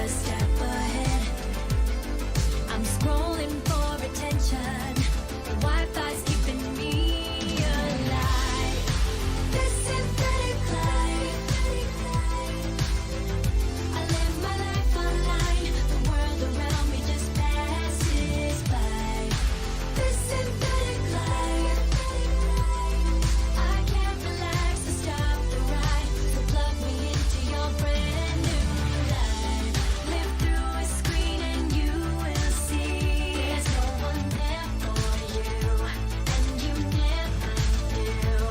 a step ahead. I'm scrolling for attention. The Wi-Fi's keeping me alive. This synthetic life. I live my life online. The world around me just passes by. This synthetic life. I can't relax or stop the ride. So plug me into your brand new life. Live through a screen and you will see there's no one there for you, and you never knew.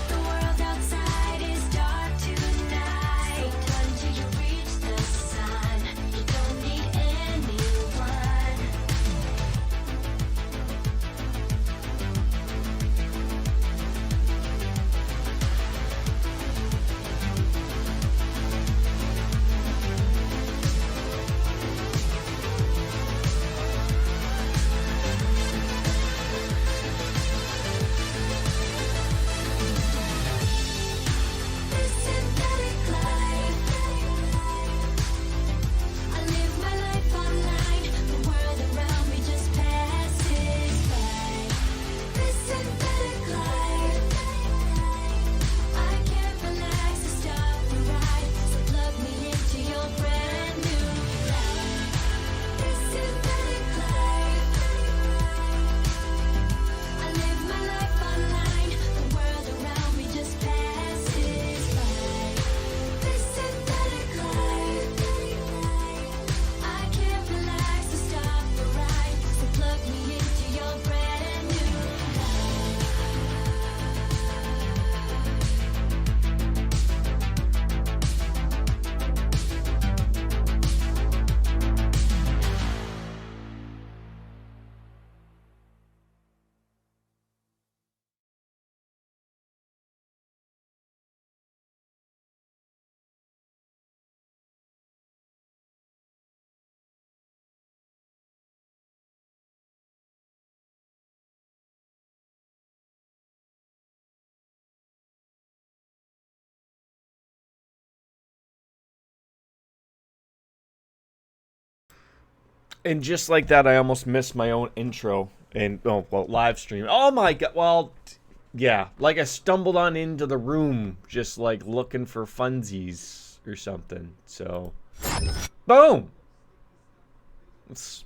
The world outside is dark tonight. So run till you reach the sun. You don't need anyone. This synthetic life. I live my life online. The world around me just passes by. This synthetic life. I can't relax or stop the ride. So plug me into your brand new life. This synthetic life. I live my life online. The world around me just passes by. This synthetic life. I can't relax or stop the ride. So plug me into your brand new And just like that, I almost missed my own intro and live stream. Oh my god! Well, yeah, like I stumbled on into the room just like looking for funsies or something. So, boom. Let's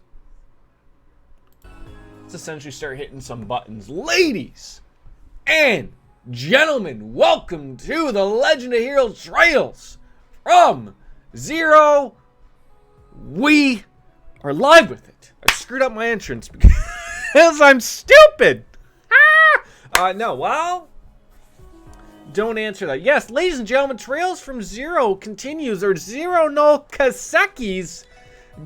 essentially start hitting some buttons, ladies and gentlemen. Welcome to the Legend of Heroes Trails from Zero. We are live with it. I screwed up my entrance because I'm stupid. No, well, don't answer that. Yes, ladies and gentlemen, Trails from Zero continues, or Zero no Kisekis.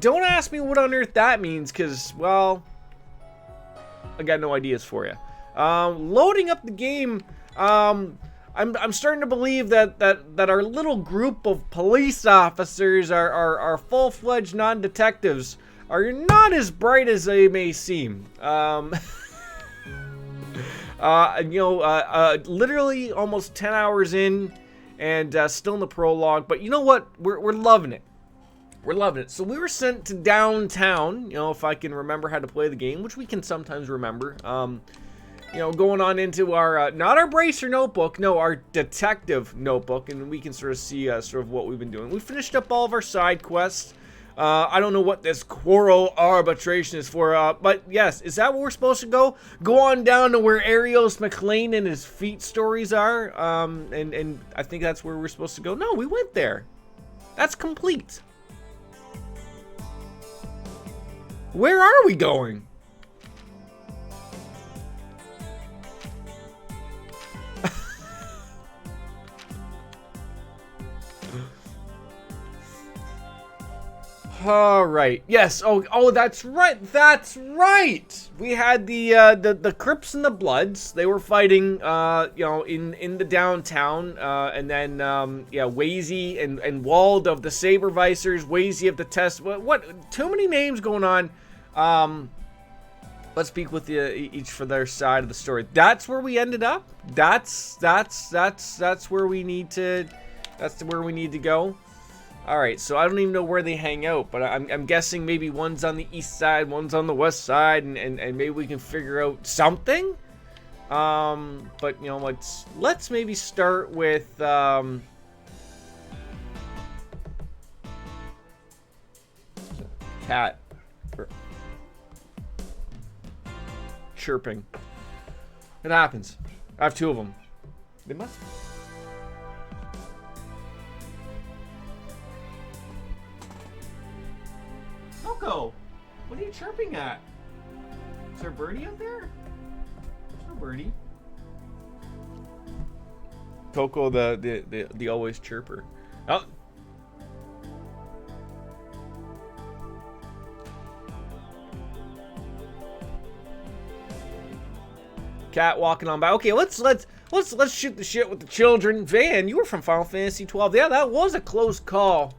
Don't ask me what on earth that means, because, well, I got no ideas for you. Loading up the game, I'm starting to believe that our little group of police officers are full-fledged non-detectives are not as bright as they may seem. Literally almost 10 hours in and still in the prologue, but you know what? We're loving it. We're loving it. So we were sent to downtown, if I can remember how to play the game, which we can sometimes remember. Going on into our, not our bracer notebook, no, our detective notebook, and we can sort of see sort of what we've been doing. We finished up all of our side quests. I don't know what this quarrel arbitration is for, but yes, is that where we're supposed to go? Go on down to where Arios McLean and his feet stories are, and I think that's where we're supposed to go. No, we went there. That's complete. Where are we going? All right. Yes. Oh, that's right. That's right. We had the Crips and the Bloods. They were fighting, in the downtown, and then Wazy and Wald of the Sabervisors, Wazy of the Test. What? Too many names going on. Let's speak with each for their side of the story. That's where we ended up. That's where we need to. That's where we need to go. Alright, so I don't even know where they hang out, but I'm guessing maybe one's on the east side, one's on the west side, and maybe we can figure out something? But, you know, let's maybe start with, cat chirping. It happens. I have 2 of them. They must. Coco, what are you chirping at? Is there a birdie out there? There's no birdie. Coco, the always chirper. Oh. Cat walking on by. Okay, let's shoot the shit with the children. Van, you were from Final Fantasy 12. Yeah, that was a close call.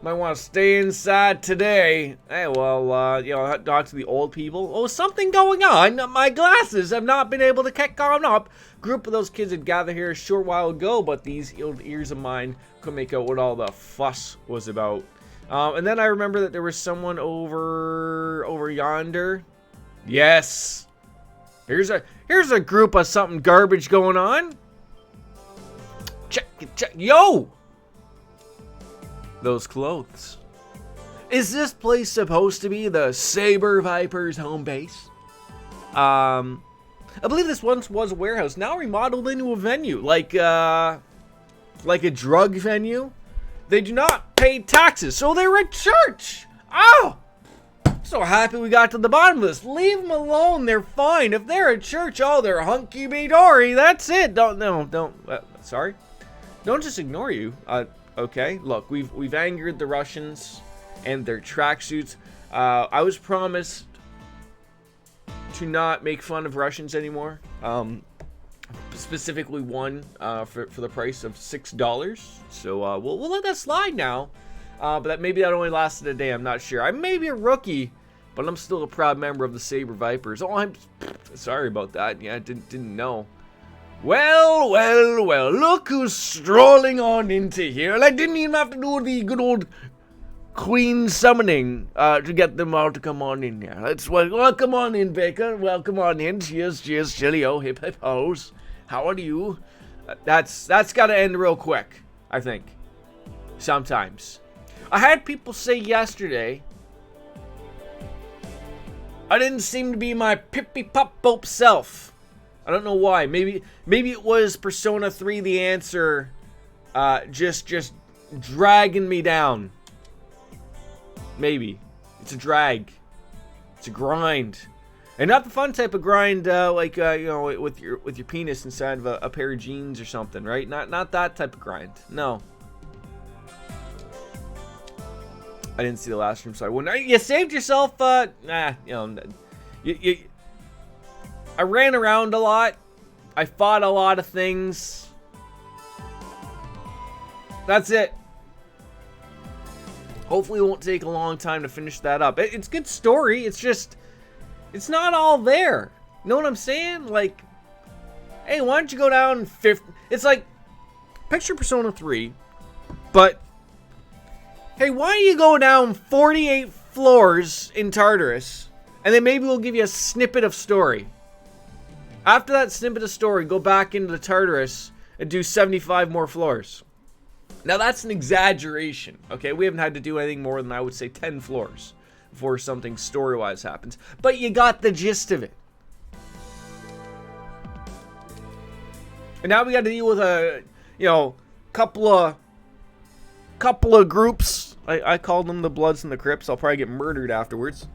Might want to stay inside today. Hey, well, you know, talk to the old people. Oh, something going on. My glasses have not been able to catch on up. Group of those kids had gathered here a short while ago, but these old ears of mine couldn't make out what all the fuss was about. And then I remember that there was someone over yonder. Yes. Here's a group of something garbage going on. Check. Yo! Those clothes. Is this place supposed to be the Saber Vipers home base? I believe this once was a warehouse, now remodeled into a venue, like a drug venue. They do not pay taxes, so they're a church. Oh! So happy we got to the bottom of this. Leave them alone. They're fine. If they're a church, oh, they're hunky be dory. That's it. Don't. Sorry. Don't just ignore you. Okay. Look, we've angered the Russians and their tracksuits. I was promised to not make fun of Russians anymore. Specifically one for the price of $6. So we'll let that slide now. But maybe that only lasted a day. I'm not sure. I may be a rookie, but I'm still a proud member of the Saber Vipers. Oh, I'm sorry about that. Yeah, I didn't know. Well. Look who's strolling on into here. And I didn't even have to do the good old queen summoning to get them all to come on in here. Welcome on in, Baker. Welcome on in. Cheers, chillio, hip hip hoes. How are you? That's got to end real quick, I think. Sometimes. I had people say yesterday I didn't seem to be my pippy-pop-bope self. I don't know why. Maybe it was Persona 3 the answer just dragging me down. Maybe. It's a drag. It's a grind. And not the fun type of grind like you know, with your penis inside of a pair of jeans or something, right? Not that type of grind. No. I didn't see the last room, so I wouldn't. You saved yourself, you know, I ran around a lot. I fought a lot of things. That's it. Hopefully it won't take a long time to finish that up. It's a good story. It's just, it's not all there. You know what I'm saying? Like, hey, why don't you go down 50? It's like, picture Persona 3, but hey, why don't you go down 48 floors in Tartarus, and then maybe we'll give you a snippet of story. After that snippet of story, go back into the Tartarus and do 75 more floors. Now that's an exaggeration, okay? We haven't had to do anything more than, I would say, 10 floors before something story-wise happens. But you got the gist of it. And now we got to deal with a, you know, couple of groups. I called them the Bloods and the Crips. I'll probably get murdered afterwards.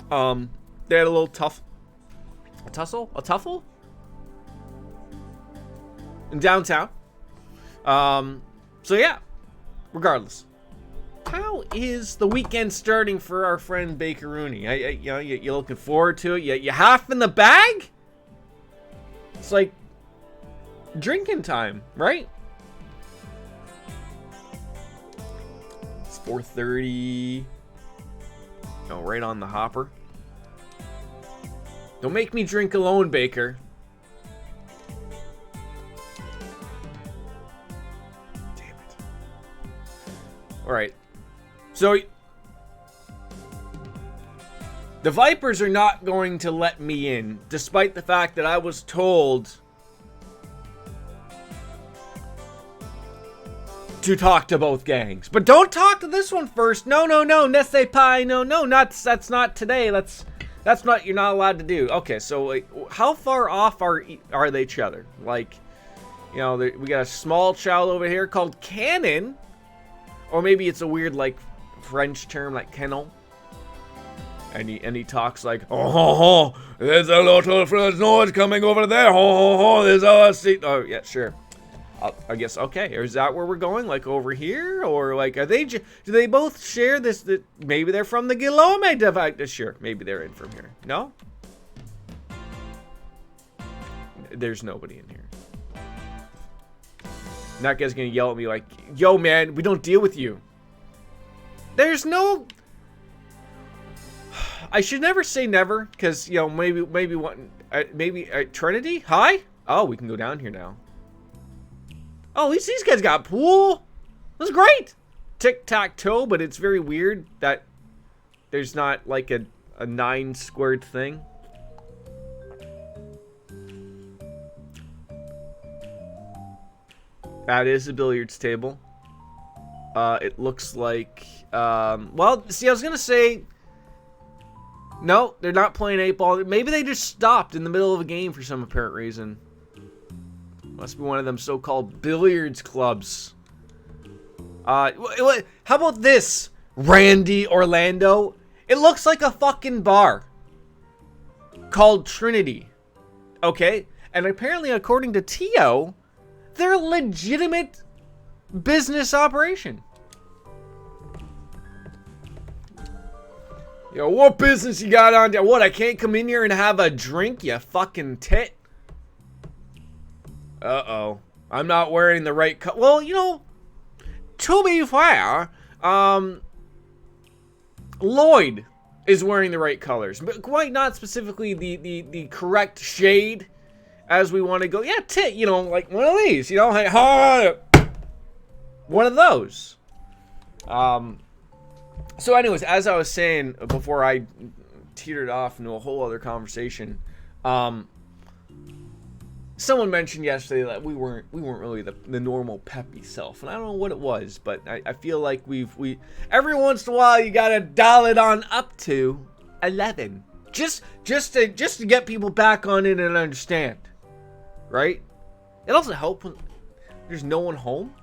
They had a little tussle in downtown. So yeah, regardless, how is the weekend starting for our friend Bakeroonie? You know, you looking forward to it? You half in the bag? It's like drinking time, right? 4:30. Oh, right on the hopper. Don't make me drink alone, Baker. Damn it. Alright. So, the Vipers are not going to let me in, despite the fact that I was told to talk to both gangs. But don't talk to this one first. No, Senpai, no, that's not today. That's not, you're not allowed to do. Okay, so like, how far off are they each other? Like, you know, we got a small child over here called Cannon, or maybe it's a weird like French term like kennel. And he talks like, oh, there's a lot of noise coming over there. There's a seat. Oh yeah, sure. I guess, okay, or is that where we're going? Like over here? Or like, are they, do they both share this, that maybe they're from the Guillaume divide? Sure, maybe they're in from here. No? There's nobody in here. And that guy's gonna yell at me like, yo man, we don't deal with you. There's no, I should never say never, because, you know, maybe Trinity? Hi? Oh, we can go down here now. Oh, at least these guys got pool. That's great. Tic-tac-toe, but it's very weird that there's not like a 9 squared thing. That is a billiards table. It looks like, well, see, I was gonna say, no, they're not playing 8-ball. Maybe they just stopped in the middle of a game for some apparent reason. Must be one of them so-called billiards clubs. How about this, Randy Orlando? It looks like a fucking bar called Trinity. Okay? And apparently, according to Tio, they're a legitimate business operation. Yo, what business you got on there? What, I can't come in here and have a drink, you fucking tit? Uh-oh. I'm not wearing the right well, you know, to be fair, Lloyd is wearing the right colors. But quite not specifically the correct shade as we want to go. Yeah, tit, you know, like one of these, you know, like, one of those. So anyways, as I was saying before I teetered off into a whole other conversation, someone mentioned yesterday that we weren't really the normal peppy self, and I don't know what it was, but I feel like we every once in a while you gotta dial it on up to 11, just to get people back on it and understand, right? It also helps when there's no one home,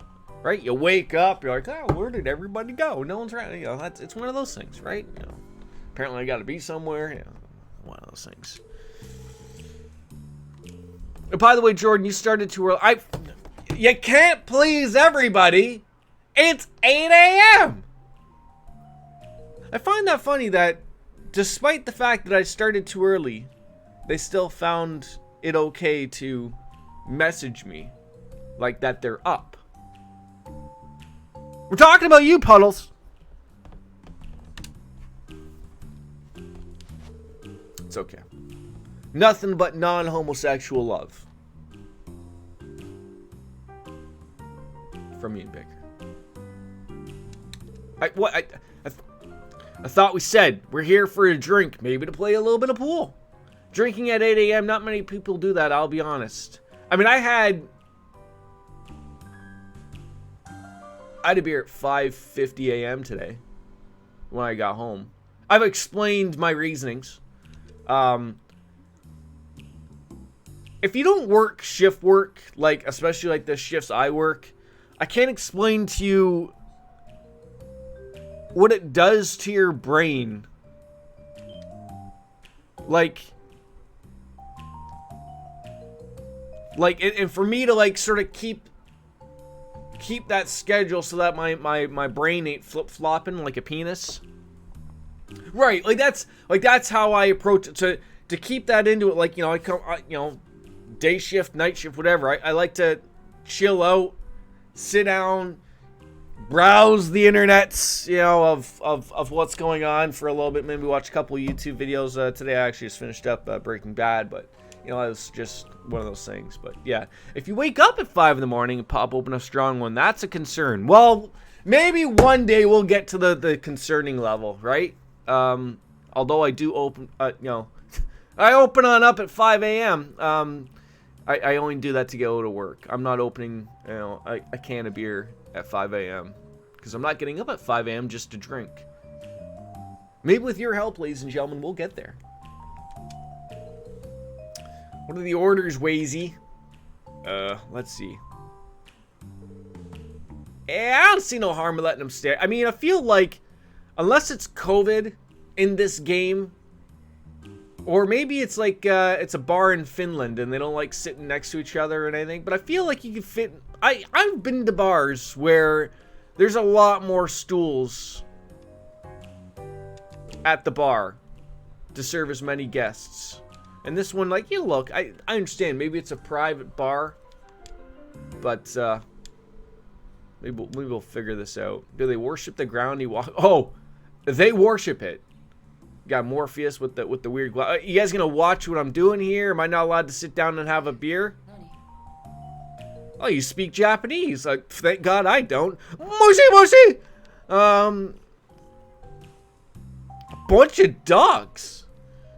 right? You wake up, you're like, oh, where did everybody go? No one's around. You know, it's one of those things, right? You know, apparently I got to be somewhere. You know, one of those things. And by the way, Jordan, you started too early. You can't please everybody. It's 8 a.m. I find that funny that despite the fact that I started too early, they still found it okay to message me like that they're up. We're talking about you, Puddles. It's okay. Nothing but non-homosexual love from me and Baker. I thought we said we're here for a drink, maybe to play a little bit of pool. Drinking at 8 a.m. Not many people do that. I'll be honest. I mean, I had a beer at 5:50 a.m. today when I got home. I've explained my reasonings. If you don't work shift work, like especially like the shifts I work, I can't explain to you what it does to your brain. Like and for me to like sort of keep that schedule so that my brain ain't flip-flopping like a penis. Right, like that's how I approach it, to keep that into it. Like, you know, day shift, night shift, whatever. I like to chill out, sit down, browse the internets, you know, of what's going on for a little bit. Maybe watch a couple YouTube videos. Today I actually just finished up Breaking Bad, but you know, it's just one of those things. But yeah, if you wake up at 5 in the morning and pop open a strong one, that's a concern. Well, maybe one day we'll get to the concerning level, right? Although I do open, I open on up at 5 a.m. I only do that to go to work. I'm not opening, a can of beer at 5 a.m. because I'm not getting up at 5 a.m. just to drink. Maybe with your help, ladies and gentlemen, we'll get there. What are the orders, Wazy? Let's see. Yeah, I don't see no harm in letting them stay. I mean, I feel like, unless it's COVID in this game, or maybe it's like, it's a bar in Finland and they don't like sitting next to each other or anything, but I feel like you could fit... I've been to bars where there's a lot more stools at the bar to serve as many guests. And this one, like, look, I understand, maybe it's a private bar, but, maybe we'll figure this out. Do they worship the ground he walks? Oh, they worship it. Got Morpheus with the weird glass. You guys gonna watch what I'm doing here? Am I not allowed to sit down and have a beer? Oh, you speak Japanese. Like, thank God I don't. Moshi moshi. A bunch of dogs.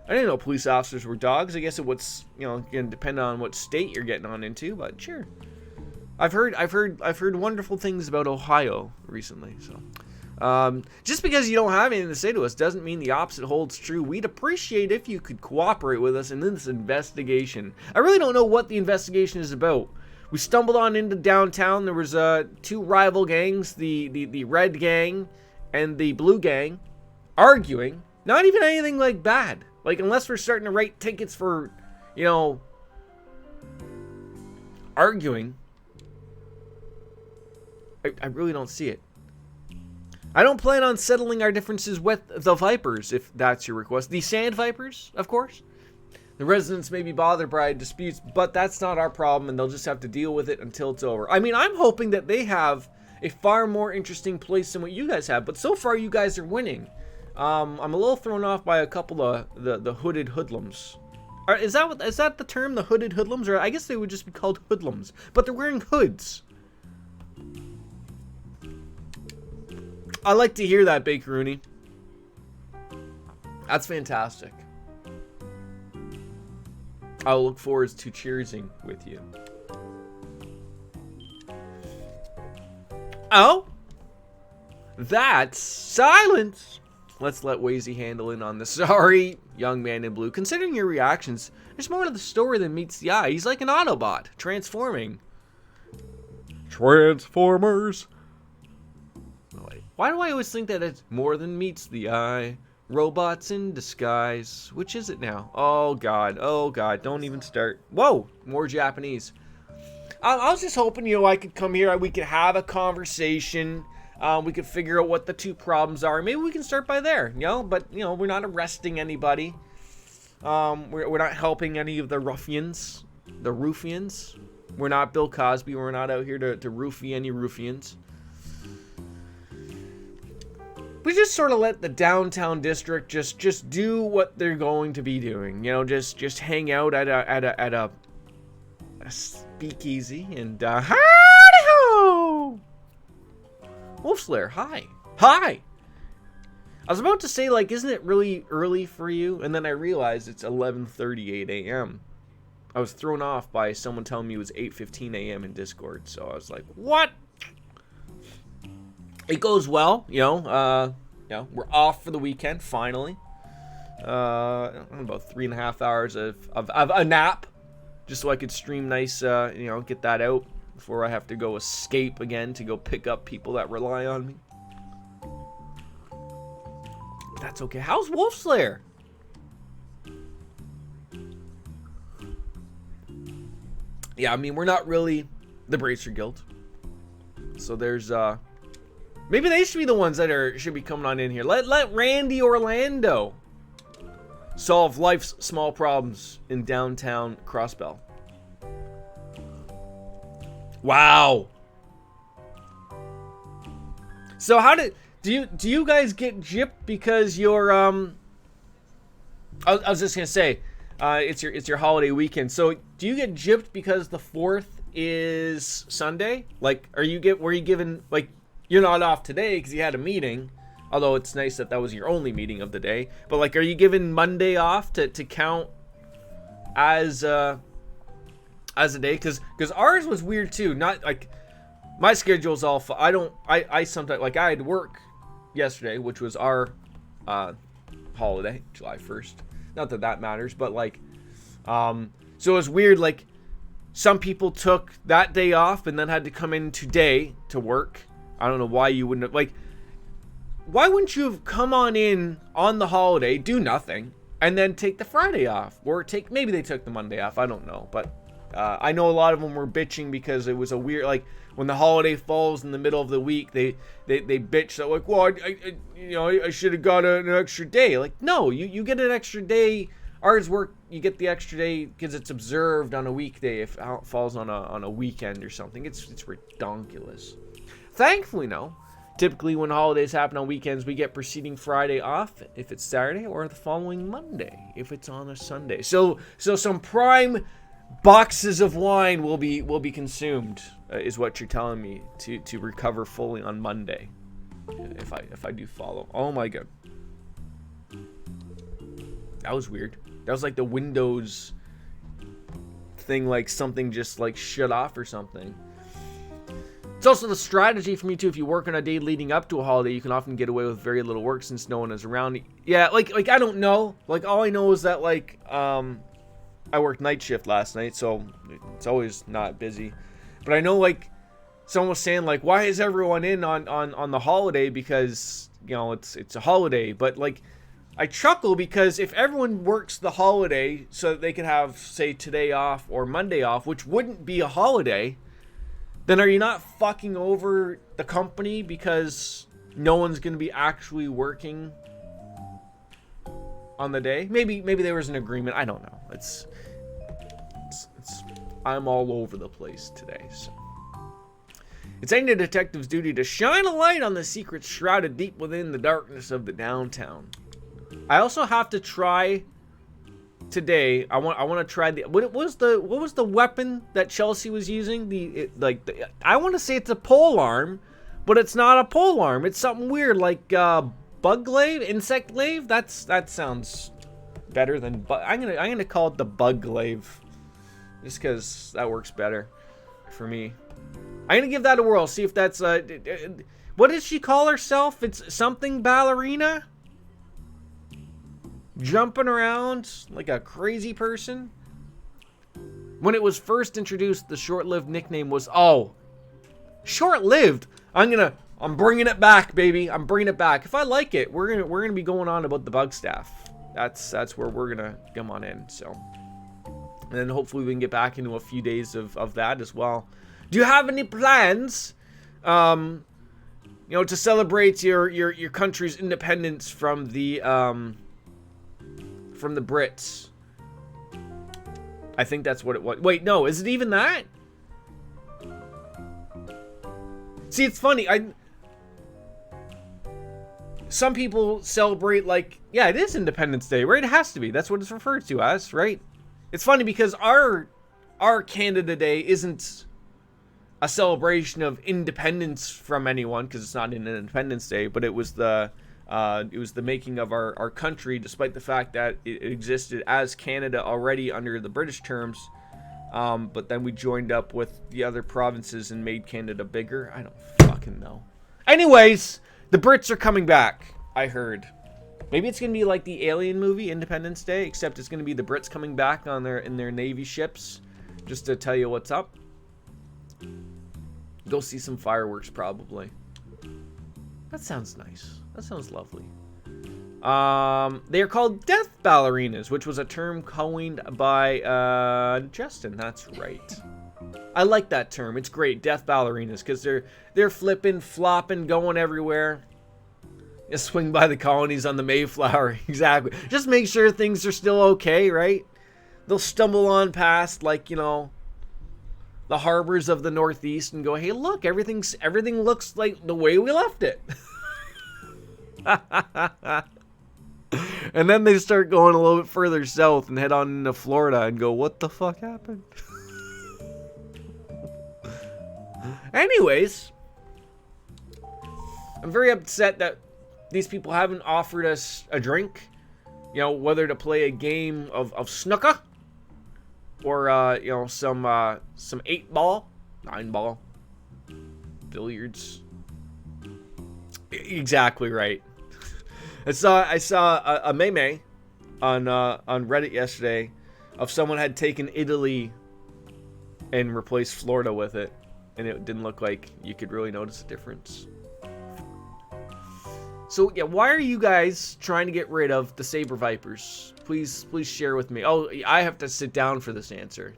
I didn't know police officers were dogs. I guess it would, gonna depend on what state you're getting on into, but sure. I've heard wonderful things about Ohio recently, so. Just because you don't have anything to say to us doesn't mean the opposite holds true. We'd appreciate if you could cooperate with us in this investigation. I really don't know what the investigation is about. We stumbled on into downtown. There was two rival gangs, the red gang and the blue gang, arguing. Not even anything like bad. Like, unless we're starting to write tickets for, arguing. I really don't see it. I don't plan on settling our differences with the Vipers, if that's your request. The Sand Vipers, of course. The residents may be bothered by disputes, but that's not our problem, and they'll just have to deal with it until it's over. I mean, I'm hoping that they have a far more interesting place than what you guys have, but so far you guys are winning. I'm a little thrown off by a couple of the hooded hoodlums. Is that the term, the hooded hoodlums? Or I guess they would just be called hoodlums, but they're wearing hoods. I like to hear that, Bakeroonie. That's fantastic. I'll look forward to cheersing with you. Oh? That's silence. Let's let Wazy handle in on this. Sorry, young man in blue. Considering your reactions, there's more to the story than meets the eye. He's like an Autobot, transforming. Transformers. Why do I always think that it's more than meets the eye? Robots in disguise. Which is it now? Oh, God. Oh, God. Don't even start. Whoa. More Japanese. I was just hoping, I could come here. We could have a conversation. We could figure out what the two problems are. Maybe we can start by there, But, we're not arresting anybody. We're not helping any of the ruffians. The ruffians. We're not Bill Cosby. We're not out here to roofie any ruffians. We just sort of let the downtown district just do what they're going to be doing. Just hang out at a speakeasy and howdy-ho! Wolfslayer, hi. Hi! I was about to say, like, isn't it really early for you? And then I realized it's 11:38 a.m. I was thrown off by someone telling me it was 8:15 a.m. in Discord. So I was like, what? It goes well, we're off for the weekend, finally. About 3.5 hours of a nap, just so I could stream nice, get that out before I have to go escape again to go pick up people that rely on me. That's okay. How's Wolfslayer? Yeah, I mean, we're not really the Bracer Guild. So there's, maybe they should be the ones that should be coming on in here. Let Randy Orlando solve life's small problems in downtown Crossbell. Wow. So do you guys get gypped because you're I was just gonna say it's your holiday weekend. So do you get gypped because the 4th is Sunday? Like, were you given, like, you're not off today because you had a meeting. Although it's nice that that was your only meeting of the day. But like, are you giving Monday off to count as a day? Because ours was weird too. Not like my schedule's all. I sometimes like I had work yesterday, which was our holiday, July 1st. Not that that matters, but like, so it was weird. Like, some people took that day off and then had to come in today to work. I don't know why you wouldn't have, like, why wouldn't you have come on in on the holiday, do nothing, and then take the Friday off? Or maybe they took the Monday off, I don't know. But I know a lot of them were bitching because it was a weird, like, when the holiday falls in the middle of the week, they bitch that, like, well, I should have got an extra day. Like, no, you get an extra day. Ours work, you get the extra day because it's observed on a weekday if it falls on a weekend or something. It's ridiculous. Thankfully, no. Typically, when holidays happen on weekends, we get preceding Friday off if it's Saturday, or the following Monday if it's on a Sunday. So some prime boxes of wine will be consumed, is what you're telling me, to recover fully on Monday, if I do follow. Oh my god, that was weird. That was like the Windows thing, like something just like shut off or something. It's also the strategy for me too. If you work on a day leading up to a holiday, you can often get away with very little work since no one is around. Yeah, like I don't know. Like, all I know is that, like, I worked night shift last night, so it's always not busy. But I know, like, someone was saying, like, why is everyone in on the holiday? Because, you know, it's a holiday. But, like, I chuckle because if everyone works the holiday so that they can have, say, today off or Monday off, which wouldn't be a holiday, then are you not fucking over the company because no one's going to be actually working on the day? Maybe there was an agreement. I don't know. It's I'm all over the place today. So it's any detective's duty to shine a light on the secrets shrouded deep within the darkness of the downtown. I also have to try today. I want to try what was the weapon that Chelsea was using? I want to say it's a pole arm, but it's not a pole arm. It's something weird like bug glaive, insect glaive. That sounds better than I'm gonna call it the bug glaive, just because that works better for me. I'm gonna give that a whirl. See if that's what does she call herself? It's something ballerina. Jumping around like a crazy person. When it was first introduced, the short-lived nickname was short-lived. I'm bringing it back, baby. I'm bringing it back. If I like it, we're gonna be going on about the bug staff. That's where we're gonna come on in. So, and then hopefully we can get back into a few days of that as well. Do you have any plans, to celebrate your country's independence from the Brits? I think that's what it was. Wait, no, is it even that? See, it's funny. Some people celebrate, like, yeah, it is Independence Day, right? It has to be. That's what it's referred to as, right? It's funny because our Canada Day isn't a celebration of independence from anyone, because it's not an Independence Day, but it was the making of our country, despite the fact that it existed as Canada already under the British terms. But then we joined up with the other provinces and made Canada bigger. I don't fucking know. Anyways, the Brits are coming back, I heard. Maybe it's going to be like the Alien movie, Independence Day, except it's going to be the Brits coming back in their Navy ships, just to tell you what's up. Go see some fireworks, probably. That sounds nice. That sounds lovely. They are called death ballerinas, which was a term coined by Justin. That's right. I like that term. It's great, death ballerinas, because they're flipping, flopping, going everywhere. You swing by the colonies on the Mayflower. Exactly. Just make sure things are still okay, right? They'll stumble on past, like, the harbors of the Northeast and go, hey, look, everything looks like the way we left it. And then they start going a little bit further south and head on into Florida and go, what the fuck happened? Anyways, I'm very upset that these people haven't offered us a drink. You know, whether to play a game of snooker or you know, some 8-ball, 9-ball, billiards. Exactly right. I saw a meme on Reddit yesterday of someone had taken Italy and replaced Florida with it, and it didn't look like you could really notice a difference. So yeah, why are you guys trying to get rid of the Saber Vipers? Please share with me. Oh, I have to sit down for this answer.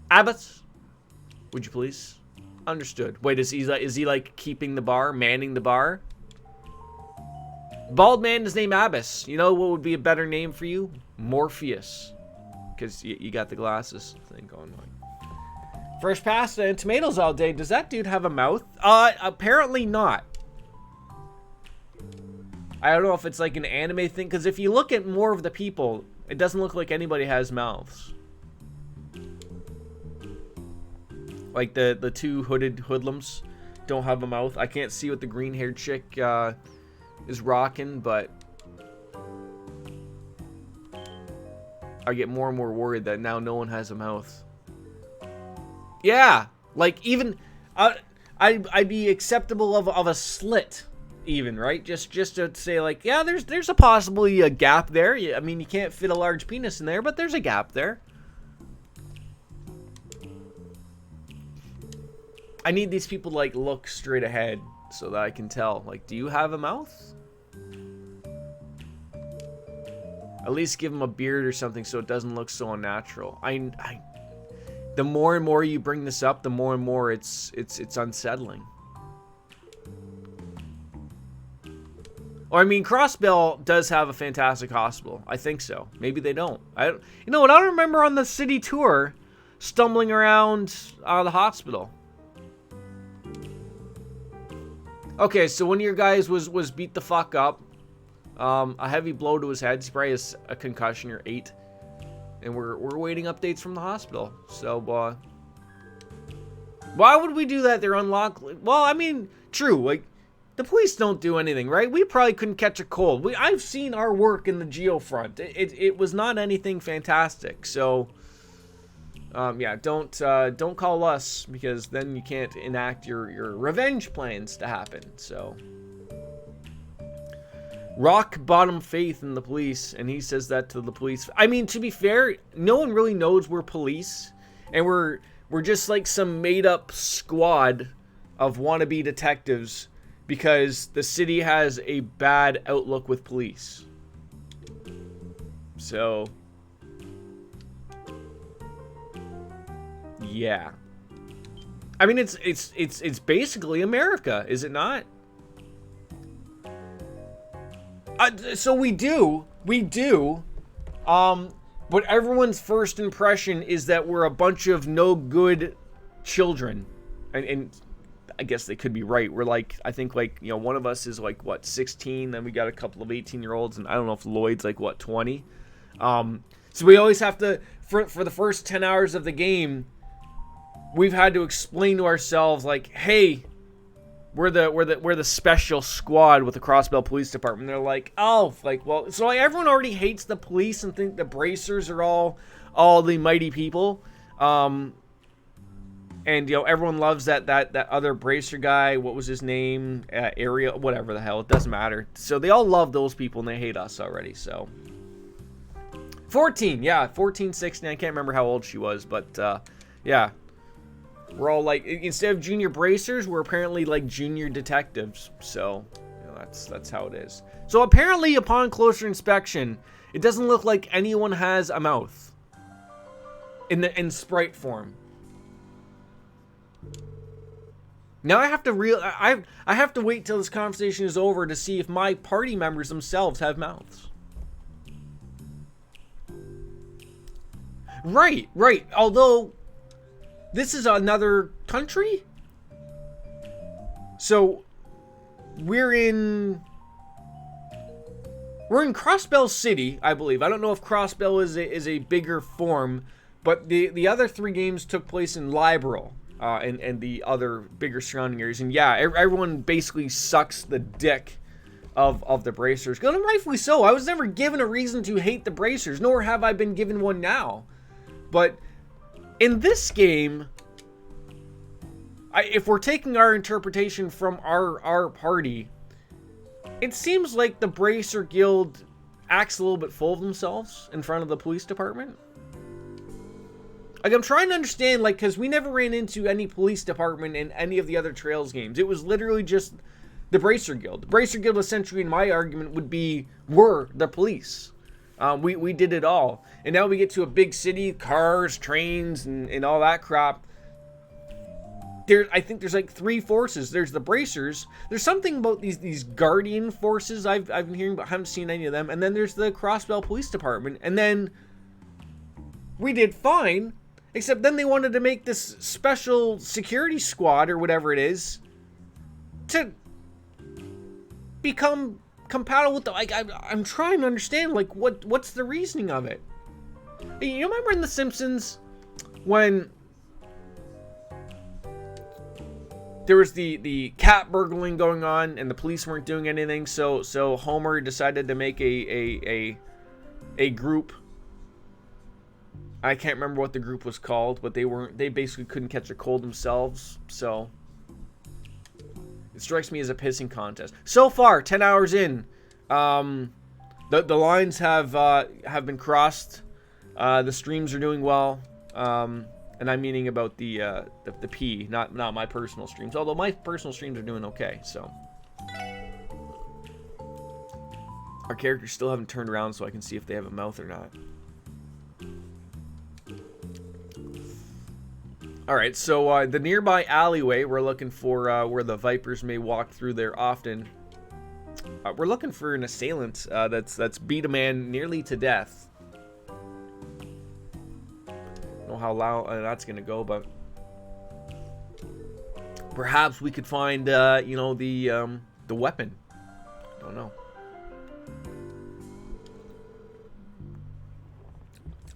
Abbott, would you please? Understood. Wait, is he like keeping the bar, manning the bar? Bald man is named Abbas. You know what would be a better name for you? Morpheus, because you got the glasses thing going on. Fresh pasta and tomatoes all day. Does that dude have a mouth? Apparently not. I don't know if it's like an anime thing, because if you look at more of the people, it doesn't look like anybody has mouths. Like the two hooded hoodlums don't have a mouth. I can't see what the green-haired chick is rocking, but I get more and more worried that now no one has a mouth. Yeah, like even I'd be acceptable of a slit, even, right? Just to say like, yeah, there's a possibly a gap there. I mean, you can't fit a large penis in there, but there's a gap there. I need these people to like look straight ahead so that I can tell. Like, do you have a mouth? At least give them a beard or something so it doesn't look so unnatural. The more and more you bring this up, the more and more it's unsettling. Or I mean, Crossbell does have a fantastic hospital. I think so. Maybe they don't. You know what? I don't remember on the city tour stumbling around the hospital. Okay, so one of your guys was beat the fuck up. A heavy blow to his head. He probably has a concussion or 8. And we're waiting updates from the hospital. So, why would we do that? They're unlocked. Well, I mean, true. Like, the police don't do anything, right? We probably couldn't catch a cold. I've seen our work in the geo front. It was not anything fantastic. So, yeah, don't call us, because then you can't enact your revenge plans to happen. So, rock bottom faith in the police, and he says that to the police. I mean, to be fair, no one really knows we're police, and we're just like some made up squad of wannabe detectives because the city has a bad outlook with police. So, yeah. I mean, it's basically America, is it not? So we do, but everyone's first impression is that we're a bunch of no good children, and I guess they could be right. We're like, I think like, you know, one of us is like, what, 16, then we got a couple of 18-year-olds, and I don't know if Lloyd's like, what, 20? So we always have to, for the first 10 hours of the game, we've had to explain to ourselves like, hey, we're the special squad with the Crossbell Police Department. They're like, oh, like, well, so like everyone already hates the police and think the bracers are all the mighty people. And you know, everyone loves that other bracer guy. What was his name? Area, whatever the hell. It doesn't matter. So they all love those people and they hate us already. So 14, yeah, 14, 16. I can't remember how old she was, but yeah. We're all like, instead of junior bracers, we're apparently like junior detectives. So, you know, that's how it is. So apparently, upon closer inspection, it doesn't look like anyone has a mouth in sprite form. Now I have to wait till this conversation is over to see if my party members themselves have mouths. Right. Although this is another country, so we're in Crossbell City, I believe. I don't know if Crossbell is a bigger form, but the other 3 games took place in Liberal. and the other bigger surrounding areas. And yeah, everyone basically sucks the dick of the bracers. And rightfully so. I was never given a reason to hate the bracers, nor have I been given one now. But in this game, if we're taking our interpretation from our party, it seems like the Bracer Guild acts a little bit full of themselves in front of the police department. Like, I'm trying to understand, like, because we never ran into any police department in any of the other Trails games. It was literally just the Bracer Guild. The Bracer Guild, essentially, in my argument, were the police. We did it all. And now we get to a big city, cars, trains, and all that crap. I think there's like 3 forces. There's the Bracers. There's something about these Guardian forces I've been hearing, but haven't seen any of them. And then there's the Crossbell Police Department. And then we did fine. Except then they wanted to make this special security squad or whatever it is to become compatible with the, like, I'm trying to understand, like, what's the reasoning of it? You remember in The Simpsons when there was the cat burgling going on and the police weren't doing anything, so Homer decided to make a group. I can't remember what the group was called, but they basically couldn't catch a cold themselves, so it strikes me as a pissing contest. So far, 10 hours in, the lines have been crossed. The streams are doing well, and I'm meaning about the P, not my personal streams. Although my personal streams are doing okay, so our characters still haven't turned around, so I can see if they have a mouth or not. Alright, so the nearby alleyway, we're looking for where the Vipers may walk through there often. We're looking for an assailant that's beat a man nearly to death. Don't know how loud that's going to go, but perhaps we could find, you know, the weapon. Don't know.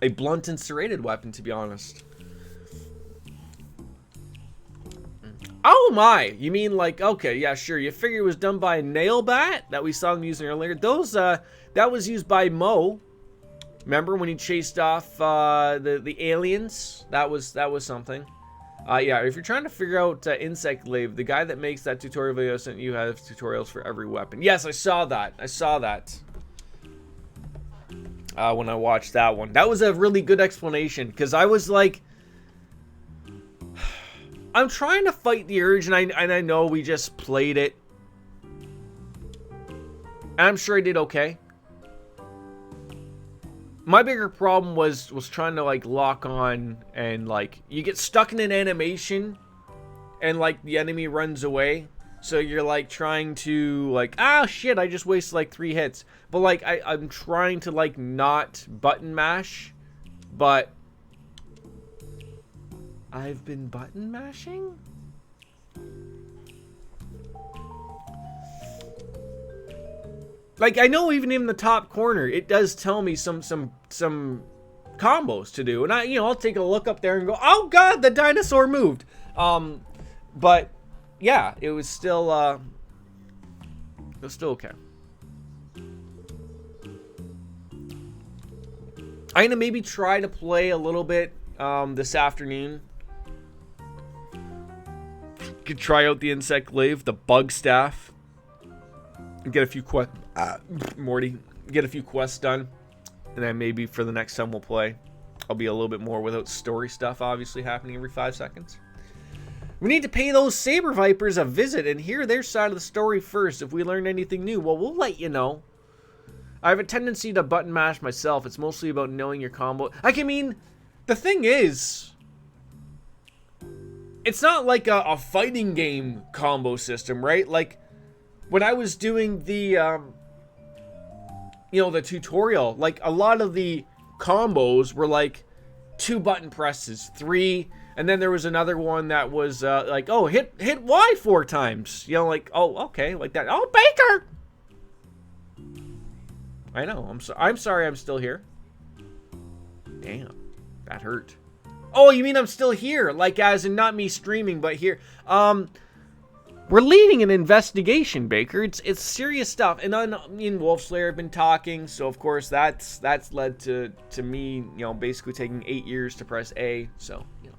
A blunt and serrated weapon, to be honest. Oh my! You mean like, okay, yeah, sure. You figure it was done by a nail bat that we saw them using earlier. Those, that was used by Mo. Remember when he chased off the aliens? That was something. Yeah, if you're trying to figure out insect glaive, the guy that makes that tutorial video sent you has tutorials for every weapon. Yes, I saw that. I saw that. When I watched that one. That was a really good explanation, because I was like, I'm trying to fight the urge, and I know we just played it. And I'm sure I did okay. My bigger problem was trying to, like, lock on, and, like, you get stuck in an animation, and, like, the enemy runs away. So you're, like, trying to, like, ah, shit, I just wasted, like, 3 hits. But, like, I'm trying to, like, not button mash, but I've been button mashing? Like, I know even in the top corner, it does tell me some combos to do. And I'll take a look up there and go, oh god, the dinosaur moved. But yeah, it was still okay. I'm gonna maybe try to play a little bit this afternoon. Could try out the insect glaive, the bug staff, and get a few Morty, get a few quests done, and then maybe for the next time we'll play, I'll be a little bit more without story stuff obviously happening every 5 seconds. We need to pay those Saber Vipers a visit and hear their side of the story first. If we learned anything new, well, we'll let you know. I have a tendency to button mash myself. It's mostly about knowing your combo. I mean, the thing is, it's not like a fighting game combo system, right? Like, when I was doing the, the tutorial, like, a lot of the combos were, like, 2 button presses, 3, and then there was another one that was, like, oh, hit Y 4 times. Like, oh, okay, like that. Oh, Baker! I know, I'm sorry I'm still here. Damn, that hurt. Oh, you mean I'm still here? Like, as in not me streaming, but here. We're leading an investigation, Baker. It's serious stuff. And me and Wolfslayer have been talking, so of course that's led to me, you know, basically taking 8 years to press A. So, you know.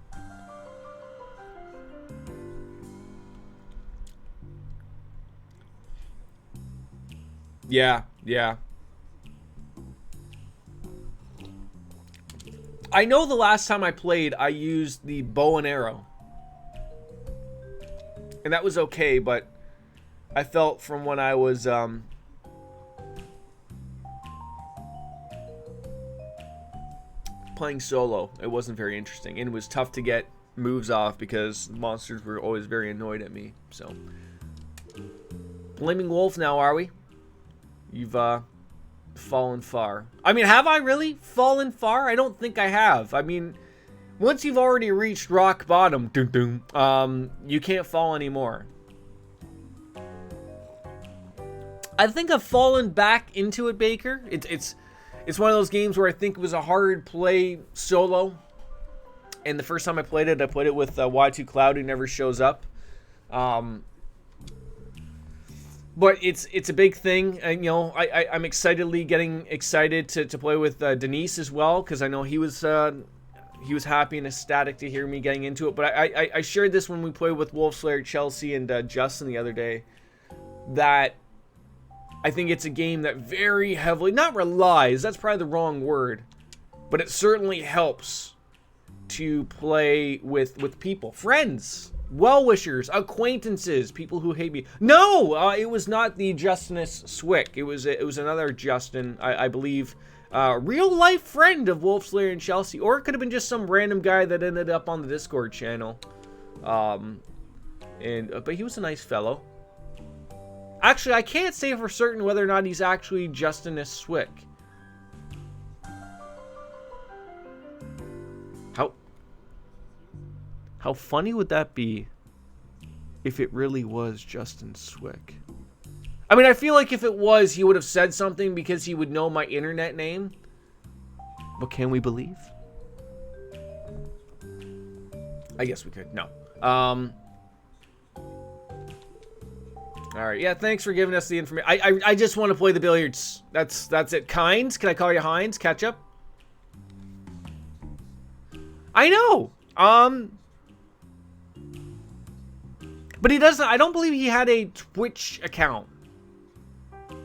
Yeah. I know the last time I played, I used the bow and arrow. And that was okay, but I felt from when I was playing solo, it wasn't very interesting. And it was tough to get moves off because the monsters were always very annoyed at me. So, blaming Wolf now, are we? You've fallen far. I mean, have I really fallen far? I don't think I have. I mean, once you've already reached rock bottom, you can't fall anymore. I think I've fallen back into it, Baker. It's one of those games where I think it was a hard play solo. And the first time I played it with Y2 Cloud, who never shows up. But it's a big thing, and you know I'm getting excited to play with Denise as well, because I know he was happy and ecstatic to hear me getting into it. But I shared this when we played with Wolfslayer, Chelsea, and Justin the other day, that I think it's a game that very heavily, not relies, that's probably the wrong word, but it certainly helps to play with people, friends, well-wishers, acquaintances, people who hate me. No, it was not the Justinus Swick. It was another Justin, I believe, real-life friend of Wolfslayer and Chelsea, or it could have been just some random guy that ended up on the Discord channel. But he was a nice fellow. Actually, I can't say for certain whether or not he's actually Justinus Swick. How funny would that be if it really was Justin Swick? I mean, I feel like if it was, he would have said something because he would know my internet name. But can we believe? I guess we could. No. Alright, yeah, thanks for giving us the information. I just want to play the billiards. That's it. Kinds? Can I call you Heinz? Ketchup? I know! But he doesn't. I don't believe he had a Twitch account.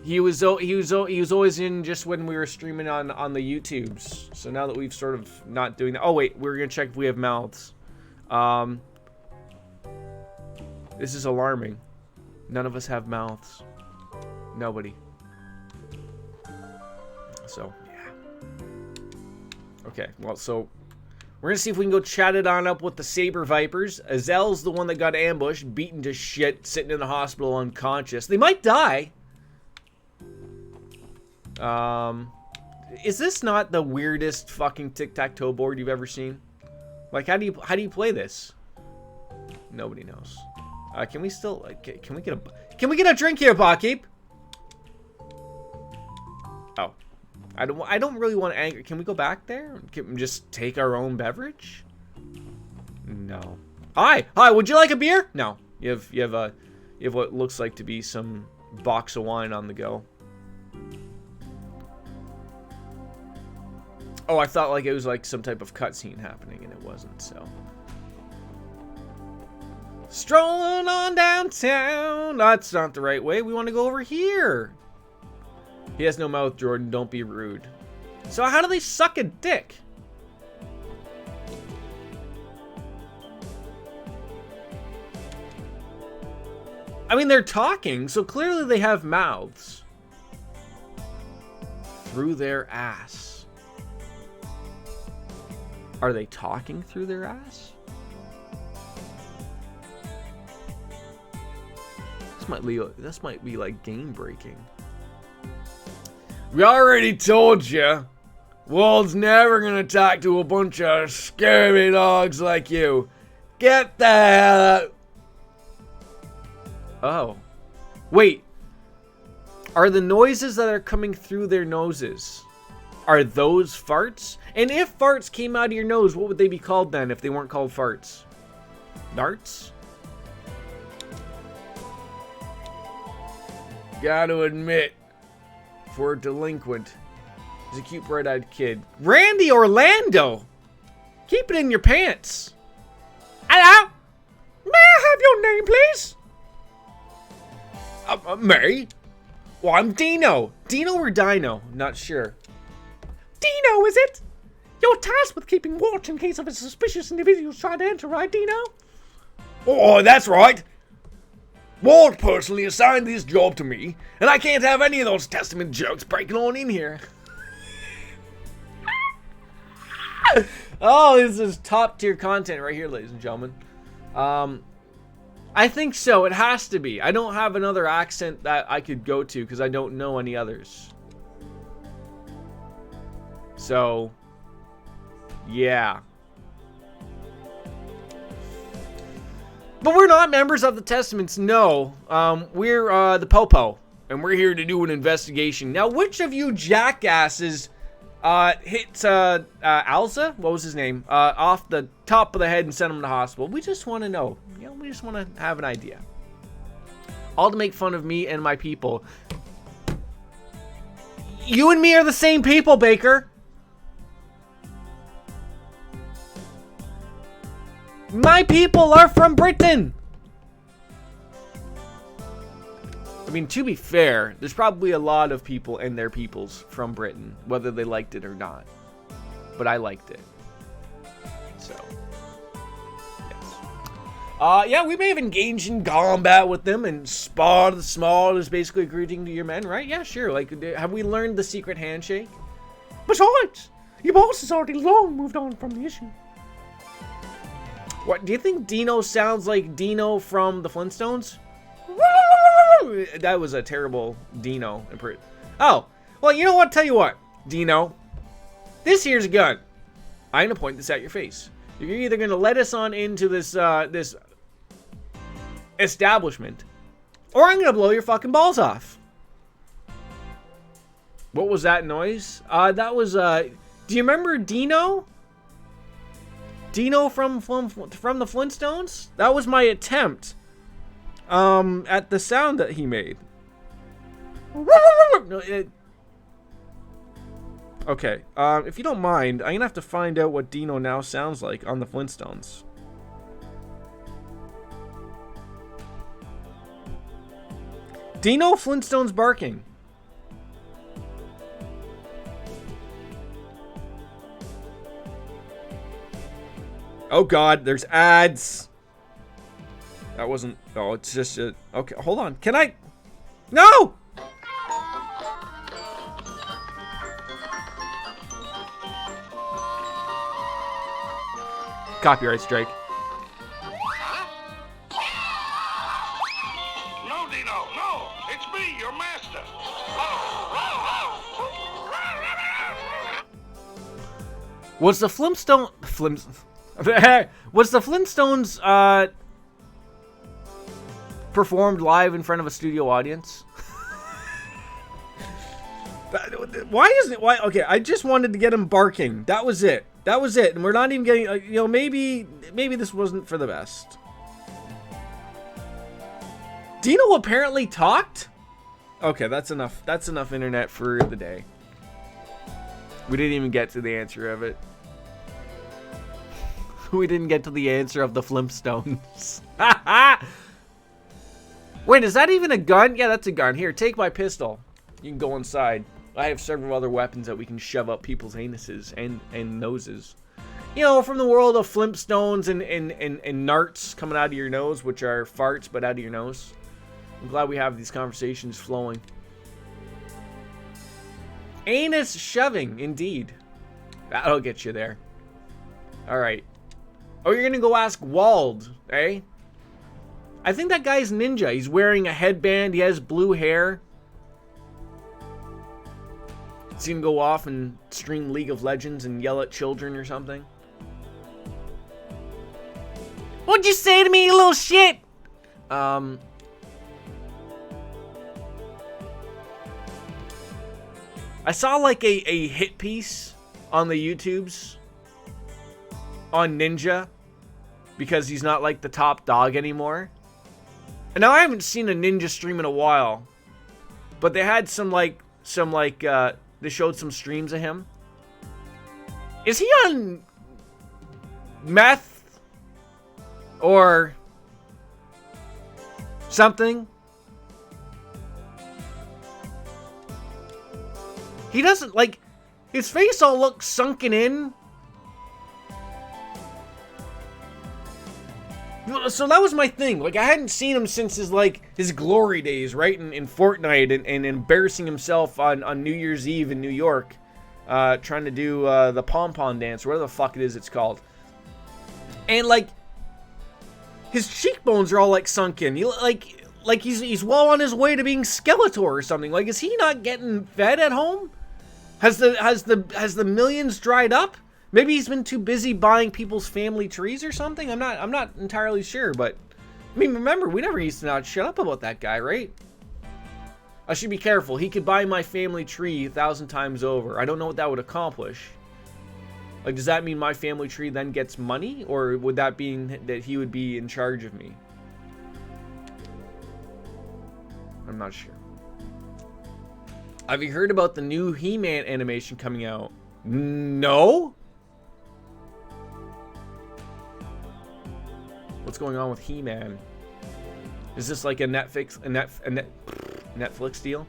He was always in just when we were streaming on the YouTubes. So now that we've sort of not doing that. Oh wait, we're gonna check if we have mouths. This is alarming. None of us have mouths. Nobody. So yeah. Okay. Well, so we're gonna see if we can go chat it on up with the Saber Vipers. Azel's the one that got ambushed, beaten to shit, sitting in the hospital unconscious. They might die. Is this not the weirdest fucking tic-tac-toe board you've ever seen? Like, how do you play this? Nobody knows. Can we still can we get a drink here, barkeep? Oh. I don't really want to anger. Can we go back there? Can we just take our own beverage? No. Hi, would you like a beer? No. You have what looks like to be some box of wine on the go. Oh, I thought like it was like some type of cutscene happening, and it wasn't, so. Strolling on downtown. That's not the right way. We want to go over here. He has no mouth, Jordan. Don't be rude. So how do they suck a dick? I mean, they're talking, so clearly they have mouths. Through their ass. Are they talking through their ass? This might be like game breaking. We already told you, Wald's never gonna talk to a bunch of scary dogs like you. Get the hell out. Oh. Wait. Are the noises that are coming through their noses, Are those farts? And if farts came out of your nose, what would they be called then if they weren't called farts? Darts? Gotta admit, for a delinquent, he's a cute bright-eyed kid. Randy Orlando! Keep it in your pants. Hello? May I have your name, please? May? Well, I'm Dino. Dino or Dino? Not sure. Dino, is it? You're tasked with keeping watch in case of a suspicious individual trying to enter, right, Dino? Oh, that's right. Walt personally assigned this job to me, and I can't have any of those Testament jokes breaking on in here. Oh, this is top tier content right here, ladies and gentlemen. I think so. It has to be. I don't have another accent that I could go to because I don't know any others. So, yeah. But we're not members of the Testaments, no. We're the Popo, and we're here to do an investigation. Now, which of you jackasses hit Alza? What was his name? Off the top of the head and sent him to the hospital? We just want to know. You know, we just want to have an idea. All to make fun of me and my people. You and me are the same people, Baker. My people are from Britain. I mean, to be fair, there's probably a lot of people and their peoples from Britain, whether they liked it or not. But I liked it. So, yes. Yeah, we may have engaged in combat with them, and Spa the Small is basically greeting to your men, right? Yeah, sure. Like, have we learned the secret handshake? Besides, your boss has already long moved on from the issue. What, do you think Dino sounds like Dino from the Flintstones? That was a terrible Dino. Oh, well, you know what? Tell you what, Dino. This here's a gun. I'm gonna point this at your face. You're either gonna let us on into this this establishment, or I'm gonna blow your fucking balls off. What was that noise? That was do you remember Dino? Dino from the Flintstones? That was my attempt at the sound that he made. Okay, if you don't mind, I'm gonna have to find out what Dino now sounds like on the Flintstones. Dino Flintstones barking. Oh god, there's ads. That wasn't... Oh, it's just a... Okay, hold on. Can I... No! Copyright strike. No, Dino, no! It's me, your master! Was the was the Flintstones performed live in front of a studio audience? Why isn't it? Why? Okay, I just wanted to get him barking. That was it. That was it. And we're not even getting. You know, maybe this wasn't for the best. Dino apparently talked. Okay, that's enough. That's enough internet for the day. We didn't even get to the answer of it. We didn't get to the answer of the Flintstones. Wait, is that even a gun? Yeah, that's a gun. Here, take my pistol. You can go inside. I have several other weapons that we can shove up people's anuses and noses. You know, from the world of Flintstones and narts coming out of your nose, which are farts, but out of your nose. I'm glad we have these conversations flowing. Anus shoving, indeed. That'll get you there. Alright. Oh, you're gonna go ask Wald, eh? I think that guy's ninja. He's wearing a headband. He has blue hair. He's gonna go off and stream League of Legends and yell at children or something. What'd you say to me, you little shit? I I saw like a hit piece on the YouTubes on Ninja because he's not like the top dog anymore. And now I haven't seen a Ninja stream in a while, but they had they showed some streams of him. Is he on meth or something? He doesn't, like, his face all looks sunken in. So that was my thing. Like, I hadn't seen him since his glory days, right? In Fortnite and embarrassing himself on New Year's Eve in New York. Trying to do the pom-pom dance, or whatever the fuck it is it's called. And, like, his cheekbones are all, like, sunk in. Like he's well on his way to being Skeletor or something. Like, is he not getting fed at home? Has the millions dried up? Maybe he's been too busy buying people's family trees or something. I'm not entirely sure, but I mean, remember, we never used to not shut up about that guy, right? I should be careful. He could buy my family tree 1,000 times over. I don't know what that would accomplish. Like, does that mean my family tree then gets money, or would that mean that he would be in charge of me? I'm not sure. Have you heard about the new He-Man animation coming out? No? What's going on with He-Man? Is this like a Netflix deal?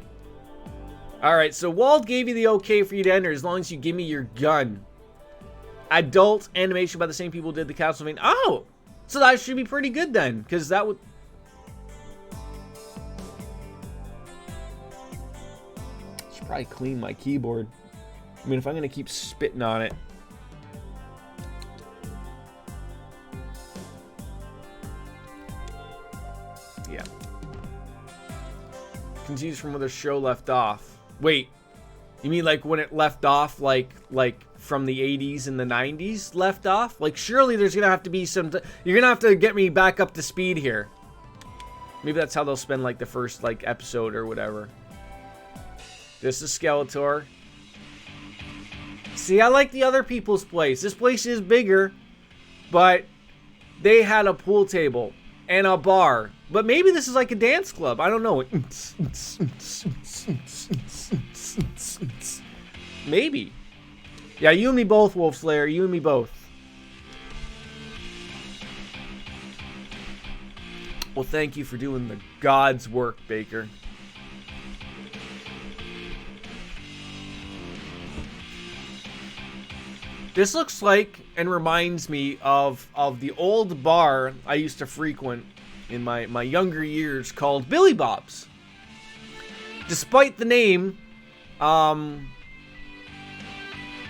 Alright, so Wald gave you the okay for you to enter as long as you give me your gun. Adult animation by the same people who did the Castlevania. Oh! So that should be pretty good then, because that would... Probably clean my keyboard. I mean, if I'm gonna keep spitting on it. Yeah. Continues from where the show left off. Wait, you mean like when it left off, like from the 80s and the 90s left off? Like, surely there's gonna have to be some... You're gonna have to get me back up to speed here. Maybe that's how they'll spend like the first like episode or whatever. This is Skeletor. See, I like the other people's place. This place is bigger, but they had a pool table and a bar. But maybe this is like a dance club. I don't know. Maybe. Yeah, you and me both, Wolf Slayer. You and me both. Well, thank you for doing the God's work, Baker. This looks like and reminds me of the old bar I used to frequent in my younger years called Billy Bob's. Despite the name,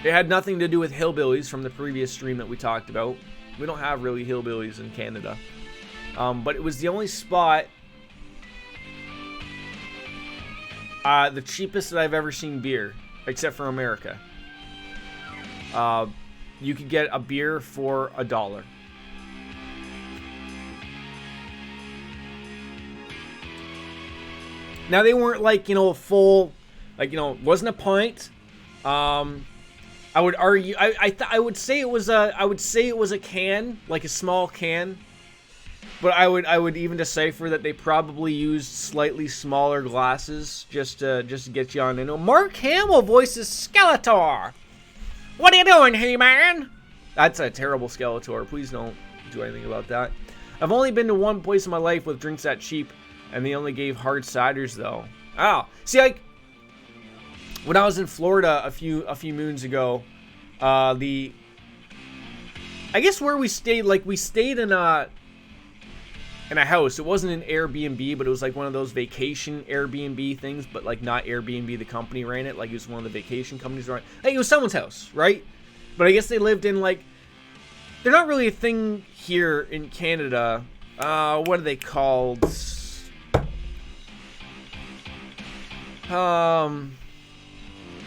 it had nothing to do with hillbillies from the previous stream that we talked about. We don't have really hillbillies in Canada. But it was the only spot, the cheapest that I've ever seen beer, except for America. You could get a beer for $1. Now they weren't like, you know, full, like, you know, it wasn't a pint. I would argue, I would say it was a can, like a small can. But I would even decipher that they probably used slightly smaller glasses just to get you on into. Mark Hamill voices Skeletor. What are you doing, He-Man? That's a terrible Skeletor. Please don't do anything about that. I've only been to one place in my life with drinks that cheap, and they only gave hard ciders though. Oh, see, like when I was in Florida a few moons ago, I guess where we stayed, like we stayed in a house. It wasn't an Airbnb, but it was like one of those vacation Airbnb things, but like not Airbnb, the company ran it. Like it was one of the vacation companies ran it. Like it was someone's house, right? But I guess they lived in like, they're not really a thing here in Canada. What are they called?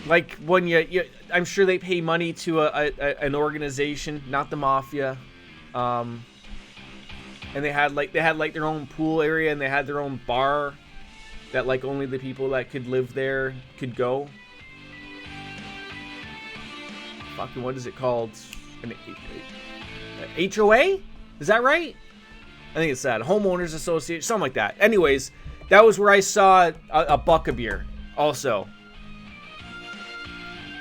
Like when you I'm sure they pay money to an organization, not the mafia. And they had like their own pool area, and they had their own bar that like only the people that could live there could go. fucking, what is it called? An HOA? Is that right? I think it's that. Homeowners Association, something like that. Anyways, that was where I saw a buck of beer also.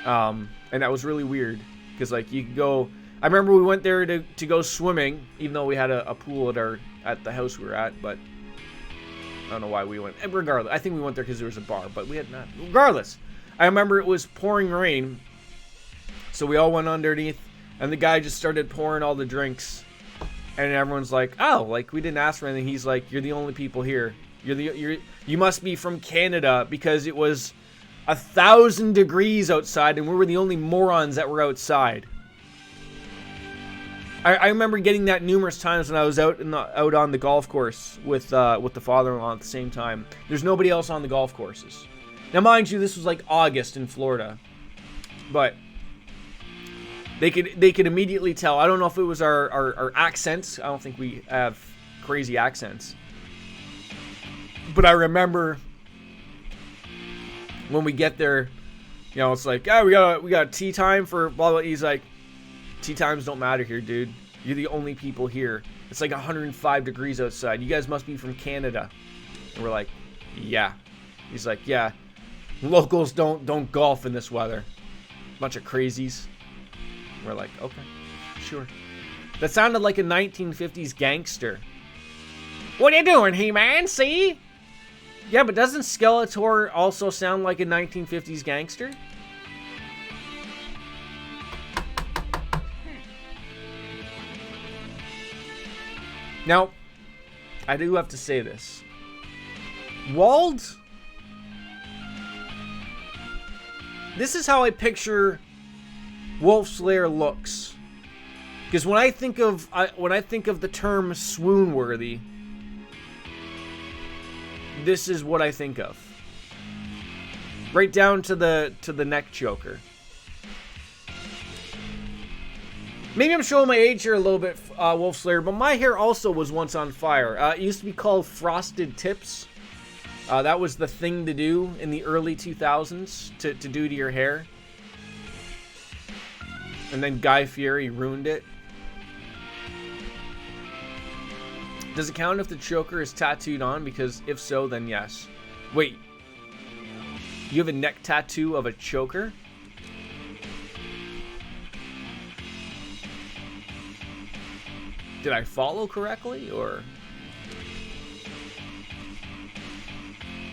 And that was really weird. Because, like, you could go... I remember we went there to go swimming, even though we had a pool at the house we were at, but... I don't know why we went. And regardless, I think we went there because there was a bar, but we had not. Regardless, I remember it was pouring rain. So we all went underneath, and the guy just started pouring all the drinks. And everyone's like, oh, like, we didn't ask for anything. He's like, you're the only people here. You must be from Canada, because it was 1,000 degrees outside, and we were the only morons that were outside. I remember getting that numerous times when I was out on the golf course with the father-in-law at the same time. There's nobody else on the golf courses. Now, mind you, this was like August in Florida, but they could immediately tell. I don't know if it was our accents. I don't think we have crazy accents, but I remember when we get there, you know, it's like, oh, we got tea time for blah blah. He's like, tea times don't matter here, dude. You're the only people here. It's like 105 degrees outside. You guys must be from Canada. And we're like, yeah. He's like, yeah. Locals don't golf in this weather. Bunch of crazies. We're like, okay, sure. That sounded like a 1950s gangster. What are you doing, He-Man? See? Yeah, but doesn't Skeletor also sound like a 1950s gangster? Now, I do have to say this. Wald? This is how I picture Wolf Slayer looks. Because when I think of the term swoon-worthy, this is what I think of. Right down to the neck choker. Maybe I'm showing my age here a little bit, Wolf Slayer, but my hair also was once on fire. It used to be called frosted tips. That was the thing to do in the early 2000s to do to your hair. And then Guy Fieri ruined it. Does it count if the choker is tattooed on? Because if so, then yes. Wait. You have a neck tattoo of a choker? Did I follow correctly, or?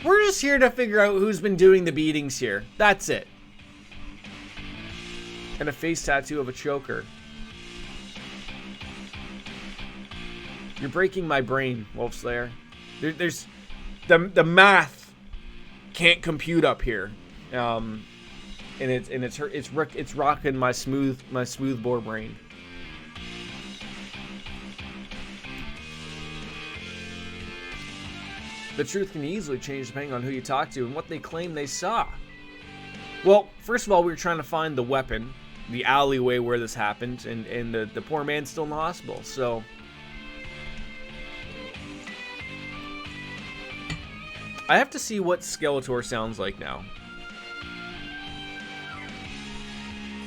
We're just here to figure out who's been doing the beatings here. That's it. And a face tattoo of a choker. You're breaking my brain, Wolf Slayer. There's the math can't compute up here, and it's rocking my smooth bore brain. The truth can easily change depending on who you talk to and what they claim they saw. Well, first of all, we were trying to find the weapon, the alleyway where this happened, and the poor man's still in the hospital, so... I have to see what Skeletor sounds like now.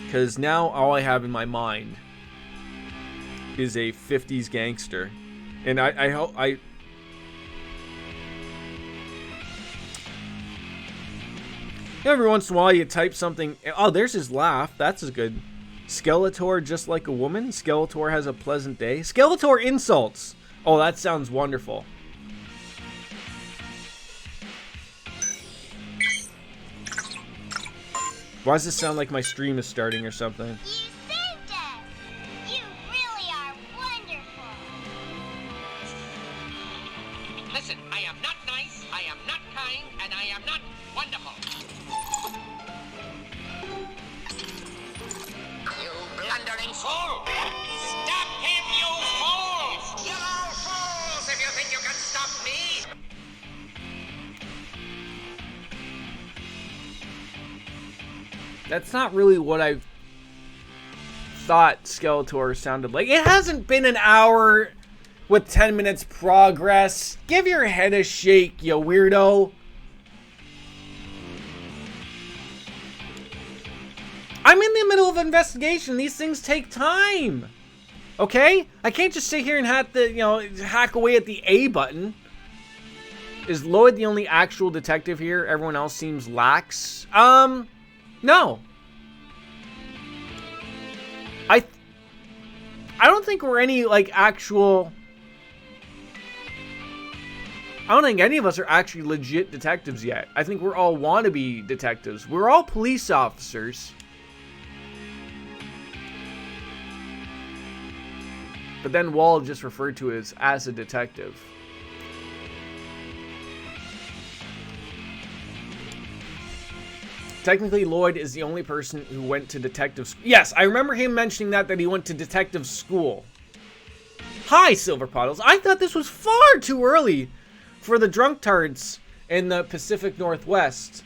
Because now all I have in my mind is a 50s gangster. And I hope... Every once in a while you type something... Oh, there's his laugh. That's as good. Skeletor just like a woman. Skeletor has a pleasant day. Skeletor insults. Oh, that sounds wonderful. Why does this sound like my stream is starting or something? You saved us! You really are wonderful! Listen, I am not nice, I am not kind, and I am not wonderful. You blundering fool! Stop him, you fools! You're all fools if you think you can stop me! That's not really what I thought Skeletor sounded like. It hasn't been an hour with 10 minutes progress. Give your head a shake, you weirdo. I'm in the the middle of an investigation. These things take time. Okay? I can't just sit here and hack away at the A button. Is Lloyd the only actual detective here? Everyone else seems lax. No. I don't think we're any, like, actual... I don't think any of us are actually legit detectives yet. I think we're all wannabe detectives. We're all police officers. But then Wald just referred to as a detective. Technically, Lloyd is the only person who went to detective school. Yes, I remember him mentioning that he went to detective school. Hi, Silver Puddles. I thought this was far too early for the drunk tards in the Pacific Northwest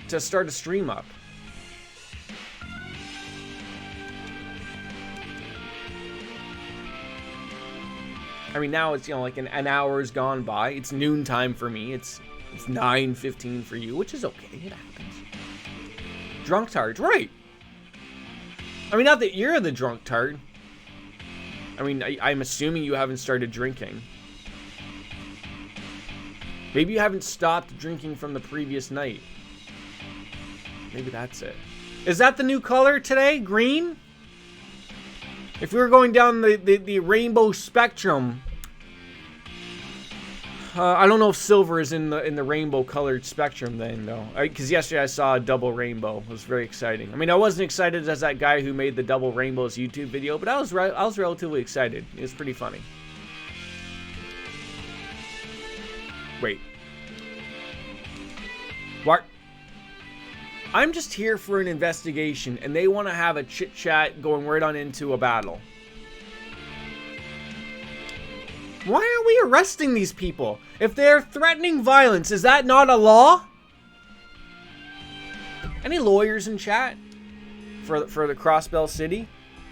to start a stream up. I mean, now it's, like an hour's gone by. It's noontime for me. It's 9:15 for you, which is okay. It happens. Drunk tard, right? I mean, not that you're the drunk tard. I mean, I'm assuming you haven't started drinking. Maybe you haven't stopped drinking from the previous night. Maybe that's it. Is that the new color today? Green? If we were going down the rainbow spectrum, I don't know if silver is in the rainbow colored spectrum then, though. Because yesterday I saw a double rainbow. It was very exciting. I mean, I wasn't excited as that guy who made the double rainbows YouTube video, but I was relatively excited. It was pretty funny. Wait. What? I'm just here for an investigation, and they want to have a chit-chat going right on into a battle. Why are we arresting these people? If they're threatening violence, is that not a law? Any lawyers in chat for the Crossbell City?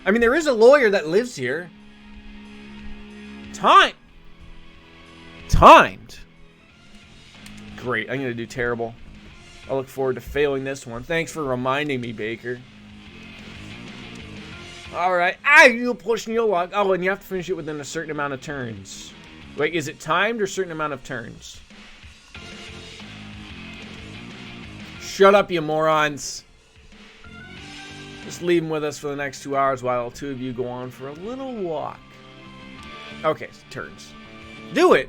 I mean, there is a lawyer that lives here. Timed. Great, I'm going to do terrible. I look forward to failing this one. Thanks for reminding me, Baker. Alright. You're pushing your luck. Oh, and you have to finish it within a certain amount of turns. Wait, is it timed or a certain amount of turns? Shut up, you morons. Just leave them with us for the next 2 hours while two of you go on for a little walk. Okay, so turns. Do it!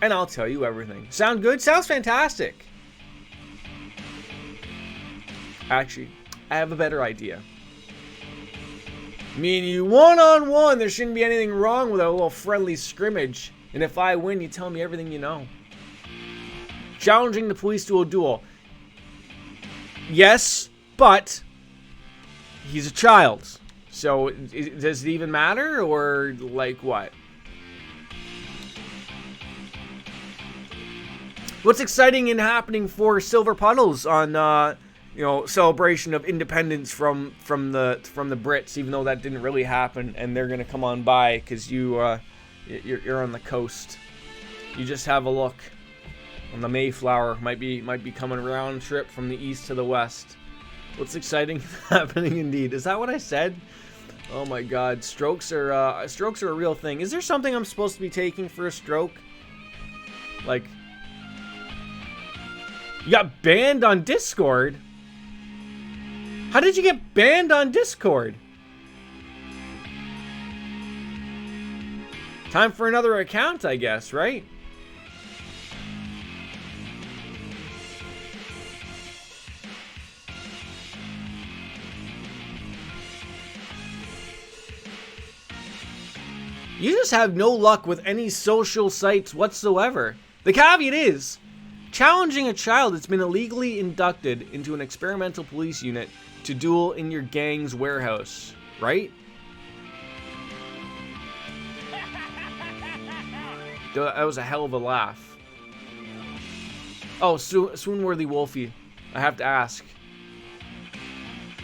And I'll tell you everything. Sound good? Sounds fantastic. Actually, I have a better idea. Me and you one-on-one. There shouldn't be anything wrong with a little friendly scrimmage. And if I win, you tell me everything you know. Challenging the police to a duel. Yes, but he's a child. So, does it even matter? Or, like, what? What's exciting and happening for Silver Puddles on, celebration of independence from the Brits, even though that didn't really happen, and they're gonna come on by because you're on the coast. You just have a look on the Mayflower. Might be coming round trip from the east to the west. What's exciting happening indeed? Is that what I said? Oh my God, strokes are a real thing. Is there something I'm supposed to be taking for a stroke? Like, you got banned on Discord? How did you get banned on Discord? Time for another account, I guess, right? You just have no luck with any social sites whatsoever. The caveat is, challenging a child that's been illegally inducted into an experimental police unit to duel in your gang's warehouse, right? That was a hell of a laugh. Oh, Swoonworthy Wolfie, I have to ask.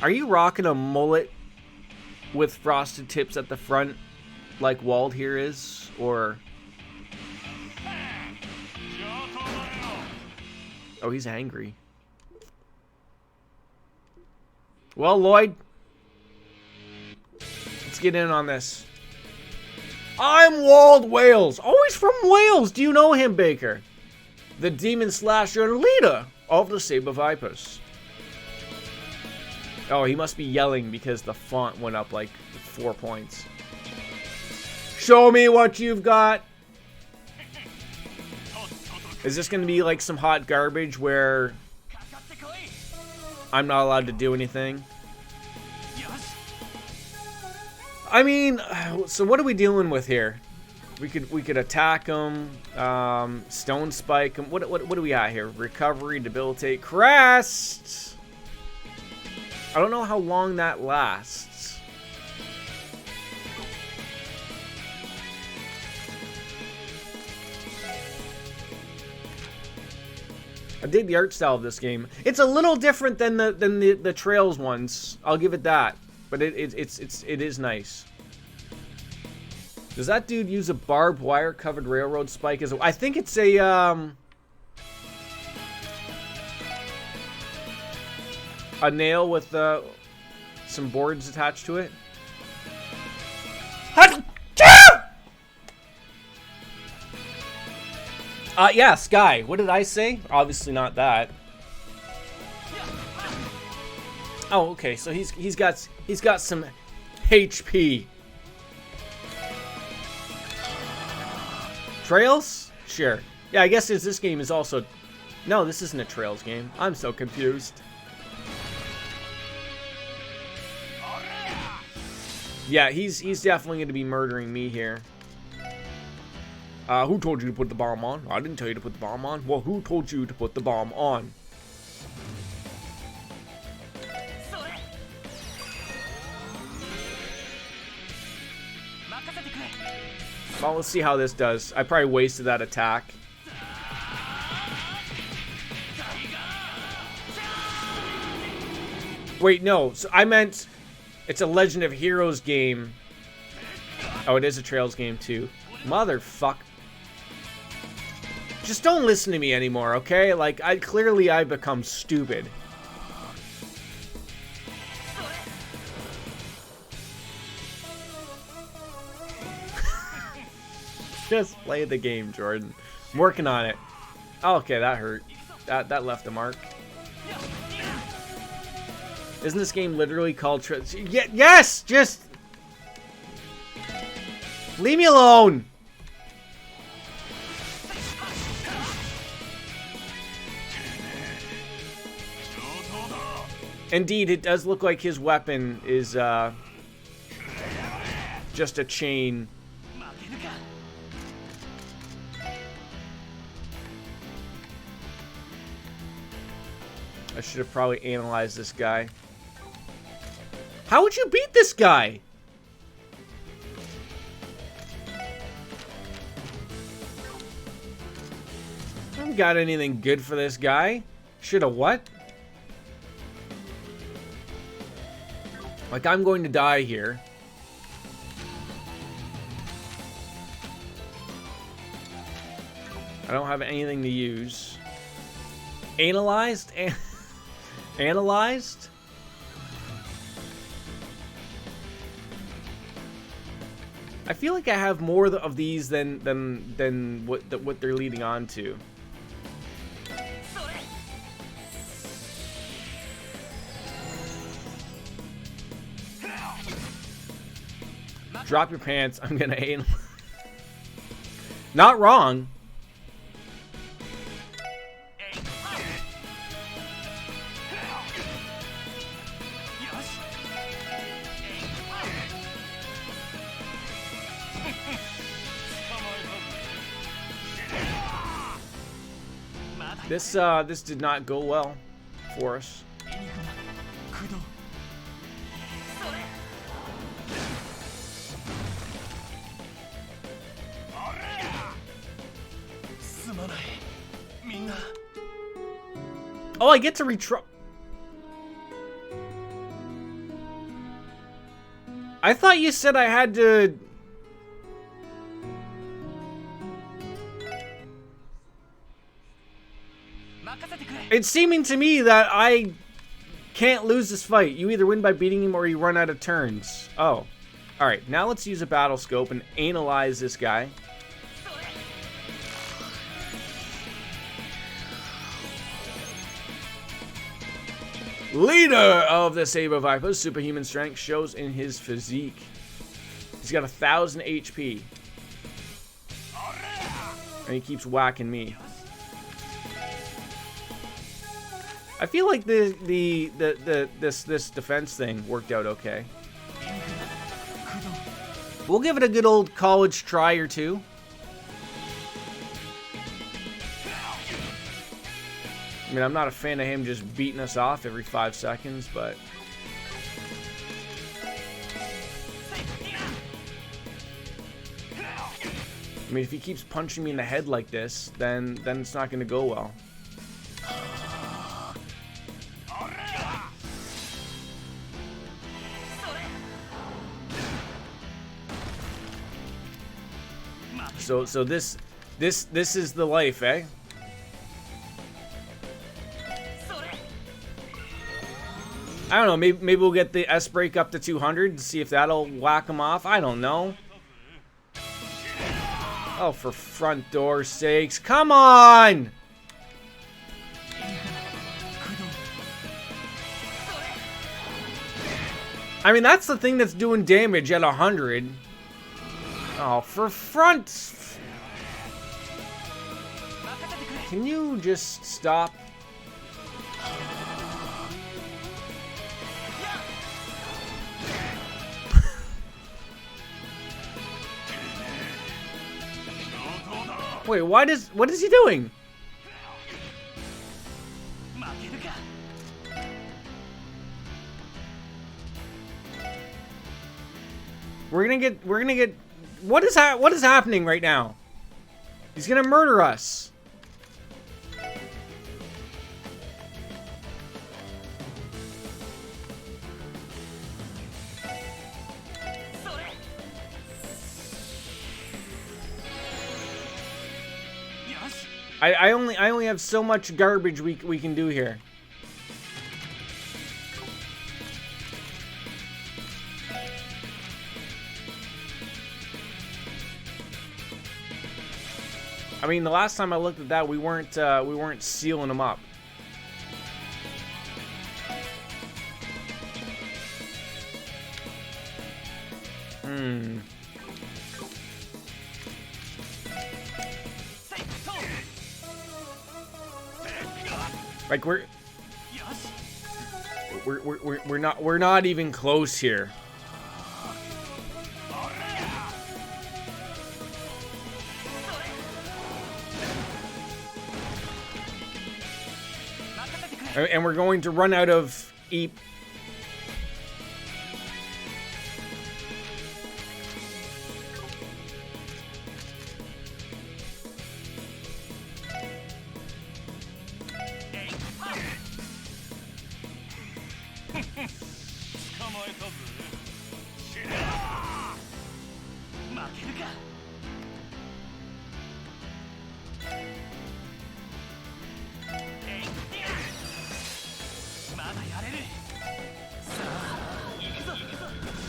Are you rocking a mullet with frosted tips at the front like Wald here is? Or... oh, he's angry. Well, Lloyd, get in on this. I'm Walled Wales. Oh, he's from Wales. Do you know him, Baker? The demon slasher and leader of the Saber Vipers. Oh, he must be yelling because the font went up like 4 points. Show me what you've got. Is this going to be like some hot garbage where I'm not allowed to do anything? I mean, so what are we dealing with here? We could attack him, stone spike him. What do we got here? Recovery, debilitate, crest. I don't know how long that lasts. I dig the art style of this game. It's a little different than the Trails ones. I'll give it that. But it is nice. Does that dude use a barbed wire covered railroad spike as a... I think it's a nail with some boards attached to it. Yeah, Sky. What did I say? Obviously not that. Oh, okay. So he's got some HP. Trails? Sure. Yeah, I guess this game is also... No, this isn't a Trails game. I'm so confused. Yeah, he's definitely going to be murdering me here. Who told you to put the bomb on? I didn't tell you to put the bomb on. Well, who told you to put the bomb on? Well, let's see how this does. I probably wasted that attack. Wait, no. So I meant it's a Legend of Heroes game. Oh, it is a Trails game too. Motherfuck. Just don't listen to me anymore, okay? Like, clearly I've become stupid. Just play the game, Jordan. I'm working on it. Oh, okay, that hurt. That left a mark. Isn't this game literally called yes! Just... leave me alone! Indeed, it does look like his weapon is, just a chain. I should have probably analyzed this guy. How would you beat this guy? I haven't got anything good for this guy. Should have what? Like, I'm going to die here. I don't have anything to use. Analyzed? Analyzed? I feel like I have more of these than what they're leading on to. Drop your pants. I'm gonna aim. Not wrong. This did not go well for us. Oh, I get to retry. I thought you said I had to... It's seeming to me that I can't lose this fight. You either win by beating him or you run out of turns. Oh. Alright, now let's use a battle scope and analyze this guy. Leader of the Saber Vipers, superhuman strength shows in his physique. He's got 1,000 HP. And he keeps whacking me. I feel like this defense thing worked out okay. We'll give it a good old college try or two. I mean, I'm not a fan of him just beating us off every 5 seconds, but... I mean, if he keeps punching me in the head like this, then it's not going to go well. So this is the life, eh? I don't know, maybe we'll get the S break up to 200 and see if that'll whack him off. I don't know. Oh, for front door sakes. Come on! I mean, that's the thing that's doing damage at 100. Oh, for front... Can you just stop? Wait, what is he doing? We're gonna get what is happening right now? He's gonna murder us. I only have so much garbage we can do here. I mean, the last time I looked at that, we weren't sealing them up. Like we're not even close here. And we're going to run out of EP.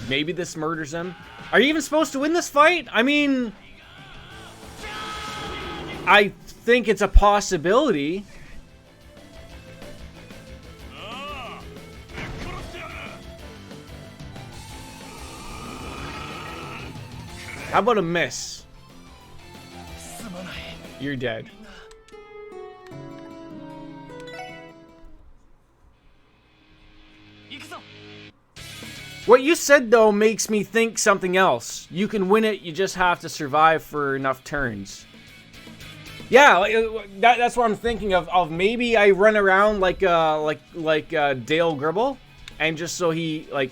Maybe this murders him. Are you even supposed to win this fight? I mean, I think it's a possibility. How about a miss? You're dead. What you said, though, makes me think something else. You can win it, you just have to survive for enough turns. Yeah, that's what I'm thinking of. Maybe I run around like Dale Gribble, and just so he, like...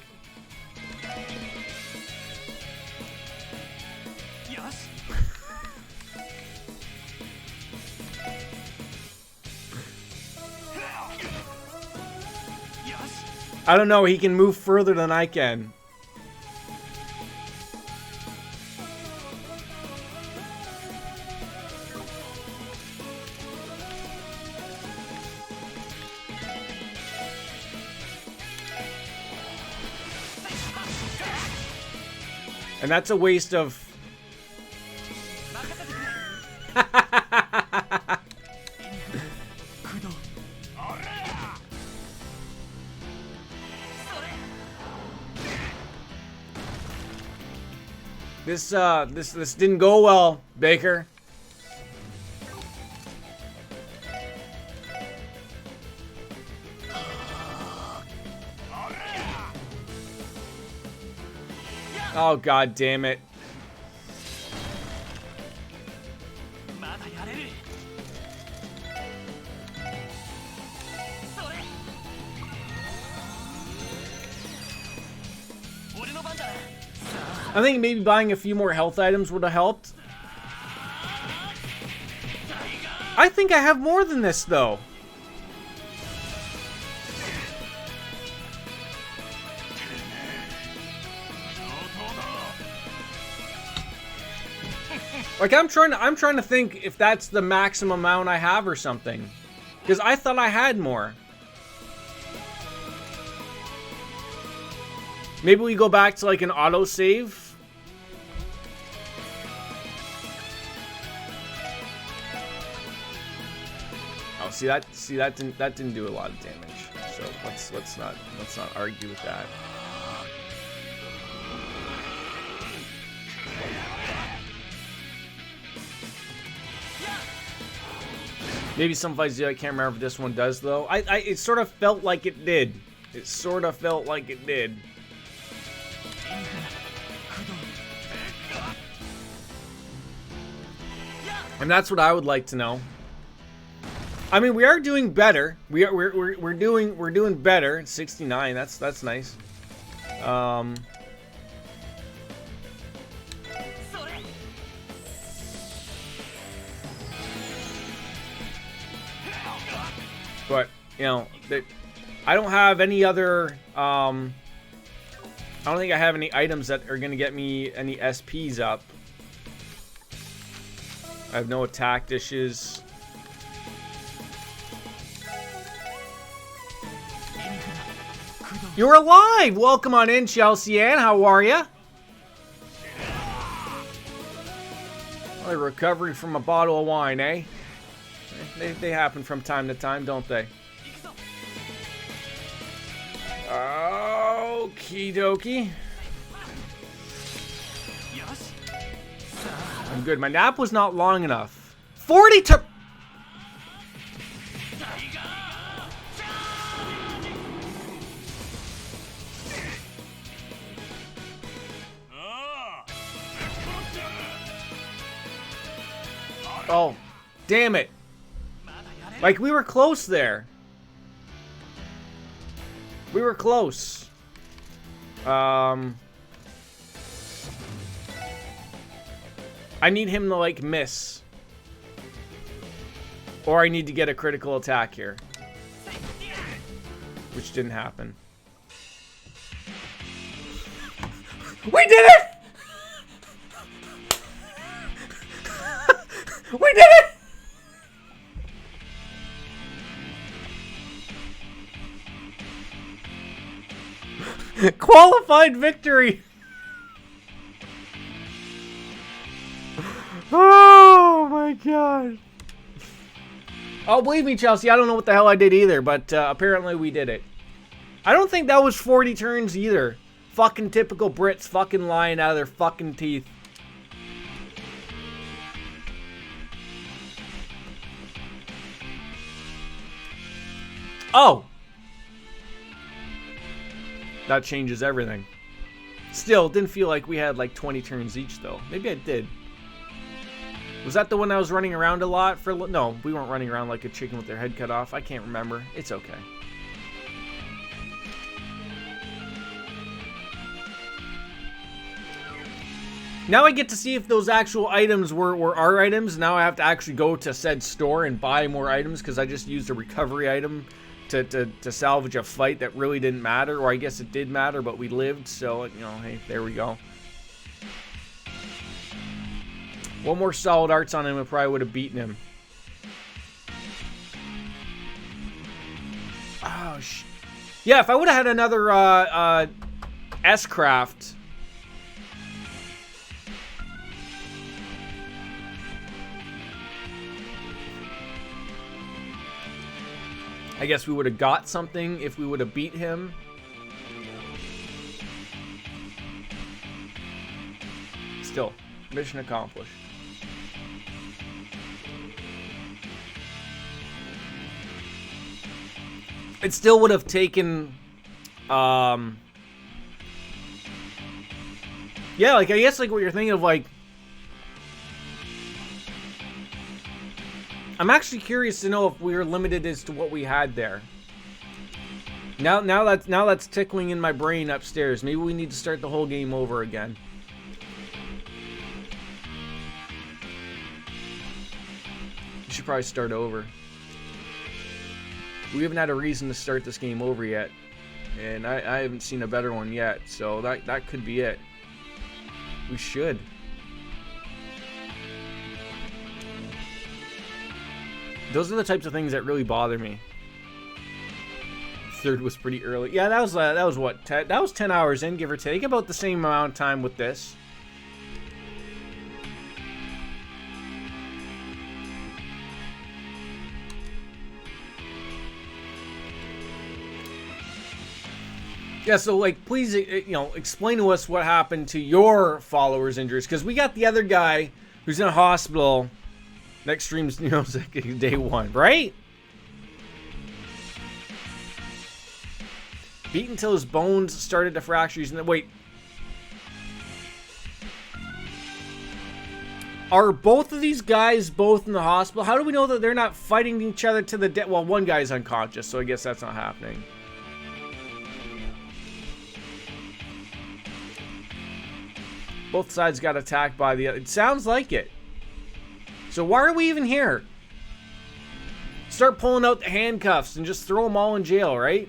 I don't know, he can move further than I can. And that's a waste of... This didn't go well, Baker. Oh, god damn it. I think maybe buying a few more health items would have helped. I think I have more than this, though. Like, I'm trying to think if that's the maximum amount I have or something. Because I thought I had more. Maybe we go back to like an autosave. Oh, see that didn't do a lot of damage. So let's not argue with that. Maybe some fights do. I can't remember if this one does though. It sort of felt like it did. It sort of felt like it did. And that's what I would like to know. I mean, we are doing better. We're doing better. 69. That's nice. But you know, I don't have any other. I don't think I have any items that are gonna get me any SPs up. I have no attack dishes. You're alive! Welcome on in, Chelsea Ann. How are ya? Well, recovery from a bottle of wine, eh? They happen from time to time, don't they? Okie dokie. I'm good. My nap was not long enough. 40 to... Oh, damn it. Like, we were close there. We were close. I need him to, like, miss. Or I need to get a critical attack here. Which didn't happen. We did it! We did it! Qualified victory! Oh my god. Oh, believe me, Chelsea, I don't know what the hell I did either, but apparently we did it. I don't think that was 40 turns either. Fucking typical Brits fucking lying out of their fucking teeth. Oh! That changes everything. Still, didn't feel like we had like 20 turns each though. Maybe I did. Was that the one I was running around a lot for? No, we weren't running around like a chicken with their head cut off. I can't remember. It's okay. Now I get to see if those actual items were our items. Now I have to actually go to said store and buy more items because I just used a recovery item to salvage a fight that really didn't matter. Or I guess it did matter, but we lived. So, you know, hey, there we go. One more solid arts on him, I probably would have beaten him. Oh, yeah, if I would have had another S-Craft, I guess we would have got something if we would have beat him. Still, mission accomplished. It still would have taken, yeah, like, I guess, like, what you're thinking of, like, I'm actually curious to know if we were limited as to what we had there. Now that's tickling in my brain upstairs. Maybe we need to start the whole game over again. We should probably start over. We haven't had a reason to start this game over yet, and I haven't seen a better one yet, so that could be it. We should. Those are the types of things that really bother me. Third was pretty early. Yeah, that was what, that was 10 hours in, give or take. About the same amount of time with this. Yeah, so, like, please, you know, explain to us what happened to your followers' injuries, because we got the other guy who's in a hospital next stream's, you know, day one, right? Beat until his bones started to fracture. Wait. Are both of these guys both in the hospital? How do we know that they're not fighting each other to the death? Well, one guy's unconscious, so I guess that's not happening. Both sides got attacked by the other. It sounds like it. So why are we even here? Start pulling out the handcuffs and just throw them all in jail, right?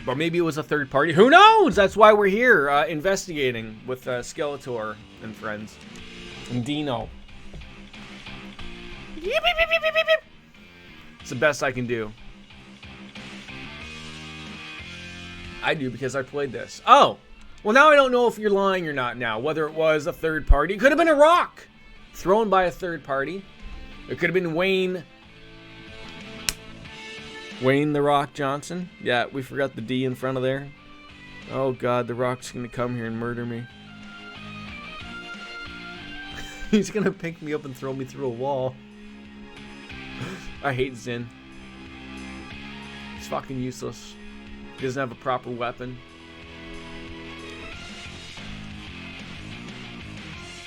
Or maybe it was a third party. Who knows? That's why we're here investigating with Skeletor and friends. And Dino. It's the best I can do. I do because I played this. Oh! Well, now I don't know if you're lying or not now. Whether it was a third party. It could have been a rock thrown by a third party. It could have been Wayne the Rock Johnson. Yeah, we forgot the D in front of there. Oh God, the Rock's gonna come here and murder me. He's gonna pick me up and throw me through a wall. I hate Zin. He's fucking useless. He doesn't have a proper weapon.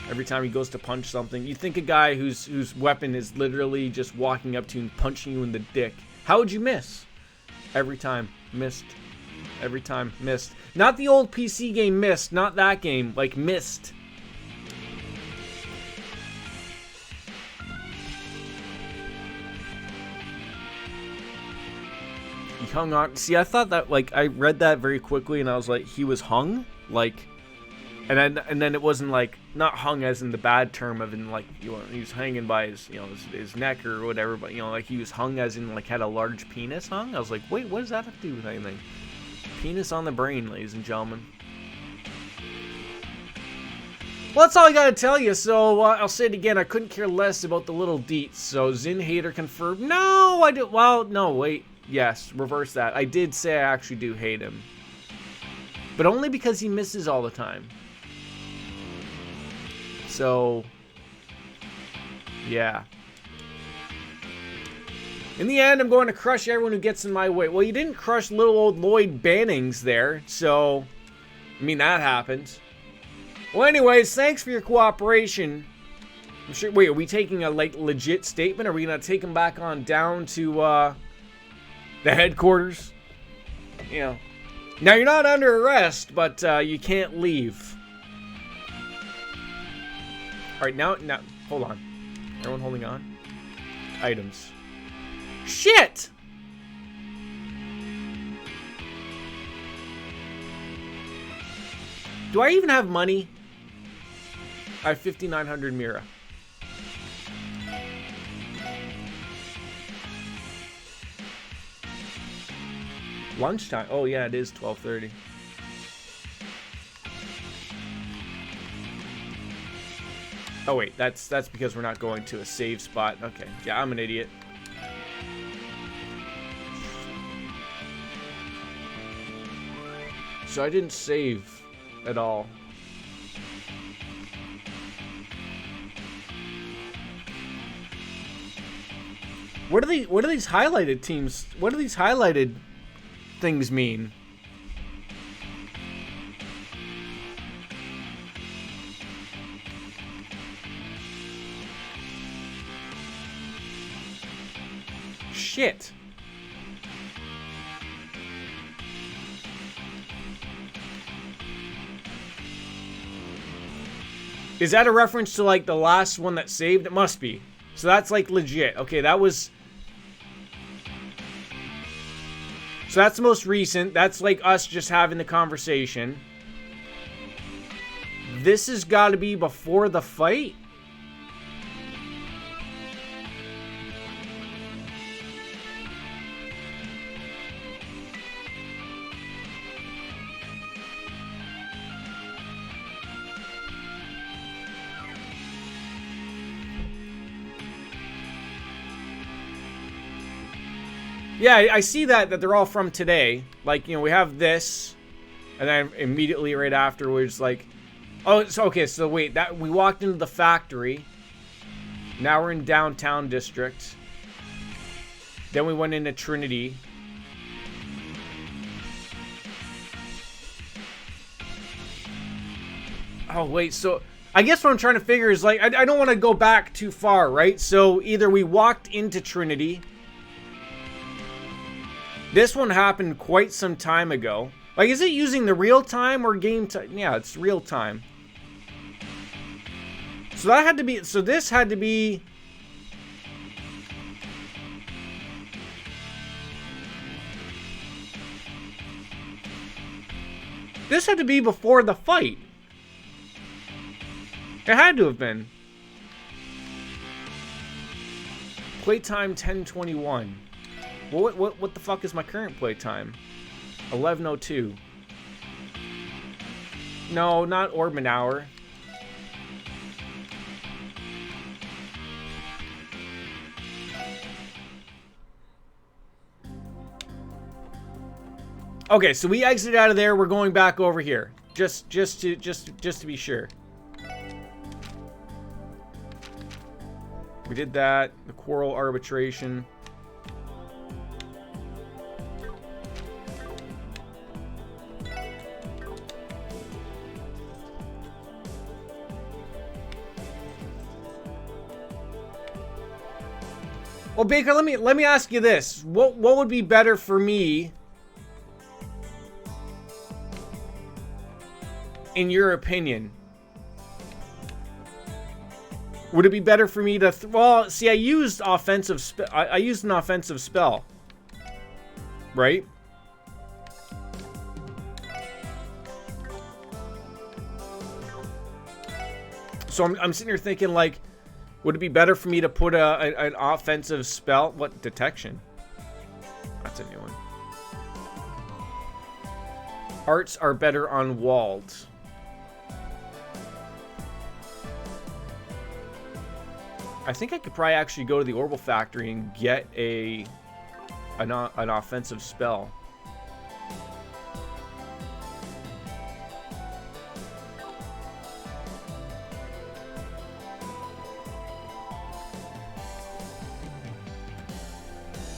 Every time he goes to punch something, you think a guy whose weapon is literally just walking up to you and punching you in the dick. How would you miss? Every time. Missed. Every time. Missed. Not the old PC game Missed. Not that game. Like Missed. He hung on. See, I thought that, like, I read that very quickly and I was like, he was hung? Like, and then it wasn't like, not hung as in the bad term of in like, you know, he was hanging by his, you know, his neck or whatever, but, you know, like he was hung as in like had a large penis hung. I was like, wait, what does that have to do with anything? Penis on the brain, ladies and gentlemen. Well, that's all I gotta tell you, so I'll say it again, I couldn't care less about the little deets, so Zin hater confirmed. No, I did, well, no, wait, yes, reverse that. I did say I actually do hate him. But only because he misses all the time. So, yeah. In the end, I'm going to crush everyone who gets in my way. Well, you didn't crush little old Lloyd Bannings there, so, I mean, that happened. Well, anyways, thanks for your cooperation. I'm sure, wait, are we taking a, like, legit statement? Are we going to take him back on down to, the headquarters? You know. Now, you're not under arrest, but, you can't leave. Alright, now, hold on. Everyone holding on? Items. Shit! Do I even have money? I have 5,900 Mira. Lunchtime. Oh, yeah, it is 12:30. Oh wait, that's because we're not going to a save spot. Okay, yeah, I'm an idiot. So I didn't save at all. What are these highlighted teams? What do these highlighted things mean? Shit. Is that a reference to like the last one that saved? It must be. So that's like legit. Okay, that was... So that's the most recent. That's like us just having the conversation. This has got to be before the fight. Yeah, I see that they're all from today. Like, you know, we have this, and then immediately right afterwards, like, oh, so okay, so wait, that we walked into the factory. Now we're in downtown district. Then we went into Trinity. Oh wait, so I guess what I'm trying to figure is like I don't want to go back too far, right? So either we walked into Trinity. This one happened quite some time ago. Like, is it using the real time or game time? Yeah, it's real time. So that had to be... So this had to be... This had to be before the fight. It had to have been. Playtime 10:21. Well, what the fuck is my current playtime? 11:02. No, not Orbman Hour. Okay, so we exited out of there. We're going back over here, just to be sure. We did that. The quarrel arbitration. Well, Baker, let me ask you this: what would be better for me, in your opinion? Would it be better for me to? Well, see, I used offensive. I used an offensive spell, right? So I'm sitting here thinking like. Would it be better for me to put an offensive spell? What? Detection? That's a new one. Arts are better on walled. I think I could probably actually go to the Orbital Factory and get an offensive spell.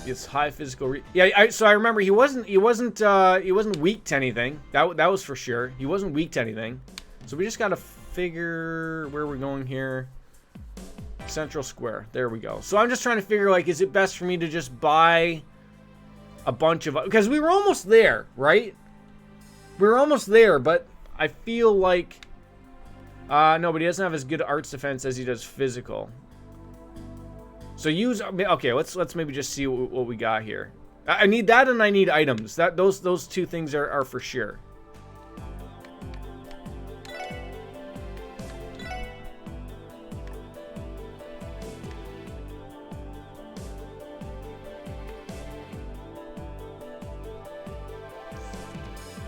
It's high physical. Yeah, so I remember he wasn't weak to anything. That was for sure. He wasn't weak to anything. So we just gotta figure where we're going here. Central Square. There we go. So I'm just trying to figure like, is it best for me to just buy a bunch of, because we were almost there, right? We were almost there, but I feel like no, but he doesn't have as good arts defense as he does physical. So use, okay, let's maybe just see what we got here. I need that and I need items. Those two things are for sure.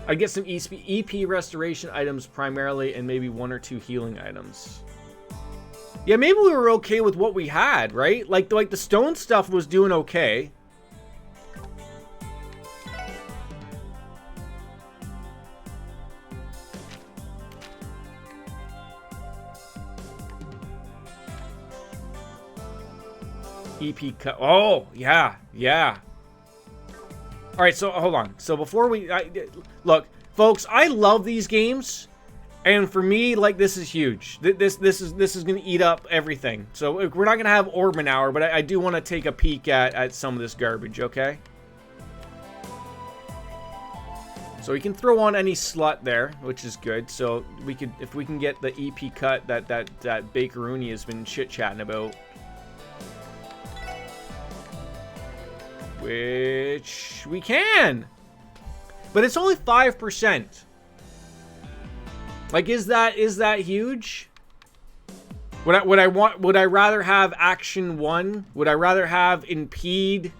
I get some EP restoration items primarily and maybe 1 or 2 healing items. Yeah, maybe we were okay with what we had, right? Like the stone stuff was doing okay. EP cut. Oh, yeah, yeah. All right, so hold on. So before we look, folks, I love these games, and for me, like, this is huge. This is gonna eat up everything. So we're not gonna have Orbman Hour, but I do want to take a peek at some of this garbage. Okay. So we can throw on any slut there, which is good. So we could, if we can get the EP cut that Bakeroonie has been chit chatting about. Which we can, but it's only 5%. Like, is that huge? Would I rather have Action 1? Would I rather have Impede?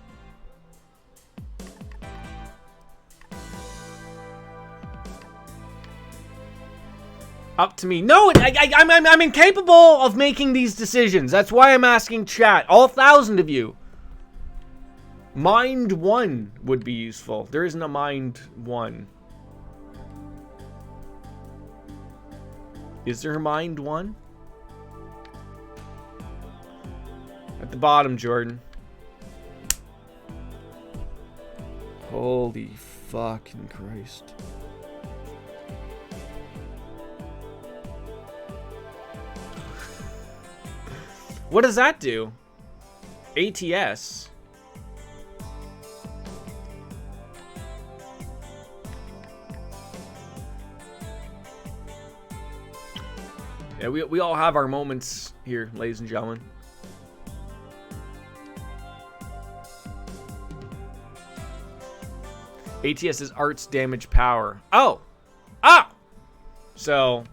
Up to me. No, I'm incapable of making these decisions. That's why I'm asking chat, all 1,000 of you. Mind 1 would be useful. There isn't a Mind 1. Is there a Mind 1? At the bottom, Jordan. Holy fucking Christ. What does that do? ATS. Yeah, we all have our moments here, ladies and gentlemen. ATS is arts damage power. Oh! Ah! So...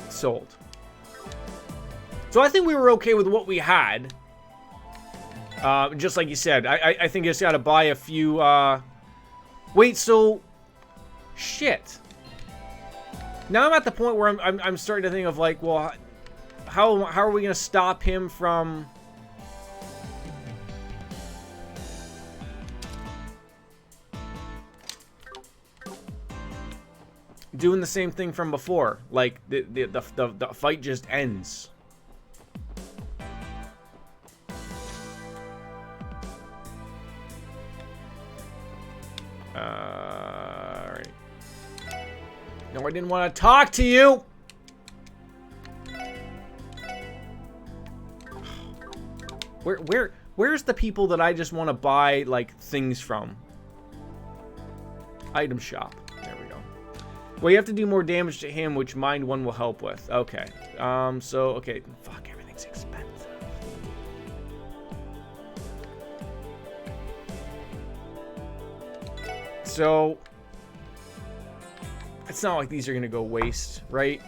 sold. So I think we were okay with what we had. Just like you said, I think I just gotta buy a few, wait, so... Shit. Now I'm at the point where I'm starting to think of, like, well, how are we gonna stop him from... doing the same thing from before? Like, the fight just ends. Alright. No, I didn't want to talk to you! Where's the people that I just want to buy, like, things from? Item shop. There we go. Well, you have to do more damage to him, which Mind 1 will help with. Okay. So, okay. Fuck, everything's expensive. So, it's not like these are gonna go waste, right?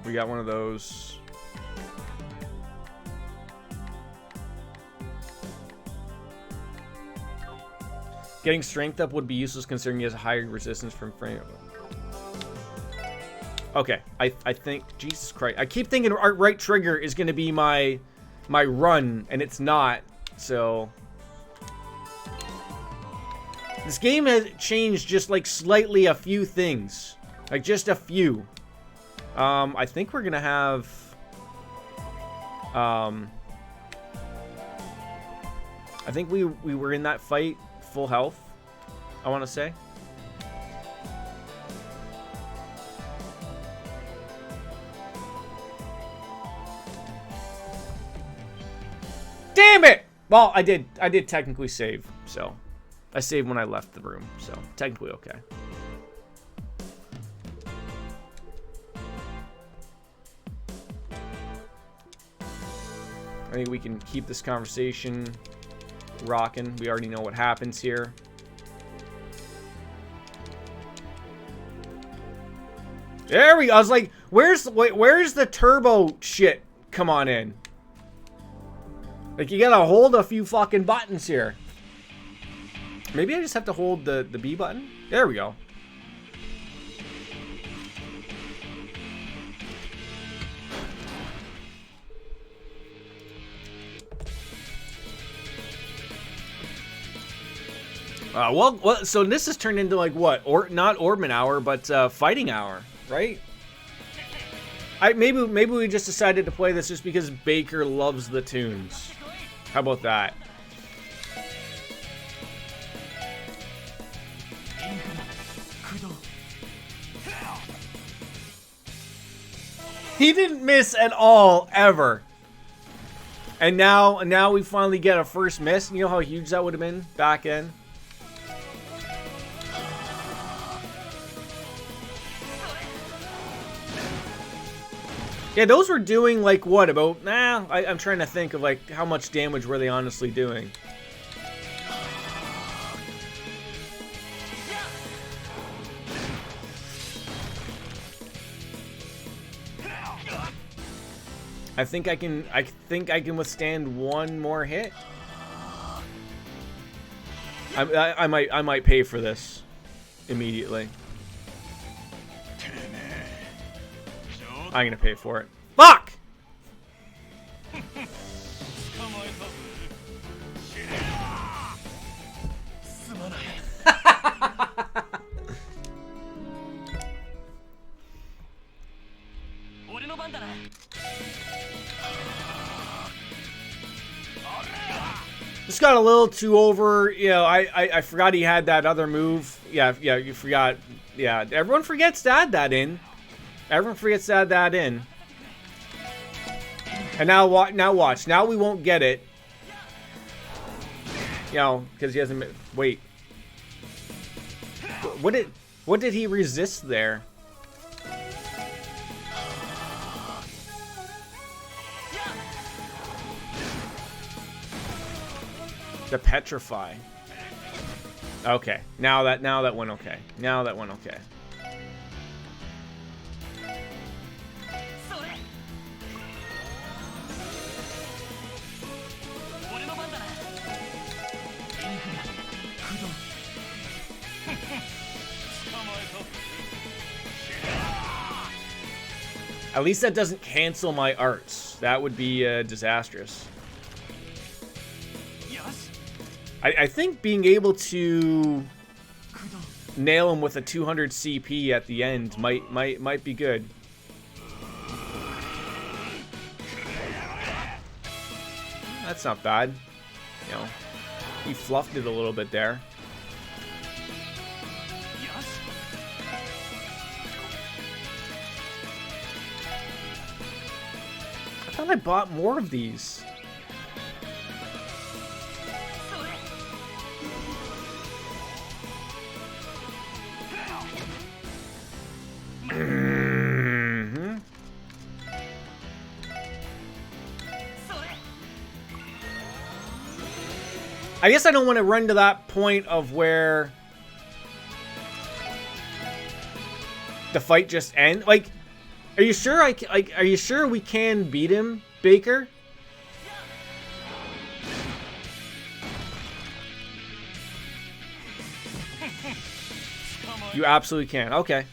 We got one of those. Getting strength up would be useless considering he has a higher resistance from frame. Okay, I think, Jesus Christ, I keep thinking right trigger is going to be my run, and it's not. So this game has changed just like slightly a few things, like just a few. I think we're gonna have I think we were in that fight full health, I want to say. Damn it! Well, I did technically save, so I saved when I left the room, so technically okay. I think we can keep this conversation rocking. We already know what happens here. There we go. I was like, where's the turbo shit? Come on in. Like, you gotta hold a few fucking buttons here. Maybe I just have to hold the B button. There we go. Well, so this has turned into like what? Or not Orbman hour, but fighting hour, right? Maybe we just decided to play this just because Baker loves the tunes. How about that? He didn't miss at all, ever. And now we finally get a first miss. You know how huge that would have been back in? Yeah, those were doing like what, about, I'm trying to think of like how much damage were they honestly doing. I think I can withstand one more hit. I might pay for this immediately. I'm gonna pay for it. Fuck! Just got a little too over, you know, I forgot he had that other move. Yeah, you forgot. Yeah, everyone forgets to add that in. Everyone forgets to add that in. And now watch. Now we won't get it. You know, because he hasn't... Wait. What did he resist there? The petrify. Okay. Now that went okay. Now that went okay. At least that doesn't cancel my arts. That would be disastrous. I think being able to nail him with a 200 CP at the end might be good. That's not bad. You know, he fluffed it a little bit there. I thought I bought more of these. I guess I don't want to run to that point of where the fight just ends. Like, are you sure are you sure we can beat him, Baker? You absolutely can. Okay.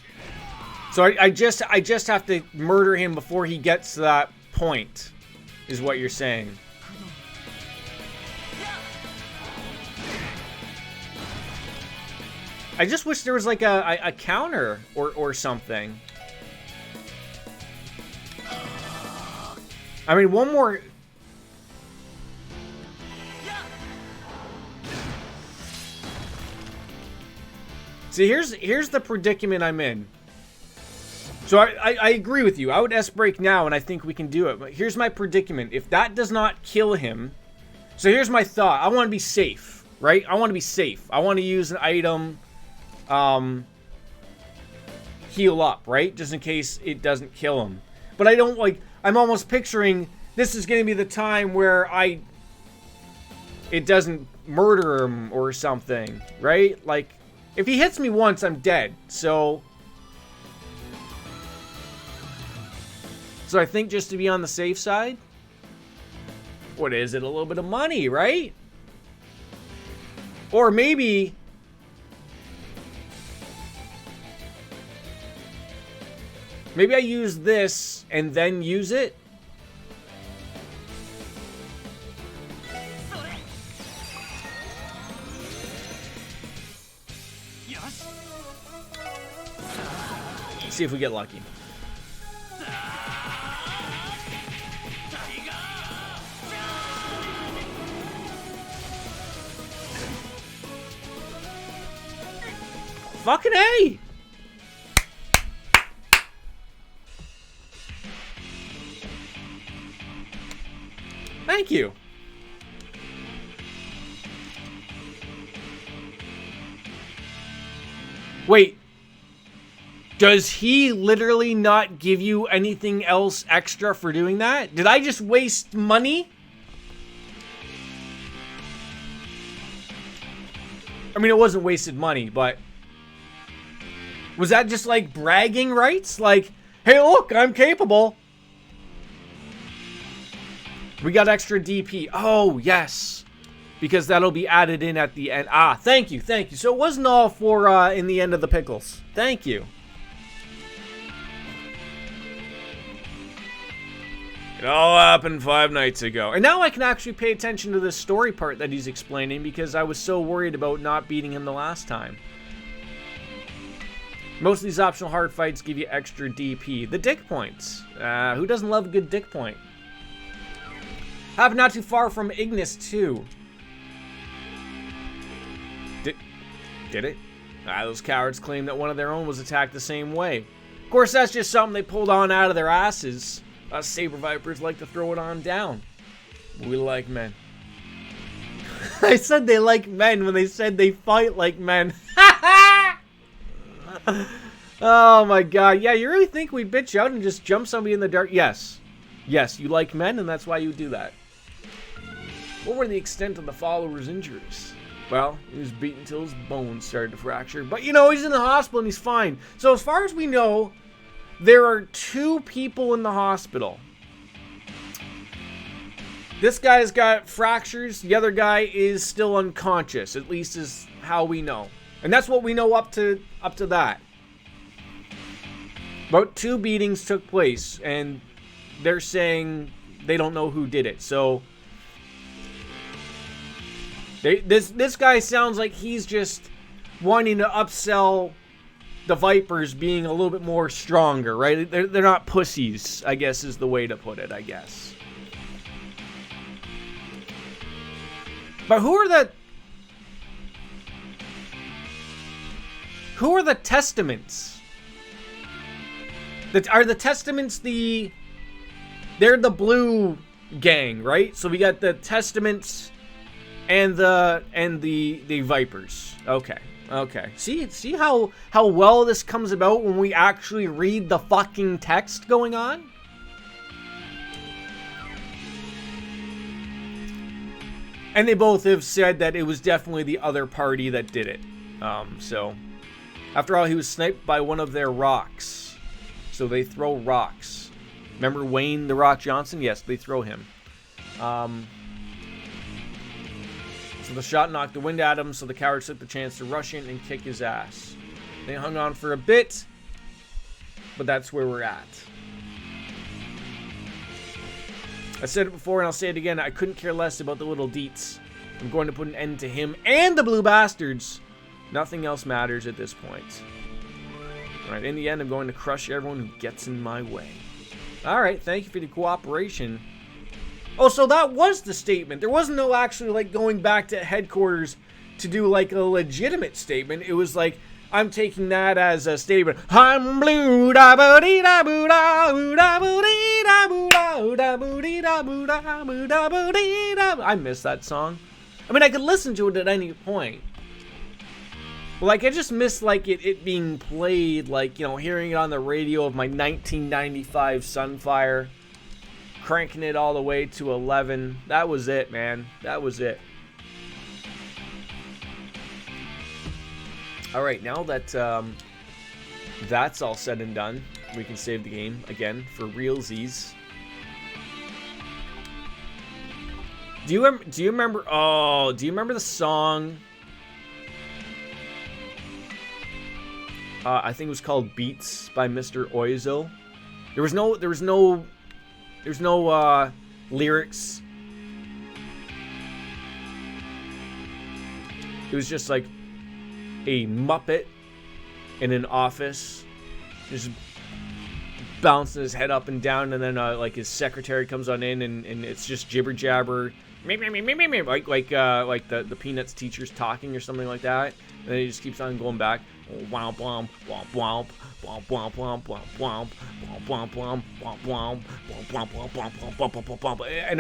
So I just have to murder him before he gets to that point, is what you're saying. I just wish there was like a counter or something. I mean, one more. See, here's the predicament I'm in. So I agree with you. I would S-break now, and I think we can do it. But here's my predicament. If that does not kill him... So here's my thought. I want to be safe, right? I want to be safe. I want to use an item... heal up, right? Just in case it doesn't kill him. But I don't, like... I'm almost picturing this is going to be the time where it doesn't murder him or something, right? Like, if he hits me once, I'm dead. So... So I think just to be on the safe side, what is it? A little bit of money, right? Or maybe I use this and then use it. Let's see if we get lucky. Fucking A! Thank you. Wait. Does he literally not give you anything else extra for doing that? Did I just waste money? I mean, it wasn't wasted money, but... was that just like bragging rights? Like, hey, look, I'm capable. We got extra DP. Oh, yes. Because that'll be added in at the end. Ah, thank you, thank you. So it wasn't all for in the end of the pickles. Thank you. It all happened 5 nights ago. And now I can actually pay attention to this story part that he's explaining because I was so worried about not beating him the last time. Most of these optional hard fights give you extra DP. The dick points. Who doesn't love a good dick point? Happened not too far from Ignis, too. Did it? Those cowards claim that one of their own was attacked the same way. Of course, that's just something they pulled on out of their asses. Us Saber Vipers like to throw it on down. We like men. I said they like men when they said they fight like men. Oh my god. Yeah, you really think we'd bitch out and just jump somebody in the dark? Yes. Yes, you like men and that's why you do that. What were the extent of the follower's injuries? Well, he was beaten until his bones started to fracture. But you know, he's in the hospital and he's fine. So as far as we know, there are 2 people in the hospital. This guy's got fractures. The other guy is still unconscious. At least is how we know. And that's what we know up to that. About 2 beatings took place. And they're saying they don't know who did it. So this guy sounds like he's just wanting to upsell the Vipers being a little bit more stronger, right? They're not pussies, I guess is the way to put it, I guess. But who are the Testaments? Are the Testaments they're the blue gang, right? So we got the Testaments and the Vipers. Okay. Okay. See how well this comes about when we actually read the fucking text going on? And they both have said that it was definitely the other party that did it. So after all, he was sniped by one of their rocks. So they throw rocks. Remember Wayne the Rock Johnson? Yes, they throw him. So the shot knocked the wind at him, so the cowards took the chance to rush in and kick his ass. They hung on for a bit, but that's where we're at. I said it before and I'll say it again, I couldn't care less about the little deets. I'm going to put an end to him and the blue bastards. Nothing else matters at this point. Alright, in the end, I'm going to crush everyone who gets in my way. Alright, thank you for the cooperation. Oh, so that was the statement. There wasn't no actually like going back to headquarters to do like a legitimate statement. It was like, I'm taking that as a statement. I'm blue da boo dee da boo da boo da boo dee da boo da boo dee da boo da boo da boo dee da. I miss that song. I mean, I could listen to it at any point. But like, I just miss like it being played, like, you know, hearing it on the radio of my 1995 Sunfire. Cranking it all the way to 11. That was it, man. That was it. Alright, now that that's all said and done, we can save the game again for realsies. Do you remember? Oh, do you remember the song? I think it was called "Beats" by Mr. Oizo. There was no lyrics. It was just like a Muppet in an office, just bouncing his head up and down, and then like his secretary comes on in, and it's just jibber jabber, like the Peanuts teacher's talking or something like that, and then he just keeps on going back. And I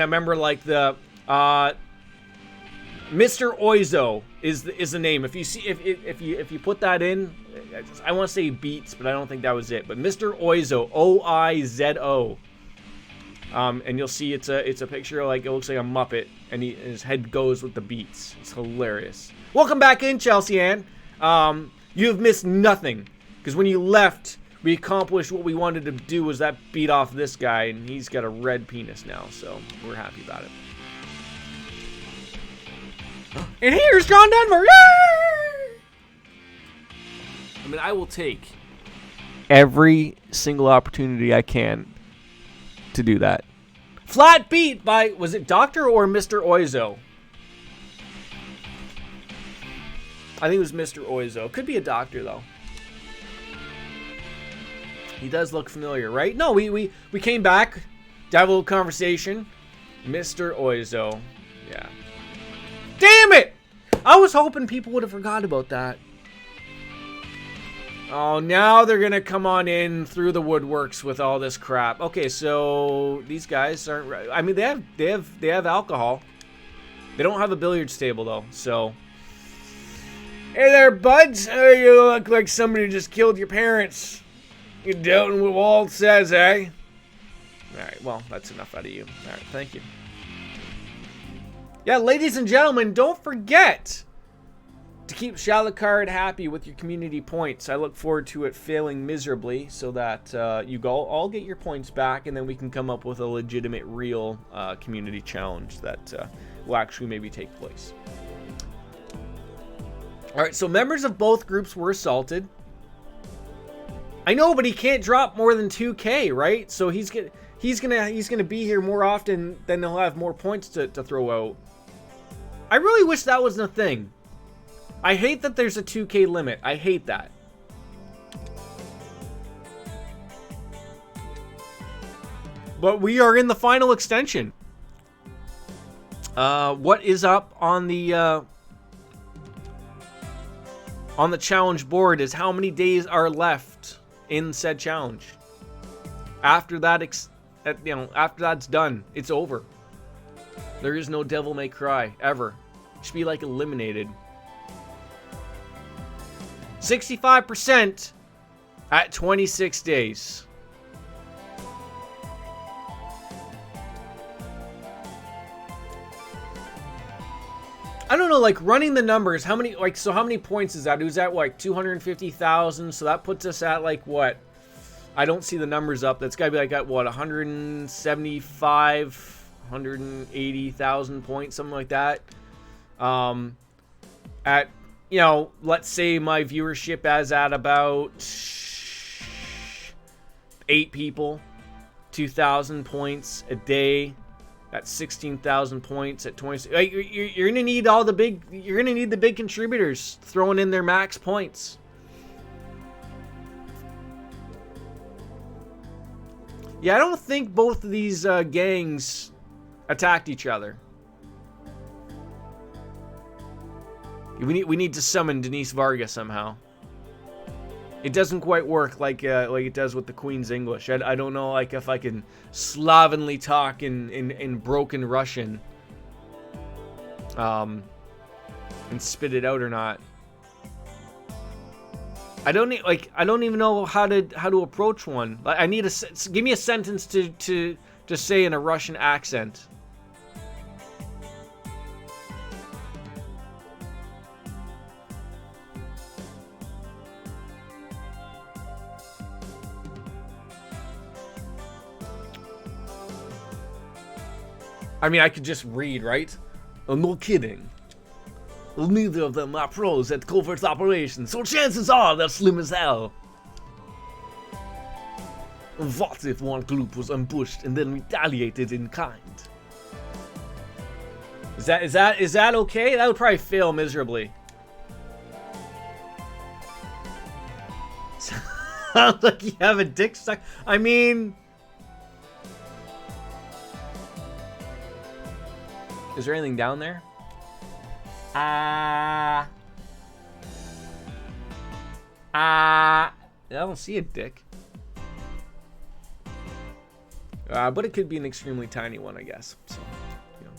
remember like the Mr. Oizo is the name. If you see if you put that in, I want to say Beats, but I don't think that was it. But Mr. Oizo, Oizo, and you'll see it's a picture, like it looks like a Muppet, and his head goes with the beats. It's hilarious. Welcome back in, Chelsea Ann. You have missed nothing, because when you left, we accomplished what we wanted to do, was that beat off this guy, and he's got a red penis now, so we're happy about it. And here's John Denver! Yay! I mean, I will take every single opportunity I can to do that. Flat beat by, was it Dr. or Mr. Oizo? I think it was Mr. Oizo. Could be a doctor, though. He does look familiar, right? No, we came back to have a little conversation. Mr. Oizo. Yeah. Damn it! I was hoping people would have forgot about that. Oh, now they're gonna come on in through the woodworks with all this crap. Okay, so these guys aren't. I mean, they have alcohol. They don't have a billiards table though. So, hey there, buds. You look like somebody just killed your parents. You're doubting what Walt says, eh? All right. Well, that's enough out of you. All right. Thank you. Yeah, ladies and gentlemen, don't forget to keep Shalakard happy with your community points. I look forward to it failing miserably so that you all get your points back, and then we can come up with a legitimate, real community challenge that will actually maybe take place. All right, so members of both groups were assaulted. I know, but he can't drop more than 2K, right? So he's gonna be here more often, then he'll have more points to throw out. I really wish that wasn't a thing. I hate that there's a 2K limit. I hate that. But we are in the final extension. What is up on the challenge board is how many days are left in said challenge. After that, after that's done, it's over. There is no Devil May Cry ever. It should be like eliminated. 65% at 26 days. I don't know, like running the numbers, how many points is that? It was at like 250,000, so that puts us at like what? I don't see the numbers up. That's got to be like at what, 175, 180,000 points, something like that. At, let's say my viewership is at about 8 people, 2,000 points a day. That's 16,000 points at 20. You're gonna need the big contributors throwing in their max points. Yeah, I don't think both of these gangs attacked each other. We need to summon Denise Vargas somehow. It doesn't quite work like it does with the Queen's English. I don't know like if I can slovenly talk in broken Russian and spit it out or not. I don't even know how to approach one. I need give me a sentence to say in a Russian accent. I mean, I could just read, right? Oh, no kidding. Neither of them are pros at covert operations, so chances are they're slim as hell. What if one group was ambushed and then retaliated in kind? Is that okay? That would probably fail miserably. Sounds like you have a dick stuck. I mean, is there anything down there? I don't see a dick. But it could be an extremely tiny one, I guess. So, you know,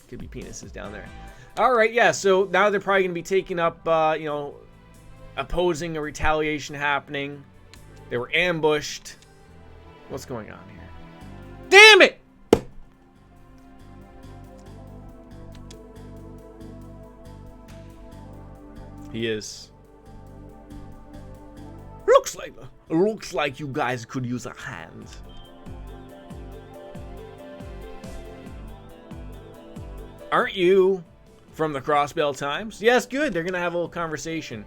could be penises down there. All right, yeah. So now they're probably going to be taking up, you know, opposing a retaliation happening. They were ambushed. What's going on here? Damn it! He is. Looks like you guys could use a hand. Aren't you from the Crossbell Times? Yes, good. They're gonna have a little conversation.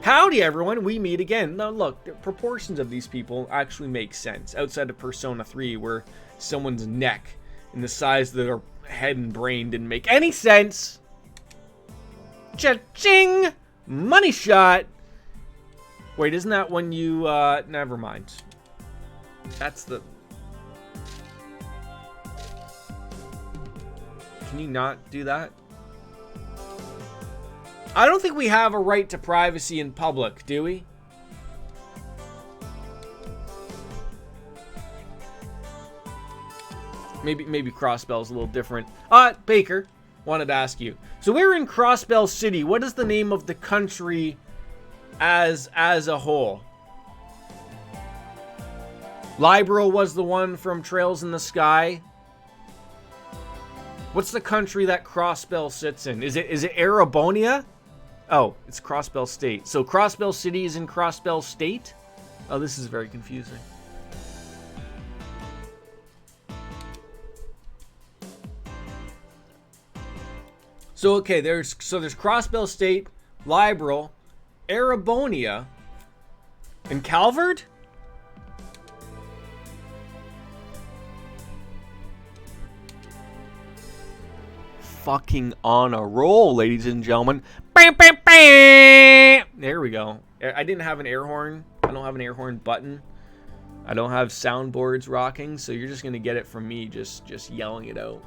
Howdy, everyone. We meet again. Now, look, the proportions of these people actually make sense outside of Persona 3, where someone's neck and the size of their head and brain didn't make any sense. Cha-ching! Money shot! Wait, isn't that when you, never mind. That's the... Can you not do that? I don't think we have a right to privacy in public, do we? Maybe Crossbell's a little different. Baker, wanted to ask you. So we're in Crossbell City. What is the name of the country as a whole? Libero was the one from Trails in the Sky. What's the country that Crossbell sits in? Is it Erebonia? Oh, it's Crossbell State. So Crossbell City is in Crossbell State? Oh, this is very confusing. So okay, there's Crossbell State, Libero, Erebonia, and Calvert? Fucking on a roll, ladies and gentlemen. Bam, bam, bam. There we go. I didn't have an air horn. I don't have an air horn button. I don't have soundboards rocking, so you're just gonna get it from me just yelling it out.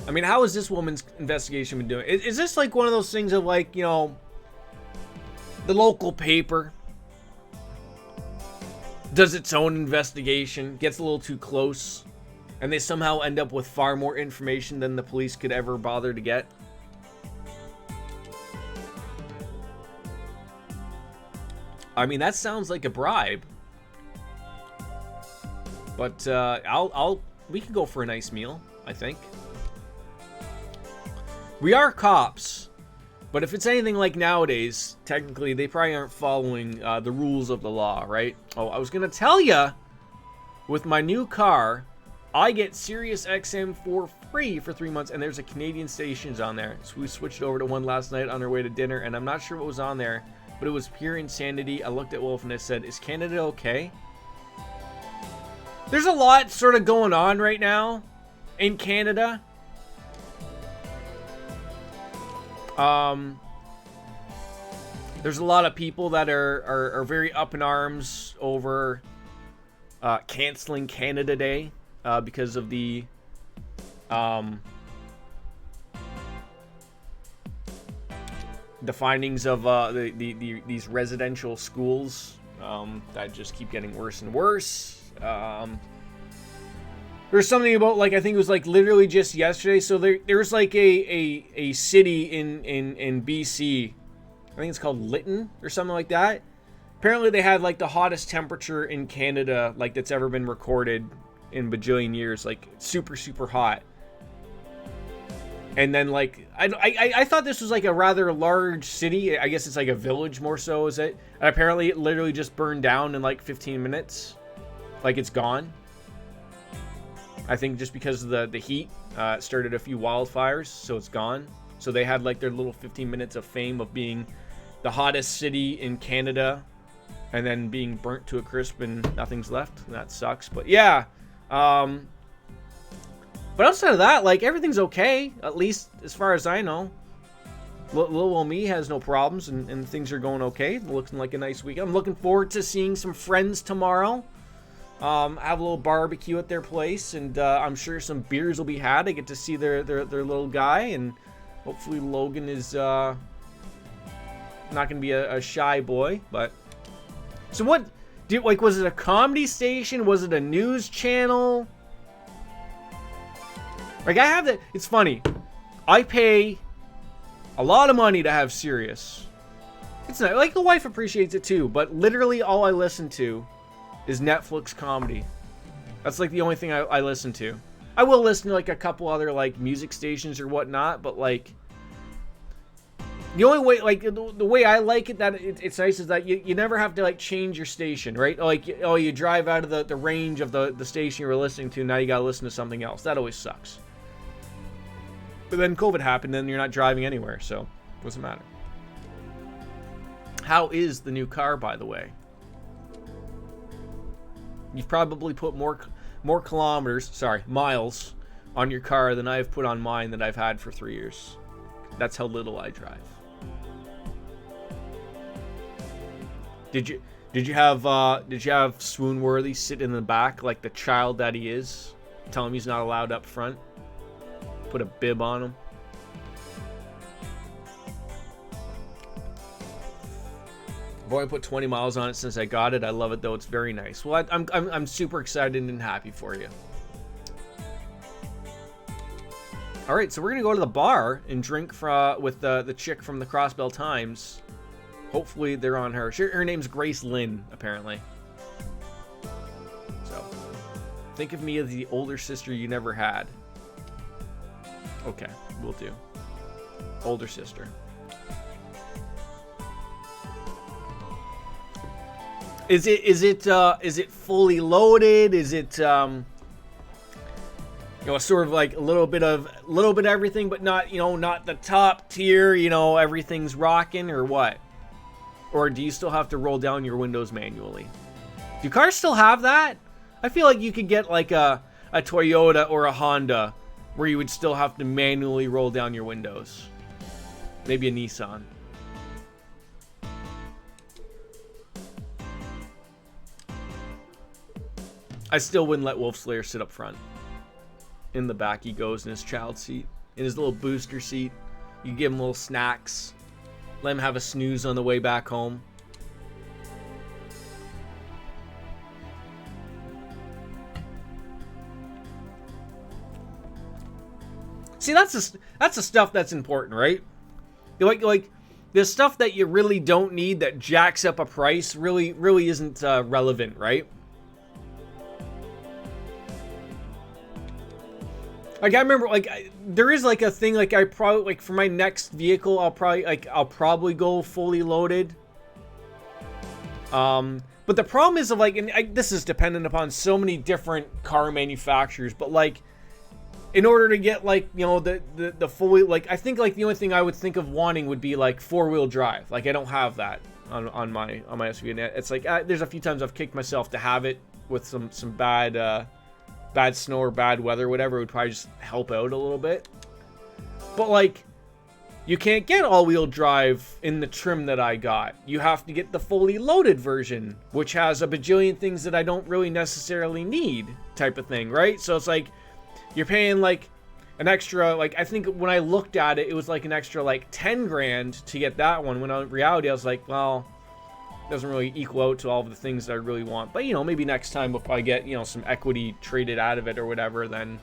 I mean, how has this woman's investigation been doing? Is this like one of those things of like, you know, the local paper does its own investigation, gets a little too close, and they somehow end up with far more information than the police could ever bother to get? I mean, that sounds like a bribe. But we can go for a nice meal, I think. We are cops, but if it's anything like nowadays, technically they probably aren't following the rules of the law, right? Oh, I was gonna tell ya, with my new car, I get Sirius XM for free for 3 months, and there's a Canadian stations on there. So we switched over to one last night on our way to dinner, and I'm not sure what was on there, but it was pure insanity. I looked at Wolf and I said, "Is Canada okay?" There's a lot sort of going on right now in Canada. There's a lot of people that are very up in arms over canceling Canada Day because of the findings of these residential schools that just keep getting worse and worse. There's something about, like, I think it was like literally just yesterday. So there's like a city in BC. I think it's called Lytton or something like that. Apparently they had like the hottest temperature in Canada like that's ever been recorded in bajillion years. Like super, super hot. And then like I thought this was like a rather large city. I guess it's like a village more so, is it? And apparently it literally just burned down in like 15 minutes. Like it's gone. I think just because of the heat, it started a few wildfires, so it's gone. So they had like their little 15 minutes of fame of being the hottest city in Canada, and then being burnt to a crisp and nothing's left. That sucks. But yeah. But outside of that, like, everything's okay, at least as far as I know. Little old me has no problems, and things are going okay. Looking like a nice weekend. I'm looking forward to seeing some friends tomorrow. Have a little barbecue at their place, and I'm sure some beers will be had. I get to see their little guy, and hopefully Logan is not going to be a shy boy. But so what? Like, was it a comedy station? Was it a news channel? Like, I have that. It's funny. I pay a lot of money to have Sirius. It's not like the wife appreciates it too, but literally all I listen to is Netflix comedy. That's like the only thing I listen to. I will listen to like a couple other like music stations or whatnot, but like the only way, like the way I like it, that it's nice is that you never have to like change your station, right? Like, oh, you drive out of the range of the station you were listening to, now you gotta listen to something else. That always sucks. But then COVID happened, and you're not driving anywhere, so it doesn't matter. How is the new car, by the way? You've probably put more miles on your car than I've put on mine that I've had for 3 years. That's how little I drive. Did you have Swoonworthy sit in the back like the child that he is? Tell him he's not allowed up front? Put a bib on him. I've only put 20 miles on it since I got it. I love it though. It's very nice. Well, I'm super excited and happy for you. All right, so we're gonna go to the bar and drink with the chick from the Crossbell Times. Hopefully they're on her. Her name's Grace Lynn, apparently. So think of me as the older sister you never had. Okay, will do. Older sister. Is it fully loaded? Is it sort of like a little bit of everything, but not, not the top tier, everything's rocking, or what? Or do you still have to roll down your windows manually? Do cars still have that? I feel like you could get like a Toyota or a Honda where you would still have to manually roll down your windows. Maybe a Nissan. I still wouldn't let Wolf Slayer sit up front. In the back he goes in his child seat. In his little booster seat. You give him little snacks. Let him have a snooze on the way back home. See, that's the stuff that's important, right? Like the stuff that you really don't need that jacks up a price really isn't relevant, right? Like, I remember, like, there is like a thing, like, I probably, like, for my next vehicle, I'll probably go fully loaded. But the problem is, like, and this is dependent upon so many different car manufacturers, but like, in order to get like, the fully, like, I think like the only thing I would think of wanting would be like 4-wheel drive. Like, I don't have that on my SUV, and it's like there's a few times I've kicked myself to have it with some bad snow or bad weather, whatever. It would probably just help out a little bit. But like, you can't get all-wheel drive in the trim that I got. You have to get the fully loaded version, which has a bajillion things that I don't really necessarily need, type of thing, right? So it's like, you're paying like an extra, like, I think when I looked at it, it was like an extra like 10 grand to get that one, when in reality I was like, well, it doesn't really equal out to all of the things that I really want. But maybe next time if I get some equity traded out of it or whatever, then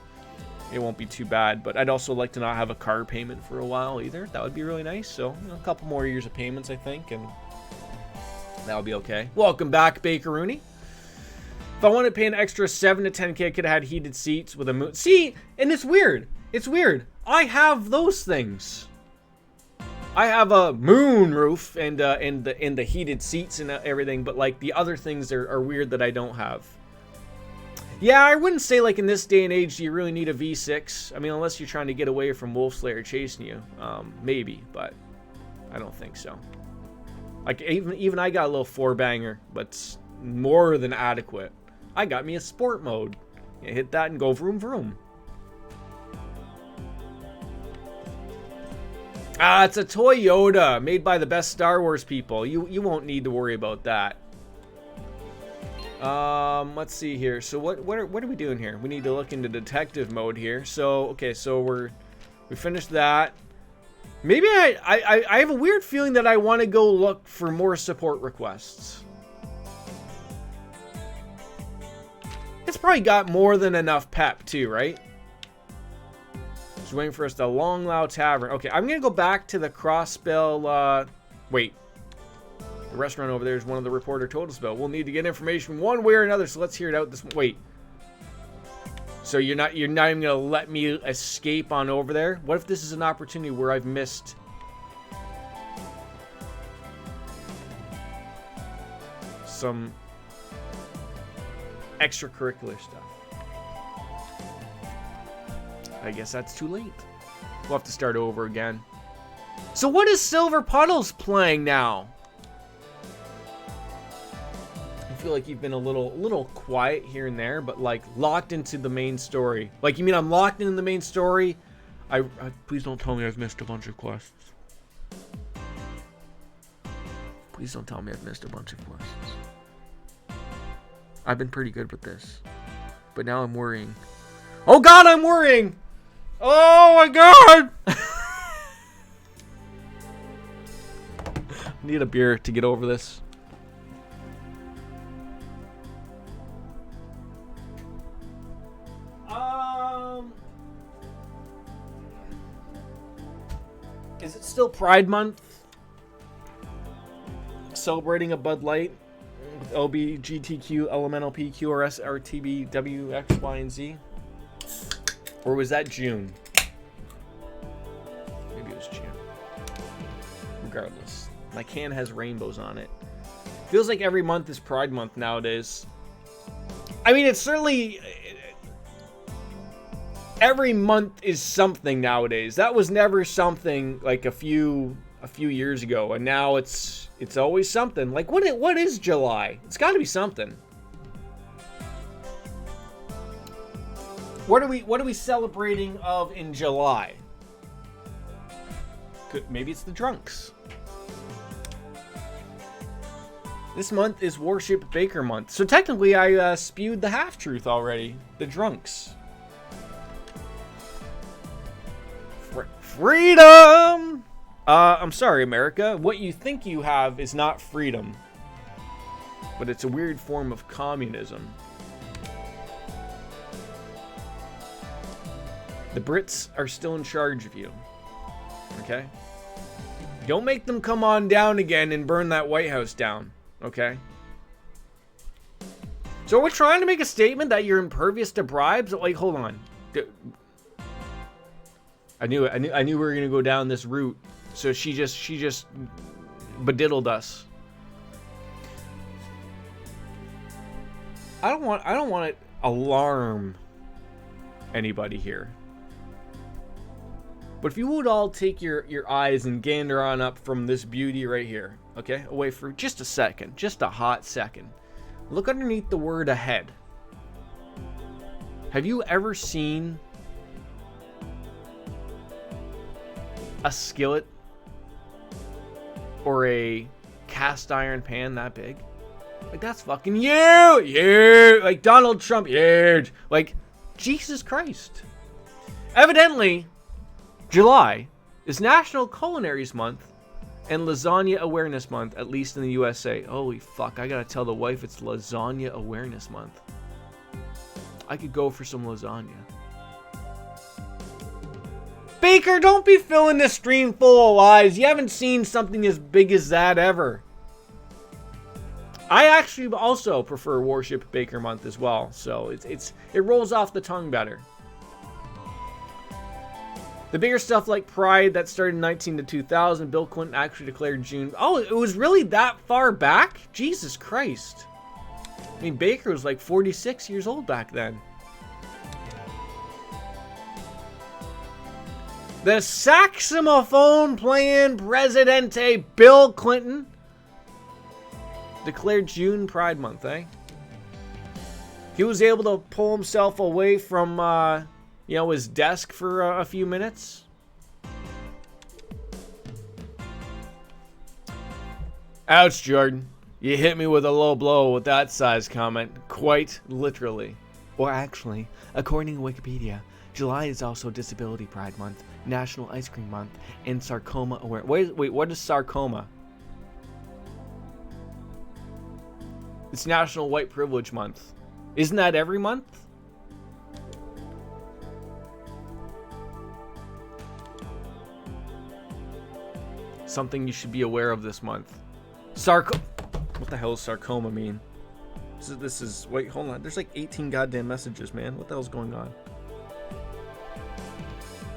it won't be too bad. But I'd also like to not have a car payment for a while either. That would be really nice. So a couple more years of payments, I think, and that would be okay. Welcome back, Baker Rooney. If I wanted to pay an extra 7 to 10K, I could have had heated seats with a moon. See, and it's weird. It's weird. I have those things. I have a moon roof and the heated seats and everything, but like the other things are weird that I don't have. Yeah, I wouldn't say like in this day and age do you really need a V6. I mean, unless you're trying to get away from Wolf Slayer chasing you, maybe, but I don't think so. Like even I got a little 4-banger, but it's more than adequate. I got me a sport mode. You hit that and go vroom vroom. Ah, it's a Toyota made by the best Star Wars people. You won't need to worry about that. Let's see here. So what are we doing here? We need to look into detective mode here. So okay, so we finished that. Maybe I have a weird feeling that I want to go look for more support requests. It's probably got more than enough pep too, right? Just waiting for us to Long Lao Tavern. Okay, I'm gonna go back to the Crossbell. Wait, the restaurant over there is one of the reporter told us about. We'll need to get information one way or another, so let's hear it out. Wait. So you're not even gonna let me escape on over there? What if this is an opportunity where I've missed some extracurricular stuff? I guess that's too late. We'll have to start over again. So what is Silver Puddles playing now? I feel like you've been a little quiet here and there, but like locked into the main story. Like, you mean I'm locked into the main story? Please don't tell me I've missed a bunch of quests. Please don't tell me I've missed a bunch of quests. I've been pretty good with this, but now I'm worrying. Oh God, I'm worrying! Oh my God! I need a beer to get over this. Is it still Pride Month? Celebrating a Bud Light with LBGTQ, Elemental P, QRS, RTB, W, X, Y, and Z? Or was that June? Maybe it was June. Regardless, my can has rainbows on it. Feels like every month is Pride Month nowadays. I mean, it's certainly... every month is something nowadays. That was never something like a few years ago, and now it's always something. Like what is July? It's got to be something. What are we celebrating of in July? Maybe it's the drunks. This month is Warship Baker Month, so technically I spewed the half-truth already. The drunks. Freedom! I'm sorry, America. What you think you have is not freedom, but it's a weird form of communism. The Brits are still in charge of you. Okay? Don't make them come on down again and burn that White House down. Okay? So we're trying to make a statement that you're impervious to bribes? Like, hold on. I knew we were gonna go down this route. So she just bediddled us. I don't want to alarm anybody here. But if you would all take your eyes and gander on up from this beauty right here, okay? Away for just a second, just a hot second. Look underneath the word ahead. Have you ever seen a skillet or a cast iron pan that big? Like, that's fucking huge! Huge! Like Donald Trump, huge! Like, Jesus Christ. Evidently, July is National Culinaries Month and Lasagna Awareness Month, at least in the USA. Holy fuck, I gotta tell the wife it's Lasagna Awareness Month. I could go for some lasagna. Baker, don't be filling this stream full of lies. You haven't seen something as big as that ever. I actually also prefer Worship Baker Month as well, so it rolls off the tongue better. The bigger stuff like Pride that started in 19 to 2000, Bill Clinton actually declared June. Oh, it was really that far back? Jesus Christ. I mean, Baker was like 46 years old back then. The saxophone playing Presidente Bill Clinton declared June Pride Month, eh? He was able to pull himself away from, his desk for a few minutes. Ouch, Jordan. You hit me with a low blow with that size comment. Quite literally. Or actually, according to Wikipedia, July is also Disability Pride Month, National Ice Cream Month, and Sarcoma Awareness. Wait, what is sarcoma? It's National White Privilege Month. Isn't that every month? Something you should be aware of this month. What the hell does sarcoma mean? This is wait, hold on. There's like 18 goddamn messages, man. What the hell's going on?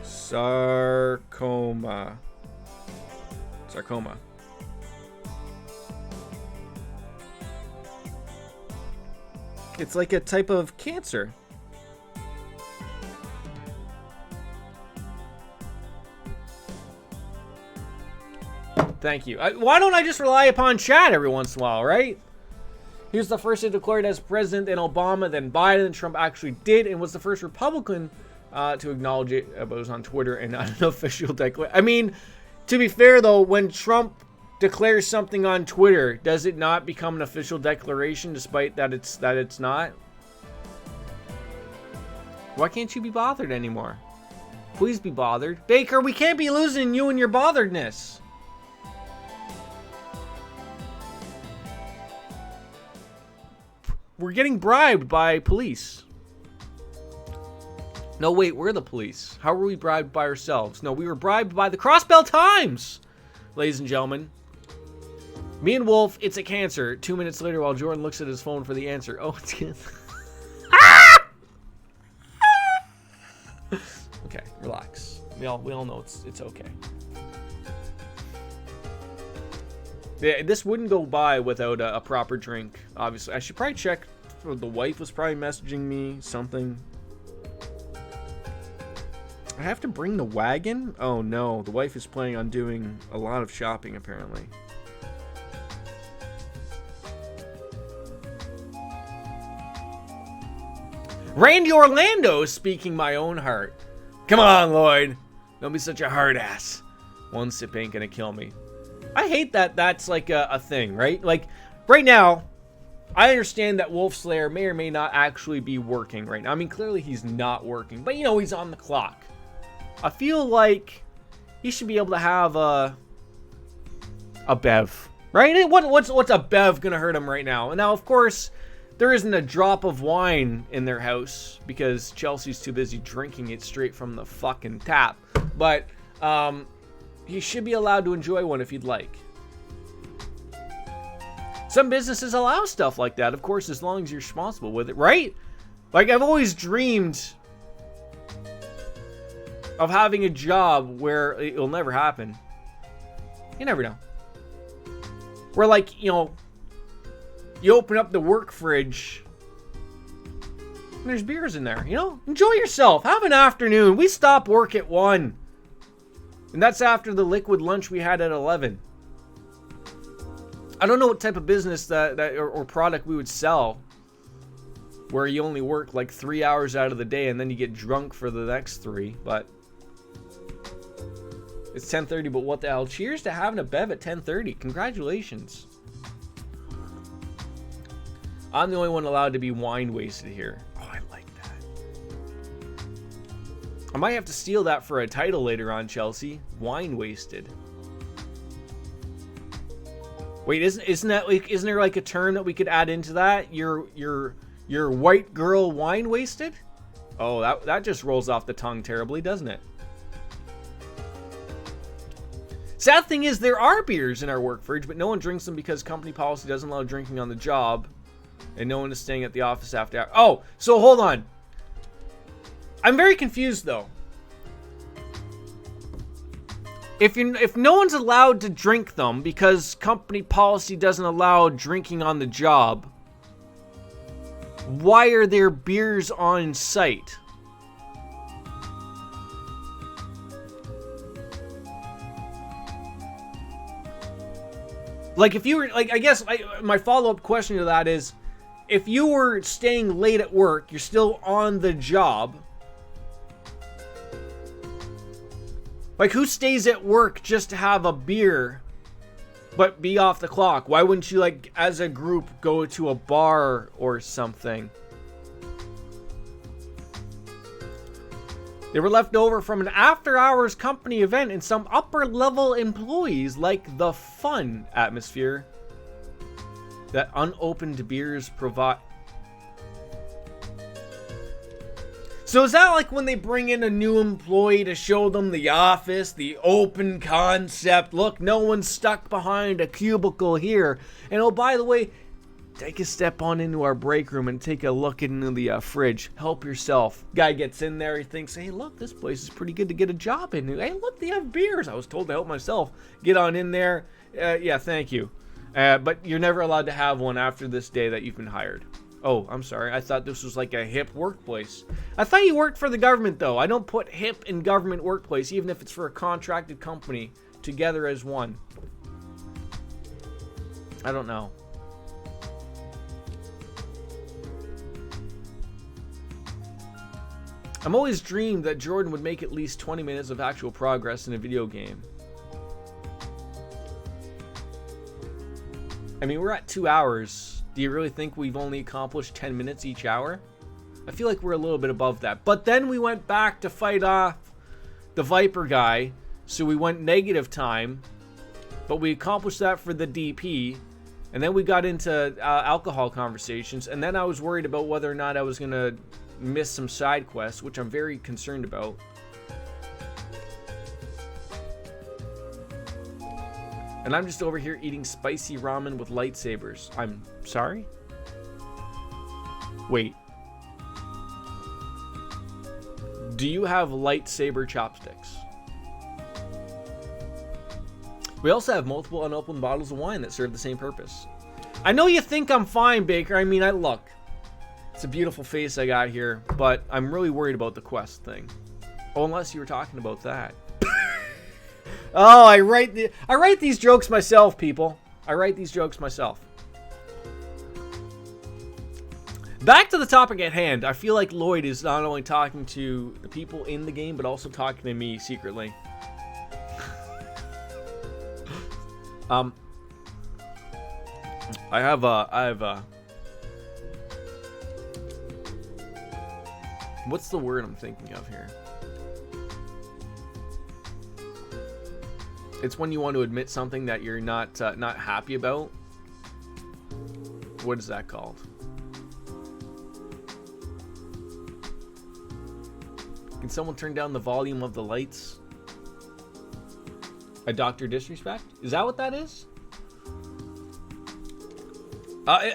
Sarcoma. It's like a type of cancer. Thank you. Why don't I just rely upon chat every once in a while, right? He was the first to declare it as president, then Obama, then Biden, and Trump actually did, and was the first Republican to acknowledge it. But it was on Twitter and not an official declaration. I mean, to be fair though, when Trump declares something on Twitter, does it not become an official declaration, despite that it's not? Why can't you be bothered anymore? Please be bothered, Baker. We can't be losing you and your botheredness. We're getting bribed by police. No, wait, we're the police. How were we bribed by ourselves? No, we were bribed by the Crossbell Times, ladies and gentlemen. Me and Wolf, it's a cancer. 2 minutes later, while Jordan looks at his phone for the answer. Oh, it's cancer. Okay, relax. We all know it's okay. Yeah, this wouldn't go by without a proper drink, obviously. I should probably check. The wife was probably messaging me something. I have to bring the wagon? Oh no, the wife is planning on doing a lot of shopping apparently. Randy Orlando is speaking my own heart. Come on, Lloyd. Don't be such a hard ass. One sip ain't gonna kill me. I hate that that's like a thing, right? Like, right now, I understand that Wolf Slayer may or may not actually be working right now. I mean, clearly he's not working, but he's on the clock. I feel like he should be able to have a bev, right? What's a bev gonna hurt him right now? And now, of course, there isn't a drop of wine in their house because Chelsea's too busy drinking it straight from the fucking tap. But, you should be allowed to enjoy one if you'd like. Some businesses allow stuff like that, of course, as long as you're responsible with it, right? Like, I've always dreamed of having a job where it'll never happen. You never know. Where, like, you open up the work fridge and there's beers in there, Enjoy yourself. Have an afternoon. We stop work at 1. And that's after the liquid lunch we had at 11. I don't know what type of business or product we would sell where you only work like 3 hours out of the day and then you get drunk for the next 3, but it's 10:30, but what the hell? Cheers to having a bev at 10:30. Congratulations. I'm the only one allowed to be wine wasted here. Oh, I like that. I might have to steal that for a title later on, Chelsea. Wine wasted. Wait, isn't there like a term that we could add into that? Your white girl wine wasted? Oh, that just rolls off the tongue terribly, doesn't it? Sad thing is, there are beers in our work fridge, but no one drinks them because company policy doesn't allow drinking on the job, and no one is staying at the office after hours. Oh, so hold on. I'm very confused though. If no one's allowed to drink them because company policy doesn't allow drinking on the job, why are there beers on site? Like, if you were, like, I guess my follow-up question to that is, if you were staying late at work, you're still on the job. Like, who stays at work just to have a beer, but be off the clock? Why wouldn't you, like, as a group, go to a bar or something? They were left over from an after-hours company event, and some upper-level employees like the fun atmosphere that unopened beers provide. So is that like when they bring in a new employee to show them the office, the open concept? Look, no one's stuck behind a cubicle here. And oh, by the way, take a step on into our break room and take a look into the fridge. Help yourself. Guy gets in there, he thinks, hey, look, this place is pretty good to get a job in. Hey, look, they have beers. I was told to help myself. Get on in there. Yeah, thank you. But you're never allowed to have one after this day that you've been hired. Oh, I'm sorry. I thought this was like a hip workplace. I thought you worked for the government, though. I don't put hip in government workplace, even if it's for a contracted company, together as one. I don't know. I'm always dreamed that Jordan would make at least 20 minutes of actual progress in a video game. I mean, we're at 2 hours. Do you really think we've only accomplished 10 minutes each hour? I feel like we're a little bit above that. But then we went back to fight off the Viper guy, so we went negative time. But we accomplished that for the DP. And then we got into alcohol conversations. And then I was worried about whether or not I was going to miss some side quests, which I'm very concerned about. And I'm just over here eating spicy ramen with lightsabers. I'm sorry? Wait. Do you have lightsaber chopsticks? We also have multiple unopened bottles of wine that serve the same purpose. I know you think I'm fine, Baker. I mean, look. It's a beautiful face I got here, but I'm really worried about the quest thing. Oh, unless you were talking about that. Oh, I write these jokes myself, people. I write these jokes myself. Back to the topic at hand. I feel like Lloyd is not only talking to the people in the game, but also talking to me secretly. I have what's the word I'm thinking of here? It's when you want to admit something that you're not happy about. What is that called? Can someone turn down the volume of the lights? A Dr. Disrespect? Is that what that is?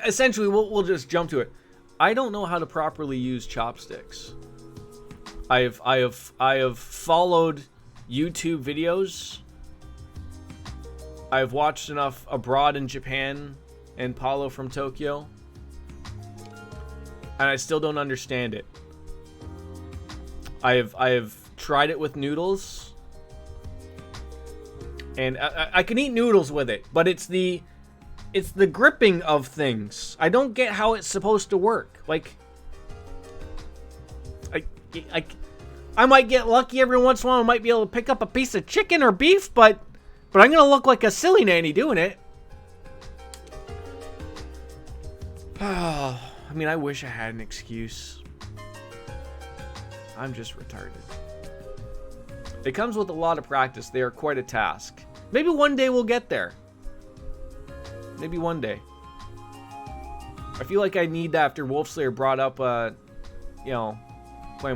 Essentially, we'll just jump to it. I don't know how to properly use chopsticks. I have followed YouTube videos. I've watched enough Abroad in Japan and Paulo from Tokyo, and I still don't understand it. I have tried it with noodles, and I can eat noodles with it, but it's the gripping of things. I don't get how it's supposed to work. Like, I might get lucky every once in a while. I might be able to pick up a piece of chicken or beef, but I'm gonna look like a silly nanny doing it. I mean, I wish I had an excuse. I'm just retarded. It comes with a lot of practice. They are quite a task. Maybe one day we'll get there. Maybe one day. I feel like I need that after Wolfslayer brought up, playing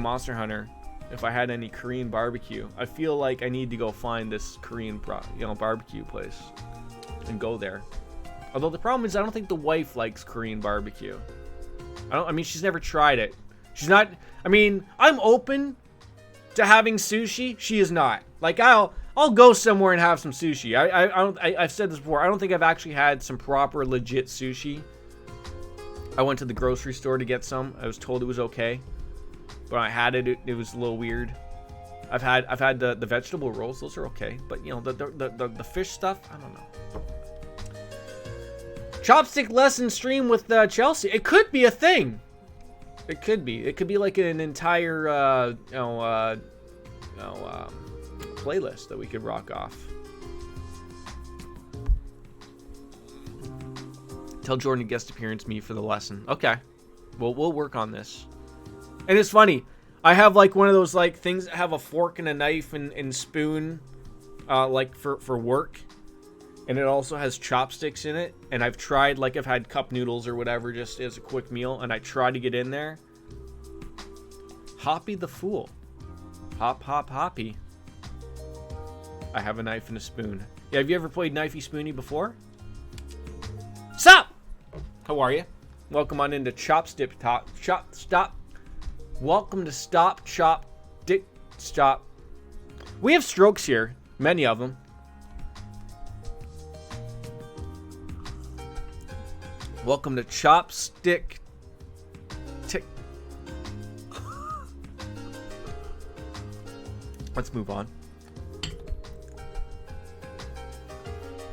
Monster Hunter. if I had any Korean barbecue. I feel like I need to go find this Korean barbecue place and go there. Although the problem is I don't think the wife likes Korean barbecue. I mean, she's never tried it. She's not. I mean, I'm open to having sushi. She is not. Like, I'll go somewhere and have some sushi. I've said this before. I don't think I've actually had some proper legit sushi. I went to the grocery store to get some. I was told it was okay, but I had it. It was a little weird. I've had the vegetable rolls. Those are okay, but you know the fish stuff. I don't know. Chopstick lesson stream with Chelsea. It could be a thing. It could be. It could be like an entire playlist that we could rock off. Tell Jordan to guest appearance me for the lesson. Okay. Well, we'll work on this. And it's funny. I have like one of those like things that have a fork and a knife and spoon like for work. And it also has chopsticks in it. And I've tried, like, I've had cup noodles or whatever just as a quick meal. And I try to get in there. Hoppy the fool. Hop, hop, hoppy. I have a knife and a spoon. Yeah, have you ever played Knifey Spoony before? Sup? How are you? Welcome on into Chopstick Talk. Stop. Welcome to Stop, Chop, Dick, Stop. We have strokes here. Many of them. Welcome to Chopstick Tick. Let's move on.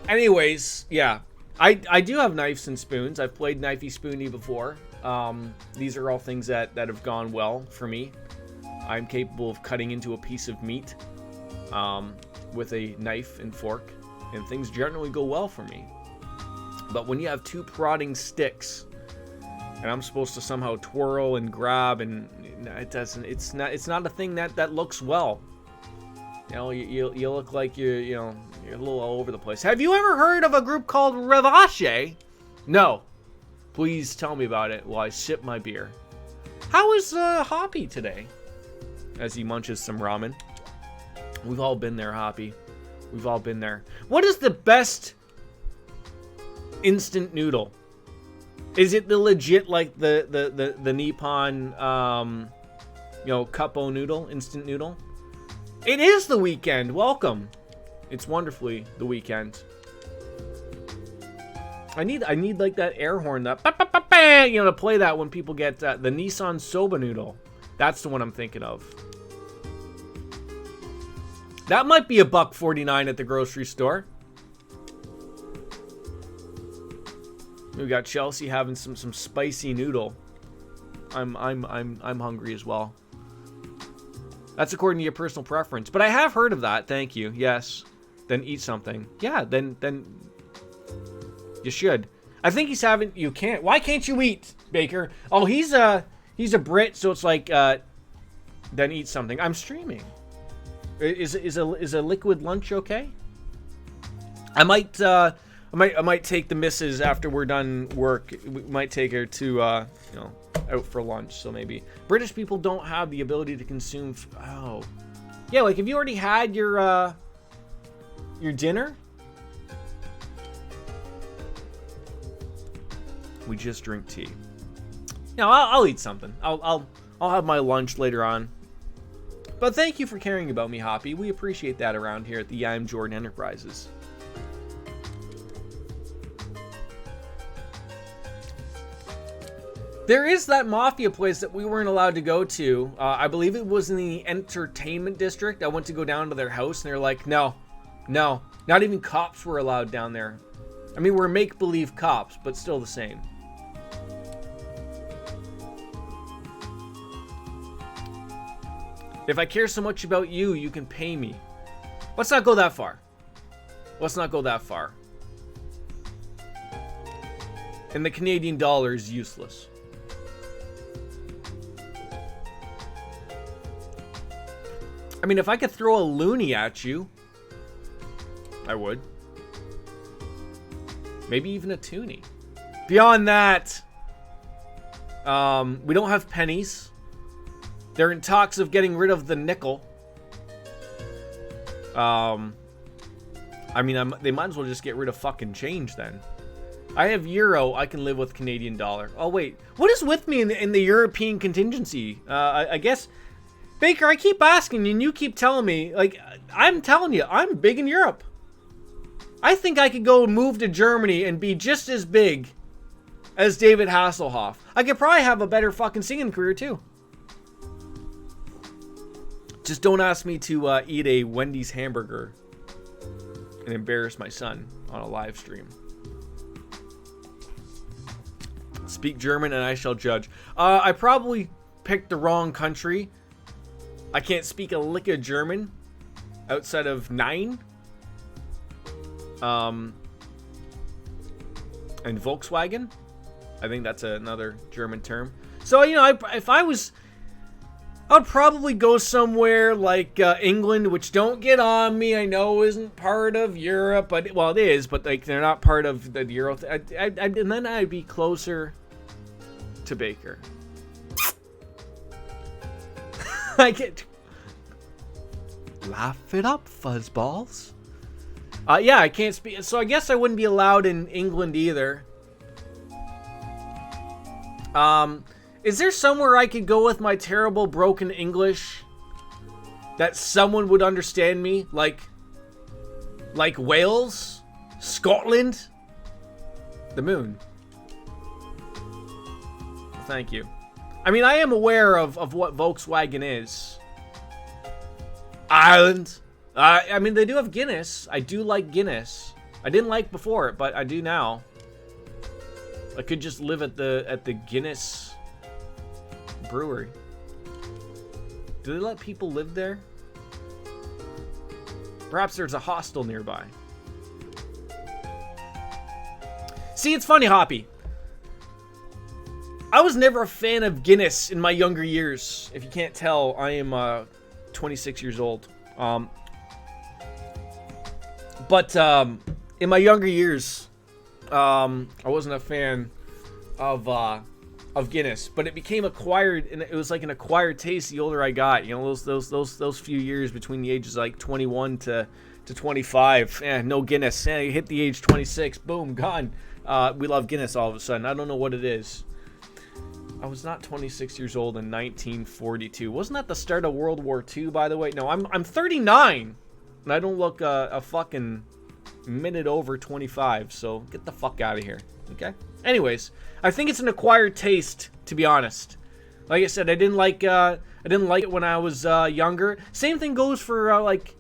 Anyways, yeah. I do have knives and spoons. I've played Knifey Spoony before. These are all things that have gone well for me. I'm capable of cutting into a piece of meat with a knife and fork. And things generally go well for me. But when you have two prodding sticks, and I'm supposed to somehow twirl and grab, and it doesn't. It's not a thing that looks well. You know, you look like you're a little all over the place. Have you ever heard of a group called Ravache? No. Please tell me about it while I sip my beer. How is Hoppy today? As he munches some ramen. We've all been there, Hoppy. We've all been there. What is the best instant noodle? Is it the legit, like the Nippon Cuppo noodle, instant noodle? It is the weekend. Welcome. It's wonderfully the weekend. I need like that air horn, that to play that when people get the Nissan soba noodle. That's the one I'm thinking of. That might be $1.49 at the grocery store. We got Chelsea having some spicy noodle. I'm hungry as well. That's according to your personal preference, but I have heard of that. Thank you. Yes. Then eat something. Yeah. Then you should. I think he's having. You can't. Why can't you eat, Baker? Oh, he's a Brit, so it's like then eat something. I'm streaming. Is a liquid lunch okay? I might take the missus after we're done work. We might take her to out for lunch. So maybe British people don't have the ability to consume. Oh, yeah. Like, have you already had your dinner? We just drink tea. No, I'll eat something. I'll have my lunch later on. But thank you for caring about me, Hoppy. We appreciate that around here at the I'm Jordan Enterprises. There is that mafia place that we weren't allowed to go to. I believe it was in the entertainment district. I went to go down to their house, and they're like, no, not even cops were allowed down there. I mean, we're make-believe cops, but still the same. If I care so much about you, you can pay me. Let's not go that far. And the Canadian dollar is useless. I mean, if I could throw a loonie at you, I would. Maybe even a toonie. Beyond that, we don't have pennies. They're in talks of getting rid of the nickel. I mean, they might as well just get rid of fucking change then. I have euro. I can live with Canadian dollar. Oh, wait. What is with me in the European contingency? I guess... Baker, I keep asking you, and you keep telling me. Like, I'm telling you, I'm big in Europe. I think I could go move to Germany and be just as big as David Hasselhoff. I could probably have a better fucking singing career, too. Just don't ask me to eat a Wendy's hamburger and embarrass my son on a live stream. Speak German and I shall judge. I probably picked the wrong country. I can't speak a lick of German outside of 9. And Volkswagen. I think that's another German term. So, you know, if I was... I'd probably go somewhere like England, which don't get on me. I know isn't part of Europe, but well, it is. But like they're not part of the Euro. And then I'd be closer to Baker. I get laugh it up, fuzzballs. Yeah, I can't speak. So I guess I wouldn't be allowed in England either. Is there somewhere I could go with my terrible broken English that someone would understand me? Like Wales? Scotland? The moon. Thank you. I mean, I am aware of what Volkswagen is. Ireland. I mean, they do have Guinness. I do like Guinness. I didn't like before, but I do now. I could just live at the Guinness brewery. Do they let people live there? Perhaps there's a hostel nearby. See, it's funny, Hoppy. I was never a fan of Guinness in my younger years. If you can't tell, I am 26 years old. But in my younger years, I wasn't a fan of Guinness, but it became acquired, and it was like an acquired taste the older I got. You know, those few years between the ages like 21 to 25. No Guinness. You hit the age 26, boom, gone. We love Guinness all of a sudden. I don't know what it is. I was not 26 years old in 1942. Wasn't that the start of World War II, by the way? No, I'm 39, and I don't look a fucking minute over 25. So get the fuck out of here, okay? Anyways, I think it's an acquired taste, to be honest. Like I said, I didn't like it when I was younger. Same thing goes for like,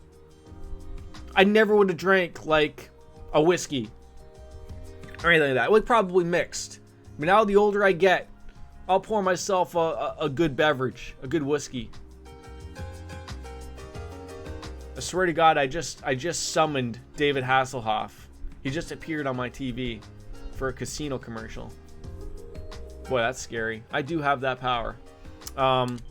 I never would have drank like a whiskey or anything like that. Like probably mixed. But now the older I get, I'll pour myself a good beverage, a good whiskey. I swear to God, I just summoned David Hasselhoff. He just appeared on my TV for a casino commercial. Boy, that's scary. I do have that power. Have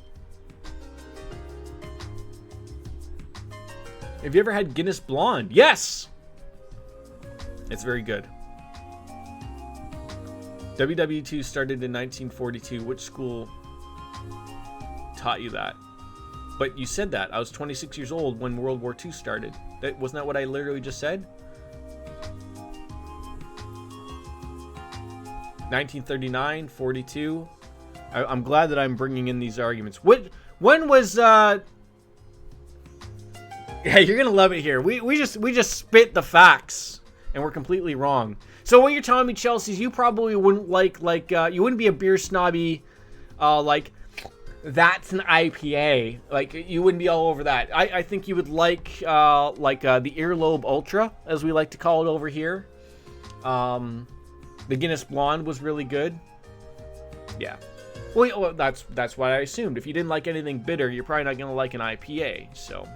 you ever had Guinness Blonde? Yes! It's very good. WW2 started in 1942. Which school taught you that? But you said that. I was 26 years old when World War II started. Wasn't that what I literally just said? 1939, 42. I'm glad that I'm bringing in these arguments. When was yeah, you're gonna love it here. We just spit the facts, and we're completely wrong. So what you're telling me, Chelsea, is you probably wouldn't like you wouldn't be a beer snobby, like that's an IPA. Like you wouldn't be all over that. I think you would like the Earlobe Ultra, as we like to call it over here. The Guinness Blonde was really good. Yeah. Well, that's what I assumed. If you didn't like anything bitter, you're probably not gonna like an IPA. So,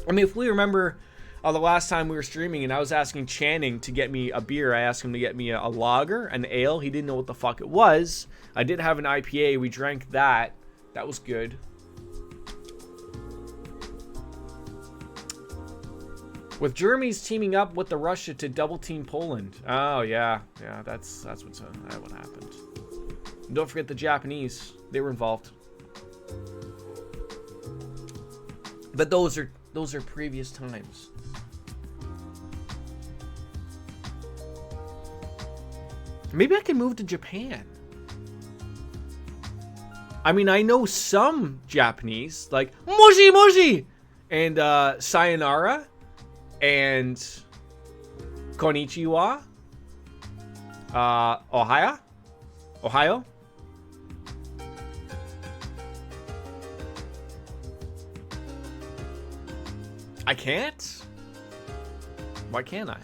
I mean, if we remember the last time we were streaming and I was asking Channing to get me a beer, I asked him to get me a lager, an ale. He didn't know what the fuck it was. I did have an IPA. We drank that. That was good. With Germany's teaming up with the Russia to double team Poland. Oh yeah, that's what happened. And don't forget the Japanese. They were involved. But those are previous times. Maybe I can move to Japan. I mean, I know some Japanese, like moji moji and sayonara and konnichiwa. Ohio. I can't. Why can't I?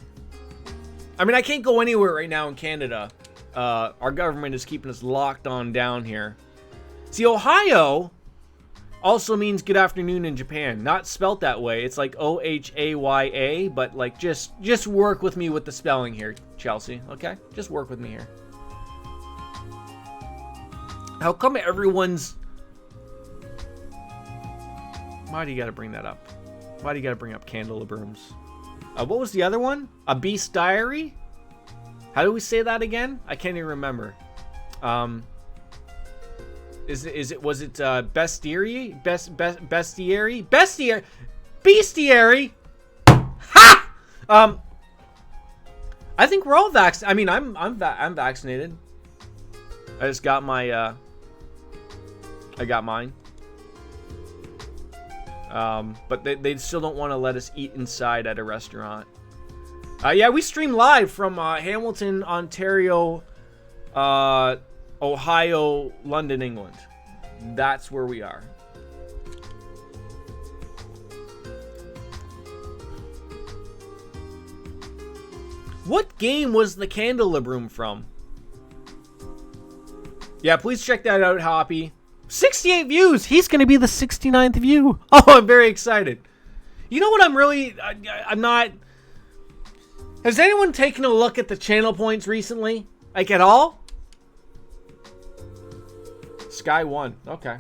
I mean, I can't go anywhere right now in Canada. Our government is keeping us locked on down here. See, Ohio also means good afternoon in Japan. Not spelt that way. It's like O-H-A-Y-A, but like just work with me with the spelling here, Chelsea, okay? Just work with me here. How come everyone's... Why do you gotta bring that up? Why do you gotta bring up Candlebrooms? What was the other one? A Beast Diary? How do we say that again? I can't even remember. Was it bestiary? Bestiary? Ha! I think we're all vaccinated. I mean, I'm vaccinated. I just got my I got mine. But they still don't want to let us eat inside at a restaurant. Yeah, we stream live from Hamilton, Ontario, Ohio, London, England. That's where we are. What game was the Candelabrum from? Yeah, please check that out, Hoppy. 68 views! He's going to be the 69th view. Oh, I'm very excited. You know what I'm not... Has anyone taken a look at the channel points recently? Like, at all? Sky 1. Okay.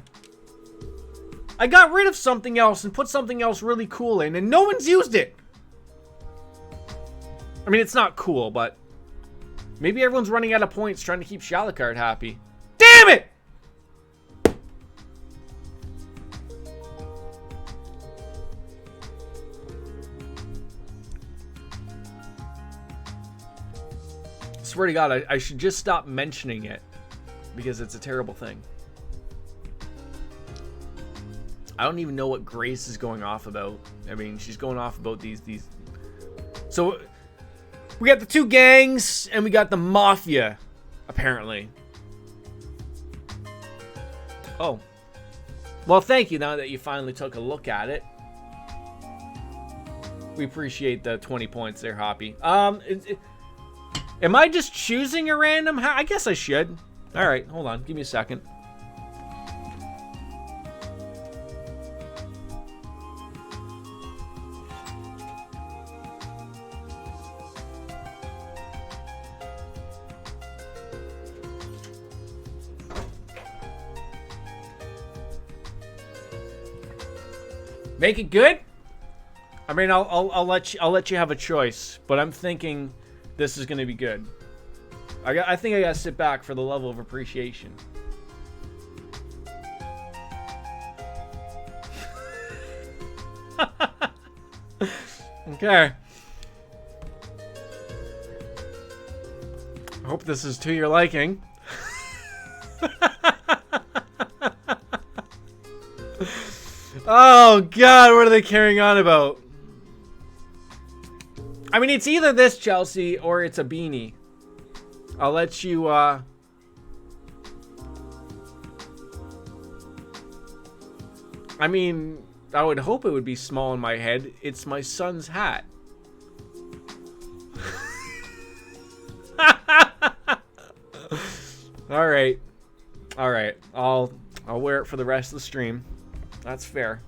I got rid of something else and put something else really cool in, and no one's used it. I mean, it's not cool, but... Maybe everyone's running out of points trying to keep Shalakard happy. Damn it! Swear to God, I should just stop mentioning it because it's a terrible thing. I don't even know what Grace is going off about. I mean, she's going off about these. So we got the two gangs and we got the mafia, apparently. Oh, well, thank you. Now that you finally took a look at it, we appreciate the 20 points there, Hoppy. Am I just choosing a random? I guess I should. All right, hold on. Give me a second. Make it good? I mean, I'll let you have a choice, but I'm thinking this is gonna be good. I think I gotta sit back for the level of appreciation. Okay. I hope this is to your liking. Oh God, what are they carrying on about? I mean, it's either this, Chelsea, or it's a beanie. I'll let you, I mean, I would hope it would be small in my head. It's my son's hat. All right. All right. I'll wear it for the rest of the stream. That's fair.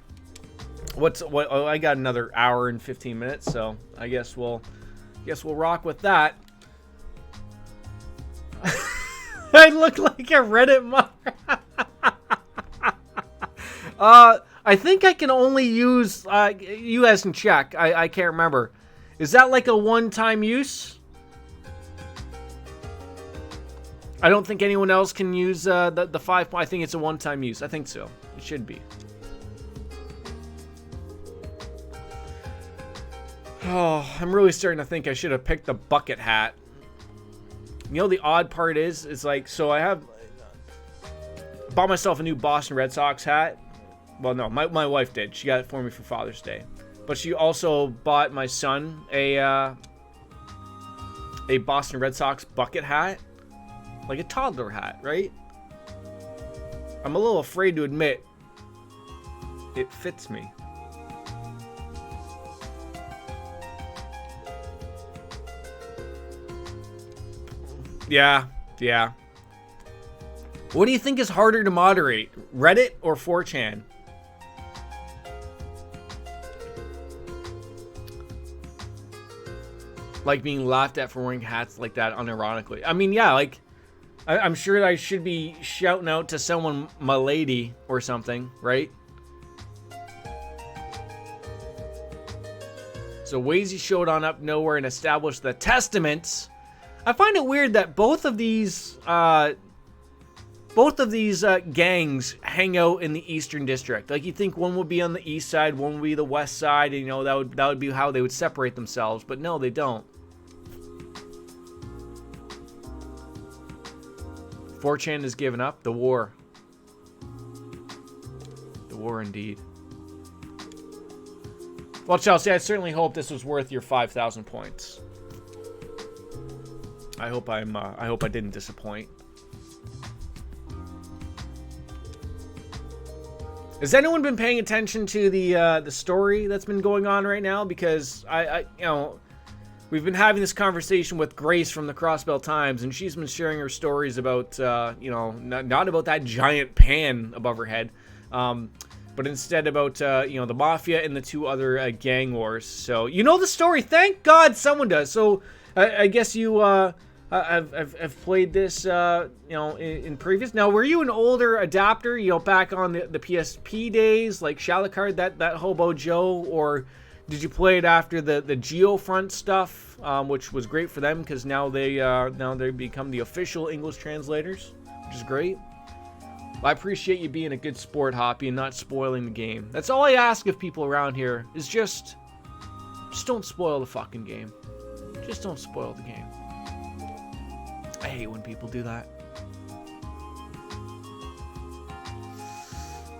Oh, I got another hour and 15 minutes, so I guess we'll rock with that. I look like a Reddit mother. I think I can only use US and Czech. I can't remember. Is that like a one-time use? I don't think anyone else can use the 5. I think it's a one-time use. I think so. It should be. Oh, I'm really starting to think I should have picked the bucket hat. You know, the odd part is like, so I bought myself a new Boston Red Sox hat. Well, no, my wife did. She got it for me for Father's Day. But she also bought my son a Boston Red Sox bucket hat. Like a toddler hat, right? I'm a little afraid to admit it fits me. Yeah. What do you think is harder to moderate? Reddit or 4chan? Like being laughed at for wearing hats like that unironically. I mean, yeah, like, I'm sure I should be shouting out to someone, my lady, or something, right? So Wazy showed on up nowhere and established the Testaments. I find it weird that both of these gangs hang out in the Eastern District. Like, you think one would be on the east side, one would be the west side, and, you know, that would be how they would separate themselves. But no, they don't. 4chan has given up. The war. The war indeed. Well, Chelsea, I certainly hope this was worth your 5,000 points. I hope I didn't disappoint. Has anyone been paying attention to the story that's been going on right now? Because I you know, we've been having this conversation with Grace from the Crossbell Times, and she's been sharing her stories about you know, not about that giant pan above her head, but instead about you know, the mafia and the two other gang wars. So you know the story. Thank God someone does. So I guess you I've played this you know, in previous. Now, were you an older adapter, you know, back on the PSP days, like Shalakard, that Hobo Joe, or did you play it after the Geofront stuff, which was great for them because now they become the official English translators, which is great. Well, I appreciate you being a good sport, Hoppy, and not spoiling the game. That's all I ask of people around here, is just don't spoil the fucking game. Just don't spoil the game. I hate when people do that.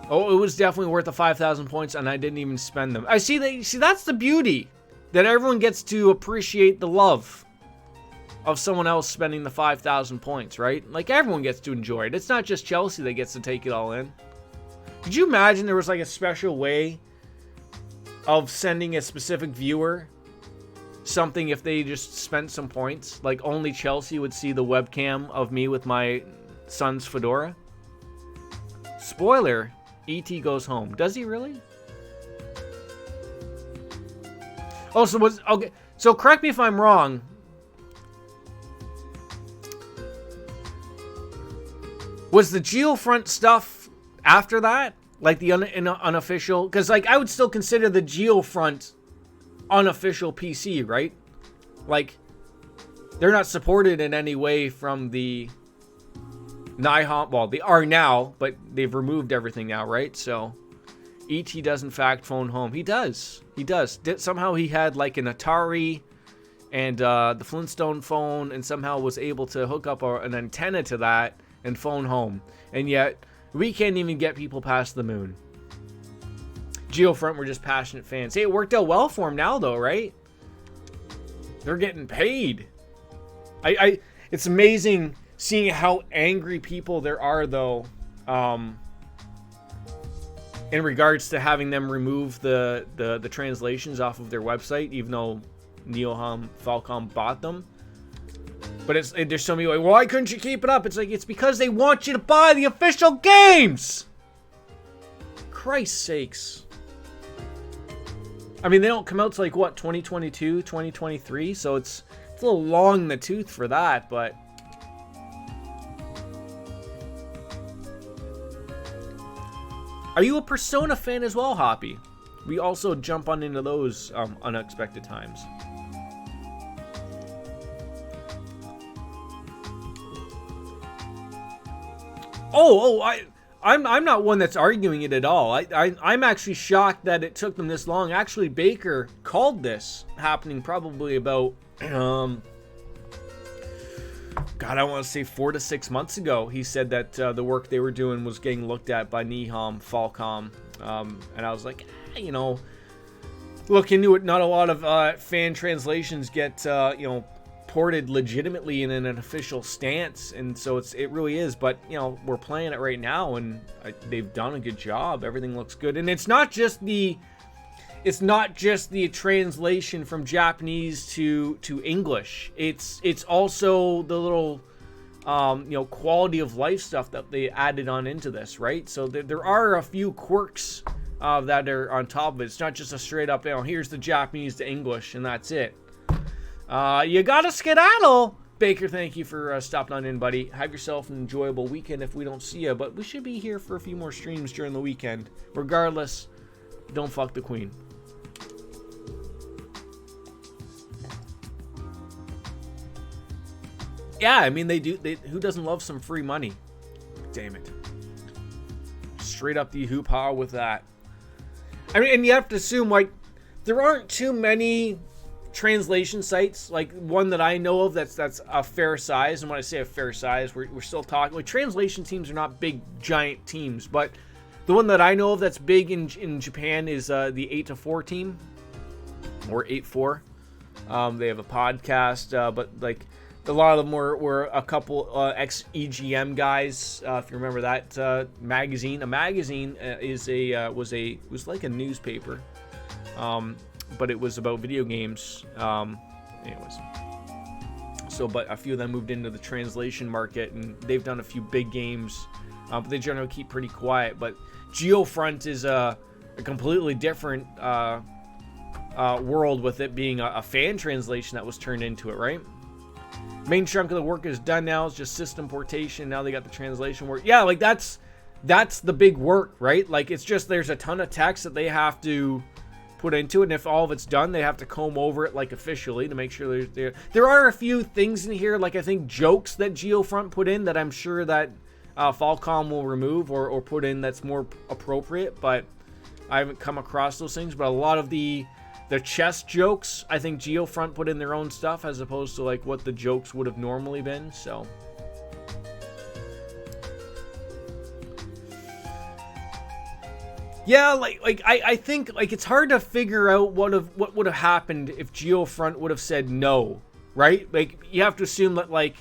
Oh, it was definitely worth the 5,000 points, and I didn't even spend them. See, that's the beauty, that everyone gets to appreciate the love of someone else spending the 5,000 points, right? Like, everyone gets to enjoy it. It's not just Chelsea that gets to take it all in. Could you imagine there was like a special way of sending a specific viewer something if they just spent some points? Like, only Chelsea would see the webcam of me with my son's fedora? Spoiler, E.T. goes home. Does he really? Oh, so okay, so correct me if I'm wrong. Was the Geofront stuff after that? Like the unofficial? Because, like, I would still consider the Geofront unofficial PC, right? Like, they're not supported in any way from the Nihon. Well, they are now, but they've removed everything now, right? So E.T. does in fact phone home. He does. Somehow he had like an Atari and the Flintstone phone, and somehow was able to hook up an antenna to that and phone home. And yet we can't even get people past the moon. Geofront were just passionate fans. Hey, it worked out well for them now, though, right? They're getting paid. It's amazing seeing how angry people there are, though, in regards to having them remove the translations off of their website, even though Nihon Falcom bought them. But there's so many like, why couldn't you keep it up? It's like, it's because they want you to buy the official games. Christ's sakes. I mean, they don't come out to like, what, 2022, 2023? So it's a little long in the tooth for that, but... Are you a Persona fan as well, Hoppy? We also jump on into those unexpected times. I'm not one that's arguing it at all. I'm actually shocked that it took them this long. Actually, Baker called this happening probably about God, I want to say 4 to 6 months ago. He said that the work they were doing was getting looked at by Nihon, Falcom, and I was like, you know, look into it. Not a lot of fan translations get ported legitimately in an official stance, and so it really is. But you know, we're playing it right now, and they've done a good job. Everything looks good, and it's not just the translation from Japanese to English. It's also the little quality of life stuff that they added on into this, right? So there are a few quirks that are on top of it. It's not just a straight up, here's the Japanese to English and that's it. You gotta skedaddle. Baker, thank you for stopping on in, buddy. Have yourself an enjoyable weekend if we don't see you, but we should be here for a few more streams during the weekend. Regardless, don't fuck the queen. Yeah, I mean, who doesn't love some free money? Damn it. Straight up the hoo-ha with that. I mean, and you have to assume, like, there aren't too many translation sites, like one that I know of that's a fair size. And when I say a fair size, we're still talking, like, translation teams are not big, giant teams, but the one that I know of that's big in Japan is the 8-4 team, or 8-4. They have a podcast, but, like, a lot of them were a couple ex-EGM guys. If you remember that magazine, a magazine was like a newspaper, but it was about video games. Anyways, so but a few of them moved into the translation market, and they've done a few big games, but they generally keep pretty quiet. But Geofront is a completely different world, with it being a fan translation that was turned into it, right? Main chunk of the work is done now. It's just system portation. Now they got the translation work. Yeah, like that's the big work, right? Like, it's just there's a ton of text that they have to put into it, and if all of it's done, they have to comb over it, like, officially, to make sure there are a few things in here, like I think jokes that Geofront put in that I'm sure that Falcom will remove or put in that's more appropriate, but I haven't come across those things. But a lot of the chess jokes, I think Geofront put in their own stuff as opposed to, like, what the jokes would have normally been. So yeah, like I think, like, it's hard to figure out what would have happened if Geofront would have said no, right? Like, you have to assume that, like,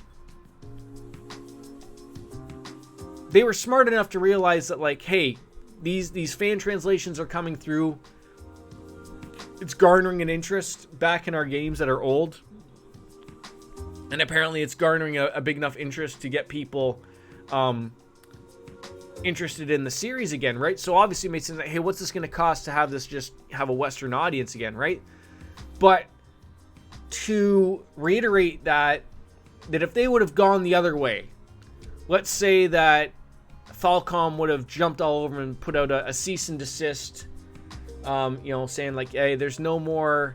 they were smart enough to realize that, like, hey, these fan translations are coming through. It's garnering an interest back in our games that are old. And apparently it's garnering a big enough interest to get people interested in the series again, right? So obviously it makes sense, like, hey, what's this going to cost to have this just have a Western audience again, right? But to reiterate that if they would have gone the other way, let's say that Falcom would have jumped all over and put out a cease and desist, saying, like, hey, there's no more,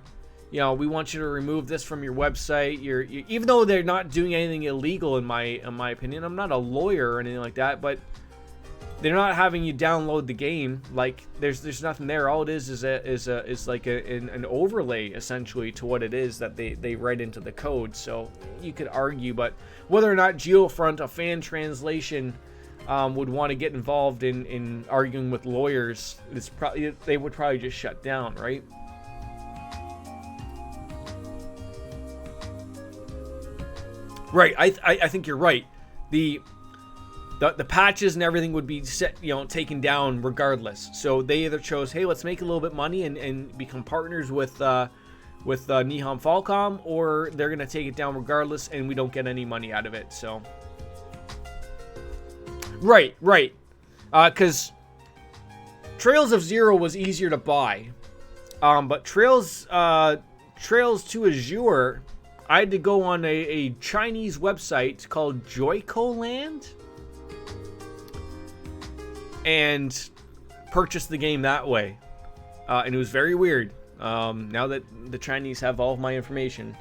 we want you to remove this from your website. Even though they're not doing anything illegal, in my opinion. I'm not a lawyer or anything like that, but they're not having you download the game. Like, there's nothing there. All it is like an overlay, essentially, to what it is that they write into the code. So you could argue, but whether or not Geofront, a fan translation, would want to get involved in arguing with lawyers, they would probably just shut down, right? Right, I think you're right. The patches and everything would be set, taken down regardless. So they either chose, hey, let's make a little bit money and become partners with Nihon Falcom, or they're gonna take it down regardless and we don't get any money out of it. So right. Because Trails of Zero was easier to buy, but Trails to Azure, I had to go on a Chinese website called Joico Land and purchase the game that way, and it was very weird. Now that the Chinese have all of my information,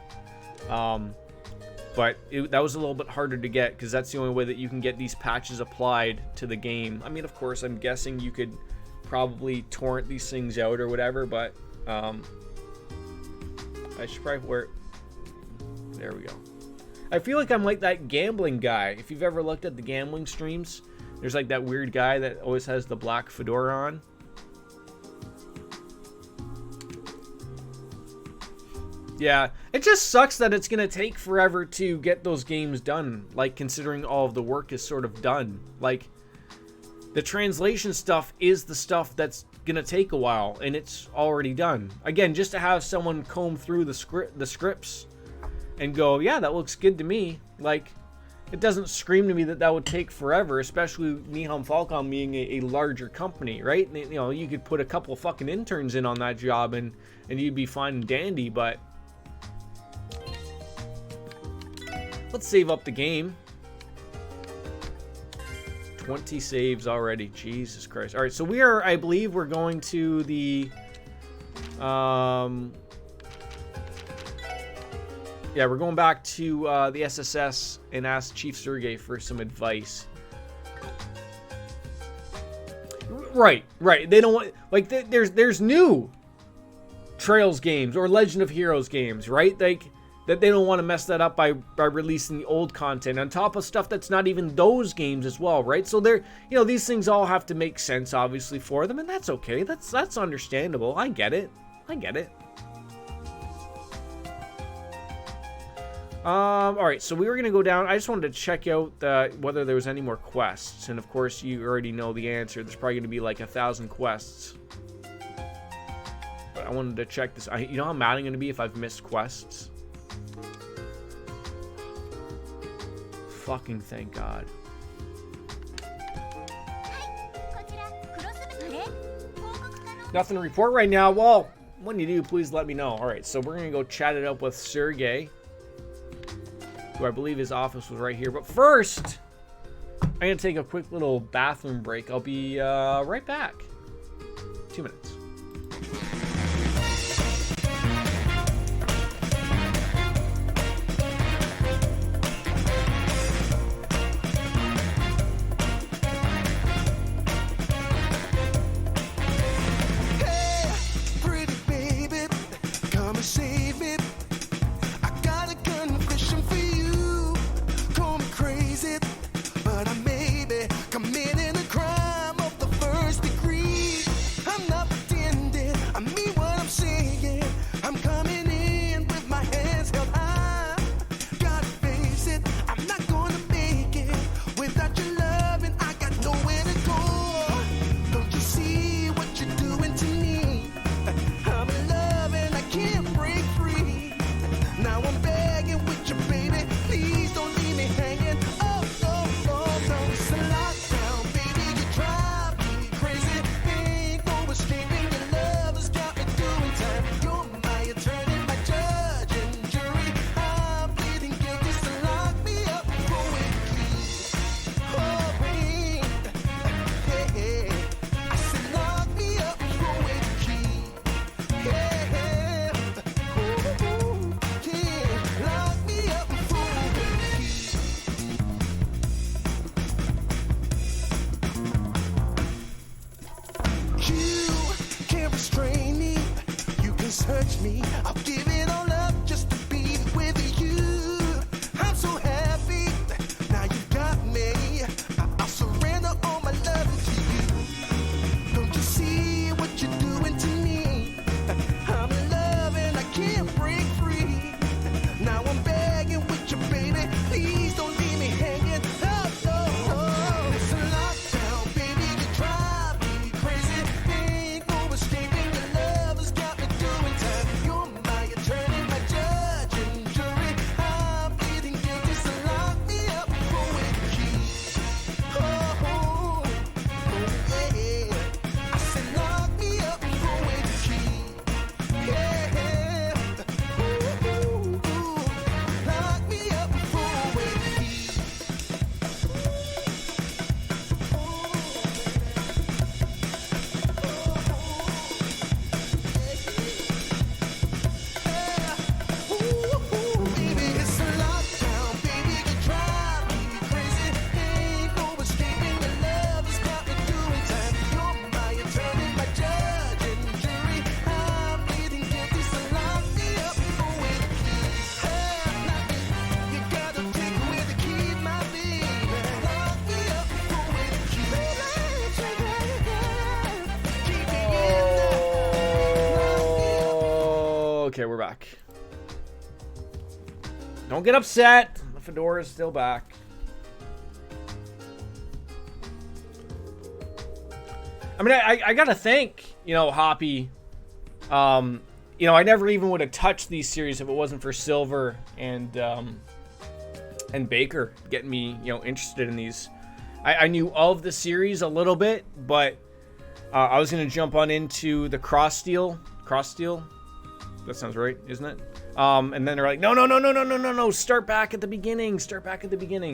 But that was a little bit harder to get because that's the only way that you can get these patches applied to the game. I mean, of course, I'm guessing you could probably torrent these things out or whatever, but I should probably wear. There we go. I feel like I'm like that gambling guy. If you've ever looked at the gambling streams, there's like that weird guy that always has the black fedora on. Yeah, it just sucks that it's going to take forever to get those games done, like, considering all of the work is sort of done. Like, the translation stuff is the stuff that's going to take a while, and it's already done. Again, just to have someone comb through the scripts and go, yeah, that looks good to me. Like, it doesn't scream to me that that would take forever, especially Nihon Falcom being a larger company, right? You know, you could put a couple fucking interns in on that job, and you'd be fine and dandy, but... Let's save up the game. 20 saves already. Jesus Christ. All right, so we are, I believe we're going to the... yeah, we're going back to the SSS and ask Chief Sergei for some advice. Right. They don't want... Like, there's new Trails games or Legend of Heroes games, right? Like... that they don't want to mess that up by releasing the old content on top of stuff that's not even those games as well, right? So they're, you know, these things all have to make sense, obviously, for them, and that's okay. That's understandable. I get it. All right, so we were gonna go down. I just wanted to check out whether there was any more quests, and of course, you already know the answer. There's probably gonna be like 1,000 quests. But I wanted to check this. You know how mad I'm gonna be if I've missed quests? Fucking thank God. Nothing to report right now. Well, when you do, please let me know. Alright, so we're gonna go chat it up with Sergei, who I believe his office was right here. But first, I'm gonna take a quick little bathroom break. I'll be right back. 2 minutes. Committing a crime of the first degree. I'm not pretending. touch me. I'll give it all up just to be with you. I'm so happy now you got me. I'll surrender all my love to you. Don't you see what you're doing to me? I'm in love and I can't break free. Now I'm begging with you, baby. Please don't leave me hanging. Oh, no, no. It's a lockdown, baby. You drive me crazy. Ain't no escaping. Your love has got me doing time. You're my attorney. Okay, we're back. Don't get upset. The fedora is still back. I mean, I gotta thank, you know, Hoppy. You know, I never even would have touched these series if it wasn't for Silver and Baker getting me, you know, interested in these. I knew of the series a little bit, but I was gonna jump on into the Cross Steel. That sounds right, isn't it? And then they're like, no, start back at the beginning,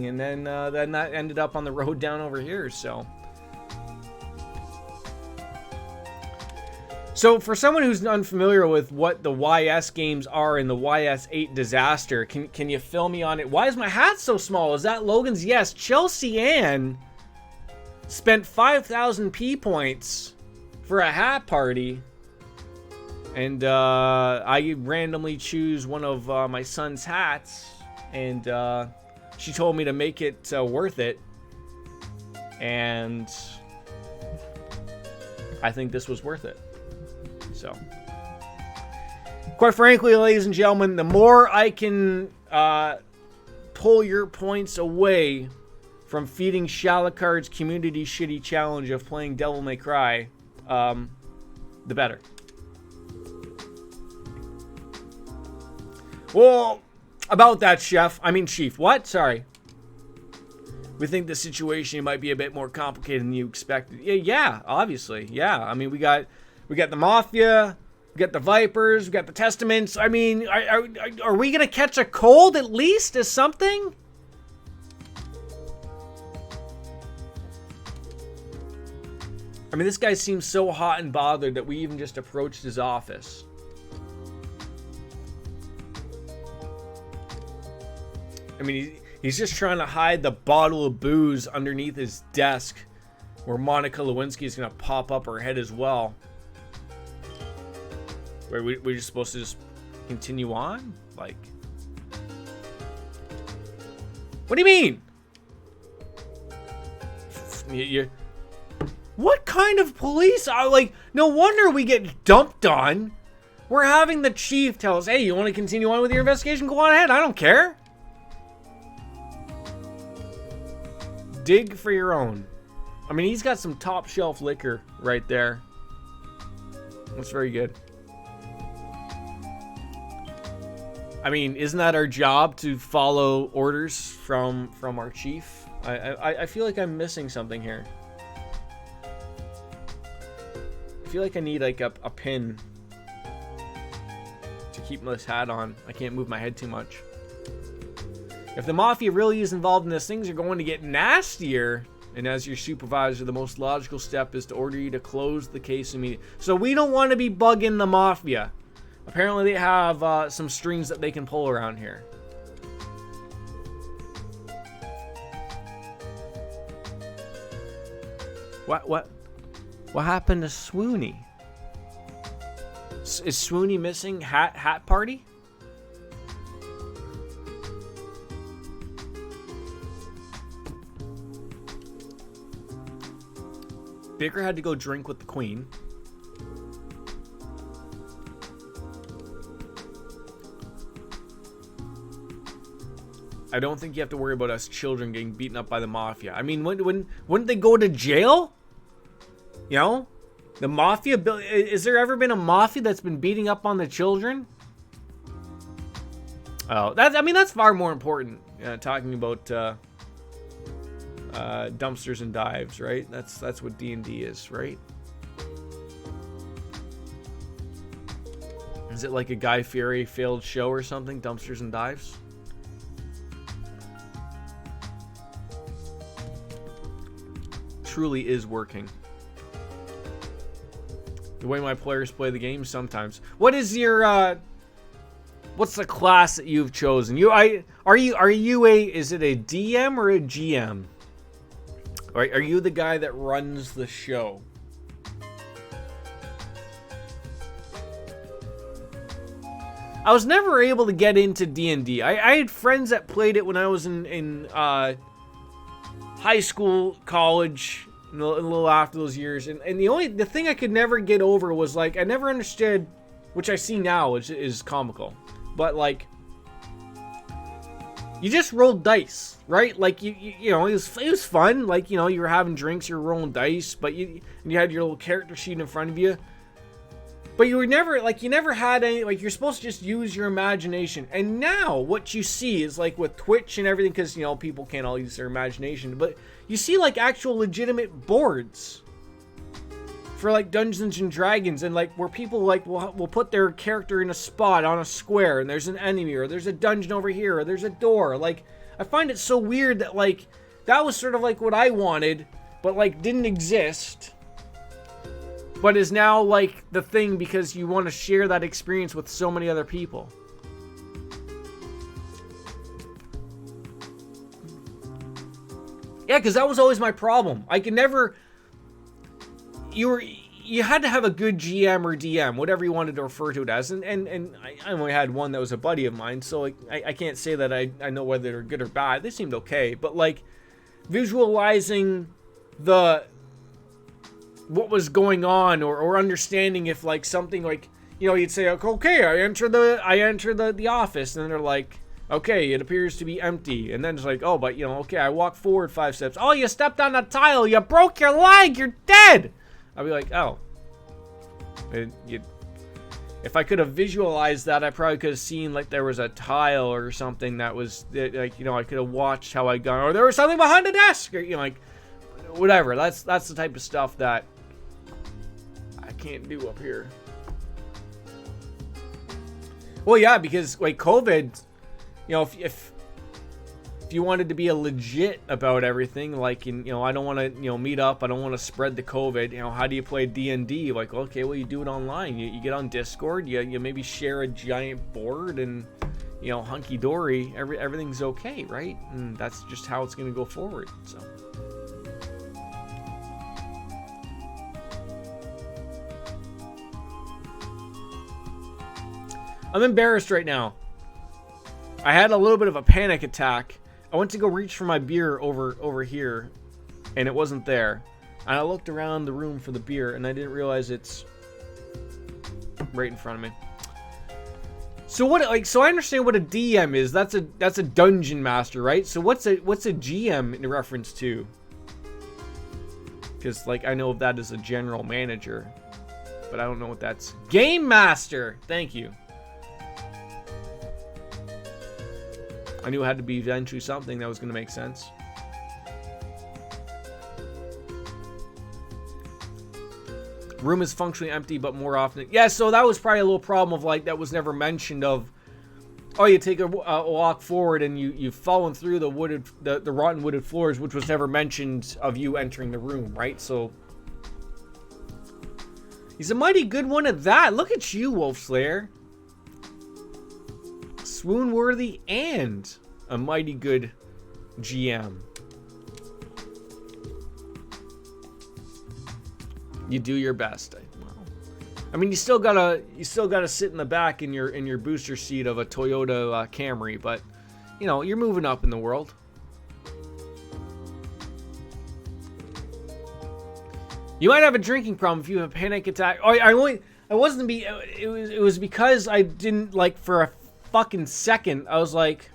and then that ended up on the road down over here. So for someone who's unfamiliar with what the YS games are in the YS8 disaster, can you fill me on it? Why is my hat so small? Is that Logan's? Yes, Chelsea Ann spent 5,000 P points for a hat party. And I randomly choose one of my son's hats. And she told me to make it worth it. And I think this was worth it. So, quite frankly, ladies and gentlemen, the more I can pull your points away from feeding Shalicard's community shitty challenge of playing Devil May Cry, the better. Well, about that, Chief. What? Sorry. We think the situation might be a bit more complicated than you expected. Yeah, obviously. Yeah, I mean, we got the Mafia, we got the Vipers, we got the Testaments. I mean, are we going to catch a cold at least as something? I mean, this guy seems so hot and bothered that we even just approached his office. I mean, he's just trying to hide the bottle of booze underneath his desk where Monica Lewinsky is going to pop up her head as well. Where we're just supposed to just continue on? Like, what do you mean? What kind of police are, like, no wonder we get dumped on. We're having the chief tell us, hey, you want to continue on with your investigation? Go on ahead. I don't care. Dig for your own. I mean, he's got some top shelf liquor right there. That's very good. I mean, isn't that our job to follow orders from our chief? I feel like I'm missing something here. I feel like I need like a pin to keep this hat on. I can't move my head too much. If the Mafia really is involved in this, things are going to get nastier. And as your supervisor, the most logical step is to order you to close the case immediately. So we don't want to be bugging the Mafia. Apparently they have some strings that they can pull around here. What happened to Swoony? Is Swoony missing hat party? Baker had to go drink with the Queen. I don't think you have to worry about us children getting beaten up by the Mafia. I mean, wouldn't they go to jail? You know? The Mafia, is there ever been a Mafia that's been beating up on the children? Oh, that's far more important. Talking about dumpsters and dives, right? That's what D&D is, right? Is it like a Guy Fieri failed show or something? Dumpsters and dives? Truly is working. The way my players play the game sometimes. What is your what's the class that you've chosen? Is it a DM or a GM? Are you the guy that runs the show? I was never able to get into D&D. I had friends that played it when I was in high school, college, a little after those years, and the thing I could never get over was, like, I never understood which I see now, which is comical. But like, you just rolled dice, right? Like you know, it was fun. Like, you know, you were having drinks, you were rolling dice, but you had your little character sheet in front of you. But you were never, like, you never had any, like, you're supposed to just use your imagination. And now what you see is, like, with Twitch and everything, because, you know, people can't all use their imagination, but you see, like, actual legitimate boards for, like, Dungeons and Dragons, and, like, where people, like, will put their character in a spot on a square, and there's an enemy, or there's a dungeon over here, or there's a door. Like, I find it so weird that, like, that was sort of, like, what I wanted, but, like, didn't exist, but is now, like, the thing because you want to share that experience with so many other people. Yeah, because that was always my problem. I could never... You had to have a good GM or DM, whatever you wanted to refer to it as. And I only had one that was a buddy of mine, so like, I can't say that I know whether they're good or bad. They seemed okay, but, like, visualizing what was going on, or understanding if, like, something, like, you know, you'd say, okay, I enter the office, and they're like, okay, it appears to be empty, and then it's like, oh, but, you know, okay, I walk forward 5 steps, oh, you stepped on a tile, you broke your leg, you're dead. I'd be like, oh, if I could have visualized that, I probably could have seen, like, there was a tile or something that was, like, you know, I could have watched how I got, or there was something behind the desk, or, you know, like, whatever. That's the type of stuff that I can't do up here. Well, yeah, because, like, COVID, you know, if you wanted to be a legit about everything, like, you know, I don't want to, you know, meet up, I don't want to spread the COVID, you know, how do you play D&D? Like, okay, well, you do it online. You get on Discord, you maybe share a giant board, and, you know, hunky-dory, everything's okay, right? And that's just how it's going to go forward, so... I'm embarrassed right now. I had a little bit of a panic attack. I went to go reach for my beer over here, and it wasn't there. And I looked around the room for the beer, and I didn't realize it's right in front of me. So what? Like, so I understand what a DM is. That's a dungeon master, right? So what's a GM in reference to? Because, like, I know that is a general manager, but I don't know what that's. Game master. Thank you. I knew it had to be eventually something that was going to make sense. Room is functionally empty, but more often... Yeah, so that was probably a little problem of, like, that was never mentioned of... Oh, you take a walk forward and you've fallen through the rotten wooded floors, which was never mentioned of you entering the room, right? So... He's a mighty good one at that. Look at you, Wolf Slayer. Swoon-worthy and a mighty good GM. You do your best. I mean, you still gotta sit in the back in your booster seat of a Toyota Camry, but you know, you're moving up in the world. You might have a drinking problem if you have a panic attack. Oh, it was because I didn't, like, for a fucking second, I was like,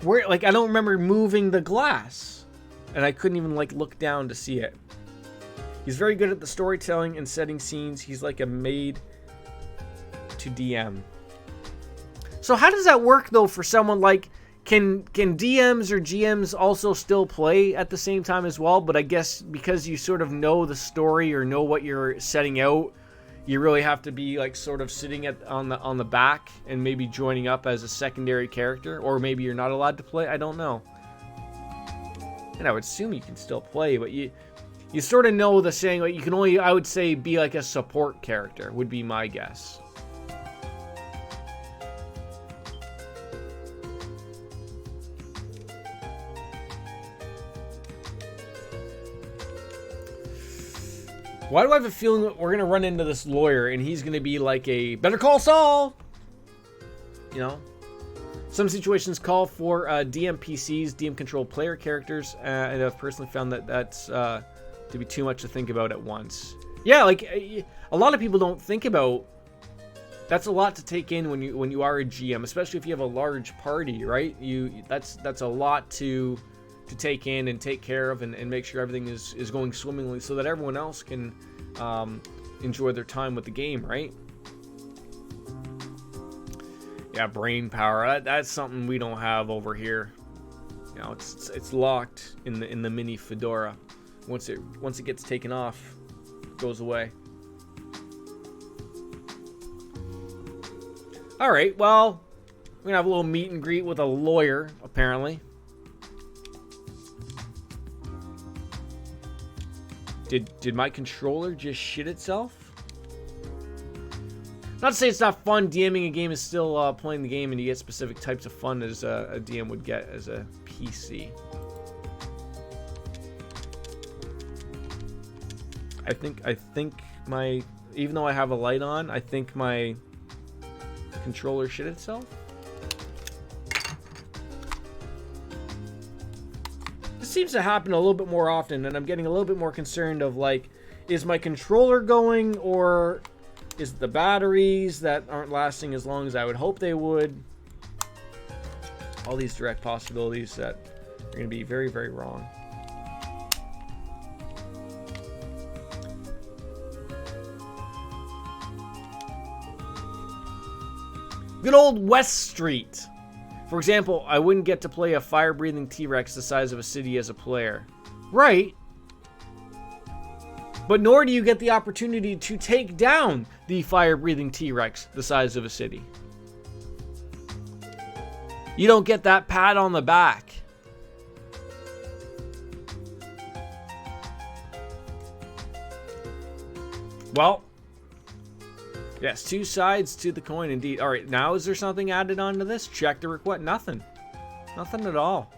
where, like, I don't remember moving the glass, and I couldn't even, like, look down to see it. He's very good at the storytelling and setting scenes. He's like a maid to DM. So how does that work, though, for someone like, can DMs or GMs also still play at the same time as well? But I guess because you sort of know the story or know what you're setting out, you really have to be, like, sort of sitting on the back and maybe joining up as a secondary character, or maybe you're not allowed to play. I don't know. And I would assume you can still play, but you sort of know the saying, like, you can only, I would say, be like a support character would be my guess. Why do I have a feeling that we're going to run into this lawyer and he's going to be like a Better Call Saul? You know? Some situations call for DMPCs, DM-controlled player characters, and I've personally found that that's to be too much to think about at once. Yeah, like, a lot of people don't think about that's a lot to take in when you are a GM, especially if you have a large party, right? That's a lot to take in and take care of and make sure everything is going swimmingly so that everyone else can enjoy their time with the game, right? Yeah, brain power. That's something we don't have over here. You know, it's locked in the mini fedora. Once it gets taken off, it goes away. All right, well, we're gonna have a little meet and greet with a lawyer, apparently. Did my controller just shit itself? Not to say it's not fun. DMing a game is still playing the game, and you get specific types of fun as a DM would get as a PC. I think my, even though I have a light on, I think my controller shit itself. This seems to happen a little bit more often, and I'm getting a little bit more concerned of, like, is my controller going, or is it the batteries that aren't lasting as long as I would hope they would? All these direct possibilities that are going to be very, very wrong. Good old West Street. For example, I wouldn't get to play a fire-breathing T-Rex the size of a city as a player. Right. But nor do you get the opportunity to take down the fire-breathing T-Rex the size of a city. You don't get that pat on the back. Well, yes, two sides to the coin indeed. All right, now is there something added onto this? Check the request. Nothing. Nothing at all.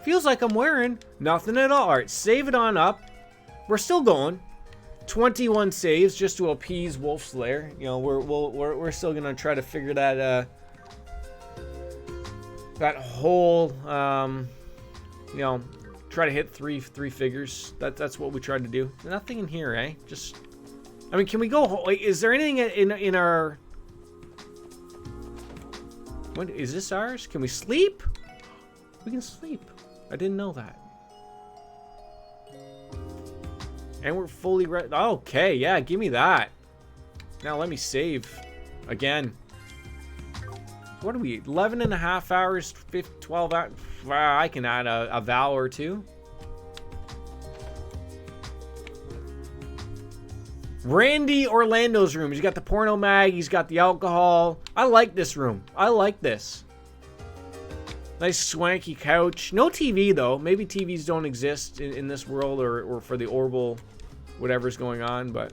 Feels like I'm wearing nothing at all. All right, save it on up. We're still going. 21 saves just to appease Wolf Slayer. You know, we're still gonna try to figure that that whole you know, try to hit three figures. That's what we tried to do. Nothing in here, eh? Just, I mean, can we go? Is there anything in our? What is this? Ours? Can we sleep? We can sleep. I didn't know that. And we're fully ready. Okay, yeah, give me that. Now let me save again. What are we? 11 and a half hours, 12 hours. Wow, I can add a vowel or two. Randy Orlando's room. He's got the porno mag. He's got the alcohol. I like this room. I like this. Nice swanky couch. No TV though. Maybe TVs don't exist in this world, or for the Orbital, whatever's going on. But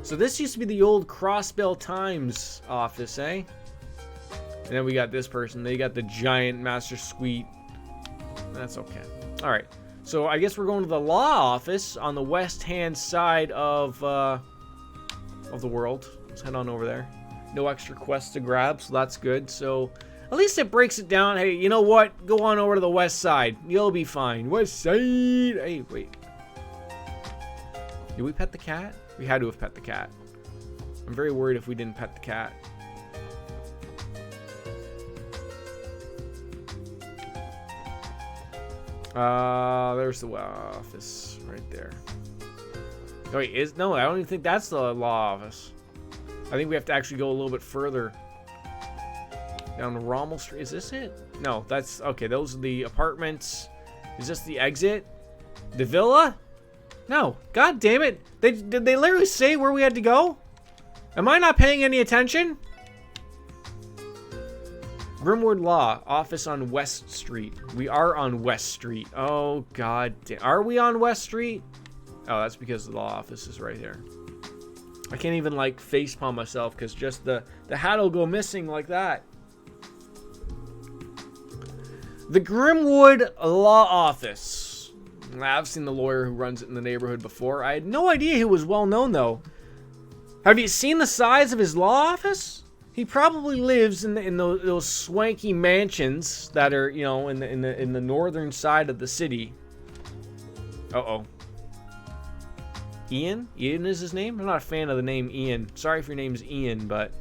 so this used to be the old Crossbell Times office, eh? And then we got this person. They got the giant master suite. That's okay. All right. So I guess we're going to the law office on the west-hand side of the world. Let's head on over there. No extra quests to grab, so that's good. So at least it breaks it down. Hey, you know what? Go on over to the west side. You'll be fine. West side. Hey, wait. Did we pet the cat? We had to have pet the cat. I'm very worried if we didn't pet the cat. There's the law office right there. Oh, wait, no, I don't even think that's the law office. I think we have to actually go a little bit further down Rommel Street. Is this it? No, that's okay. Those are the apartments. Is this the exit? The villa? No. God damn it. Did they literally say where we had to go? Am I not paying any attention? Grimwood Law office on West Street. We are on West Street. Oh god damn. Are we on West Street? Oh, that's because the law office is right here. I can't even like facepalm myself because just the hat will go missing like that. The Grimwood Law Office. I've seen the lawyer who runs it in the neighborhood before. I had no idea he was well known though. Have you seen the size of his law office? He probably lives in those swanky mansions that are, you know, in the northern side of the city. Uh-oh. Ian? Ian is his name? I'm not a fan of the name Ian. Sorry if your name's Ian, but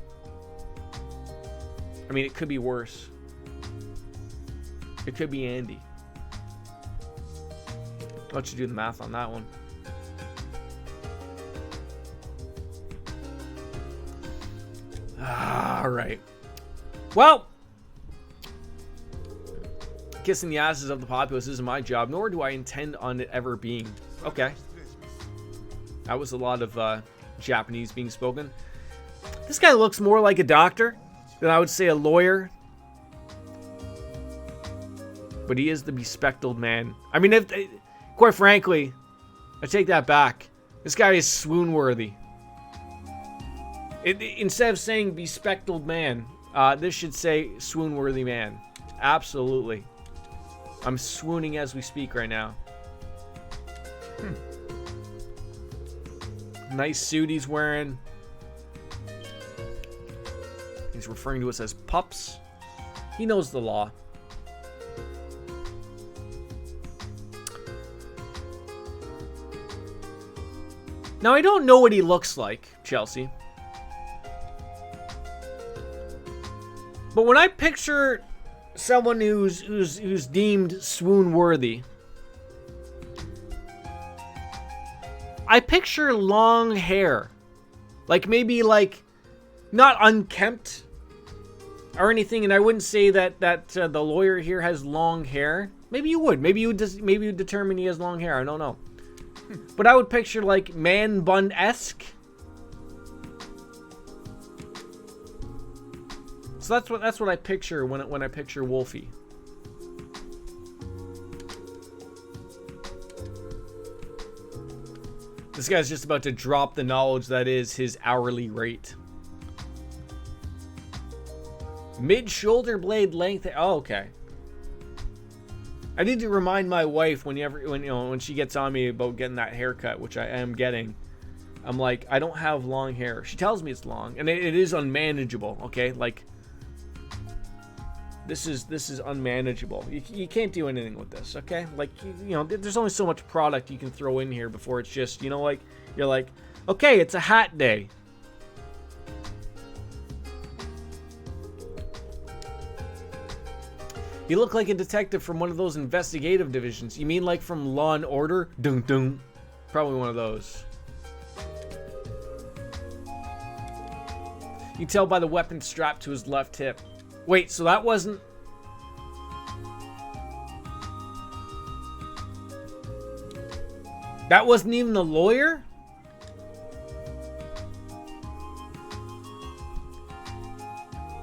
I mean, it could be worse. It could be Andy. I'll let you do the math on that one. All right. Well, kissing the asses of the populace isn't my job, nor do I intend on it ever being. Okay. That was a lot of Japanese being spoken. This guy looks more like a doctor than I would say a lawyer. But he is the bespectacled man. I mean, quite frankly, I take that back. This guy is swoon-worthy. Instead of saying bespectacled man, this should say swoon-worthy man. Absolutely. I'm swooning as we speak right now. Nice suit he's wearing. He's referring to us as pups. He knows the law. Now, I don't know what he looks like, Chelsea. But when I picture someone who's deemed swoon-worthy, I picture long hair. Like, maybe, like, not unkempt or anything, and I wouldn't say that the lawyer here has long hair. Maybe you would. Maybe you would determine he has long hair. I don't know. But I would picture, like, man bun-esque. So that's what I picture when I picture Wolfie. This guy's just about to drop the knowledge that is his hourly rate. Mid-shoulder blade length. Oh, okay. I need to remind my wife when she gets on me about getting that haircut, which I am getting. I'm like, I don't have long hair. She tells me it's long, and it is unmanageable. Okay, like this is unmanageable. You can't do anything with this. Okay, like there's only so much product you can throw in here before it's just like you're like, okay, it's a hat day. You look like a detective from one of those investigative divisions. You mean like from Law and Order? Dun dun. Probably one of those. You can tell by the weapon strapped to his left hip. Wait, so that wasn't... That wasn't even the lawyer?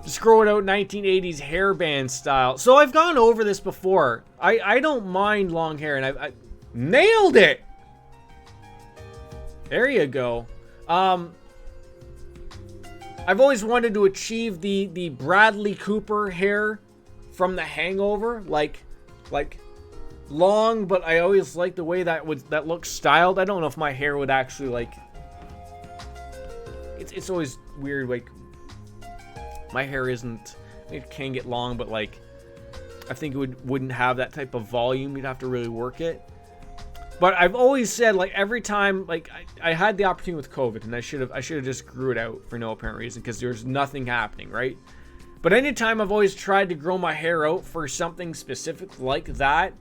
Scroll it out 1980s hairband style. So I've gone over this before. I don't mind long hair, and I nailed it. There you go. I've always wanted to achieve the Bradley Cooper hair from The Hangover, like long, but I always liked the way that looks styled. I don't know if my hair would actually like. It's always weird, like. My hair isn't, it can get long, but like, I think it wouldn't have that type of volume. You'd have to really work it. But I've always said, like, every time, like, I had the opportunity with COVID, and I should have just grew it out for no apparent reason, because there's nothing happening, right? But anytime I've always tried to grow my hair out for something specific like that,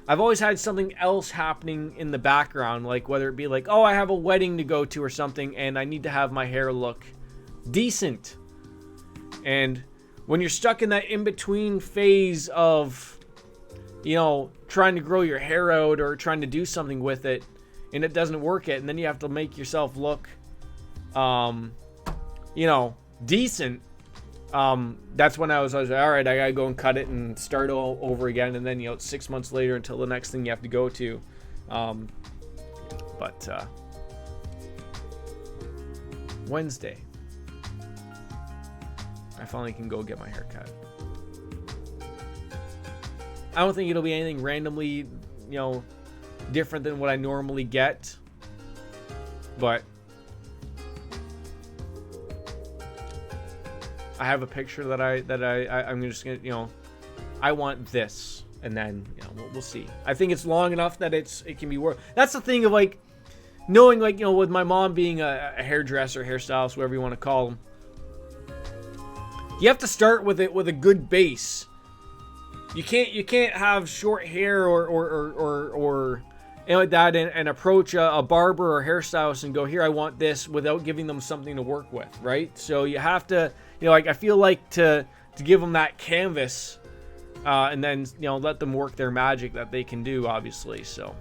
I've always had something else happening in the background, like whether it be like, oh, I have a wedding to go to or something, and I need to have my hair look decent. And when you're stuck in that in-between phase of, trying to grow your hair out or trying to do something with it, and it doesn't work and then you have to make yourself look, decent. That's when I was like, all right, I gotta go and cut it and start all over again. And then, 6 months later until the next thing you have to go to. Wednesday. I finally can go get my hair cut. I don't think it'll be anything randomly, different than what I normally get. But I have a picture that I'm just gonna, I want this, and then we'll see. I think it's long enough that it can be worth. That's the thing of like knowing, like, you know, with my mom being a hairdresser, hairstylist, whatever you want to call them, you have to start with it with a good base. You can't have short hair or anything like that and approach a barber or hairstylist and go, here, I want this, without giving them something to work with, right? So you have to, you know, like, I feel like to give them that canvas, and then, you know, let them work their magic that they can do, obviously. So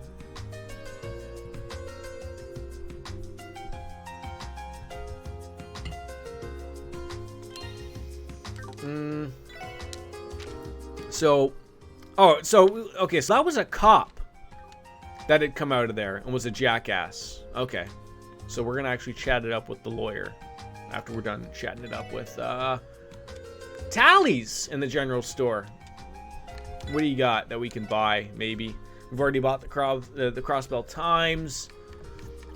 okay, so that was a cop that had come out of there and was a jackass. Okay, so we're gonna actually chat it up with the lawyer after we're done chatting it up with Tallies in the general store. What do you got that we can buy? Maybe we've already bought the Crossbell Times.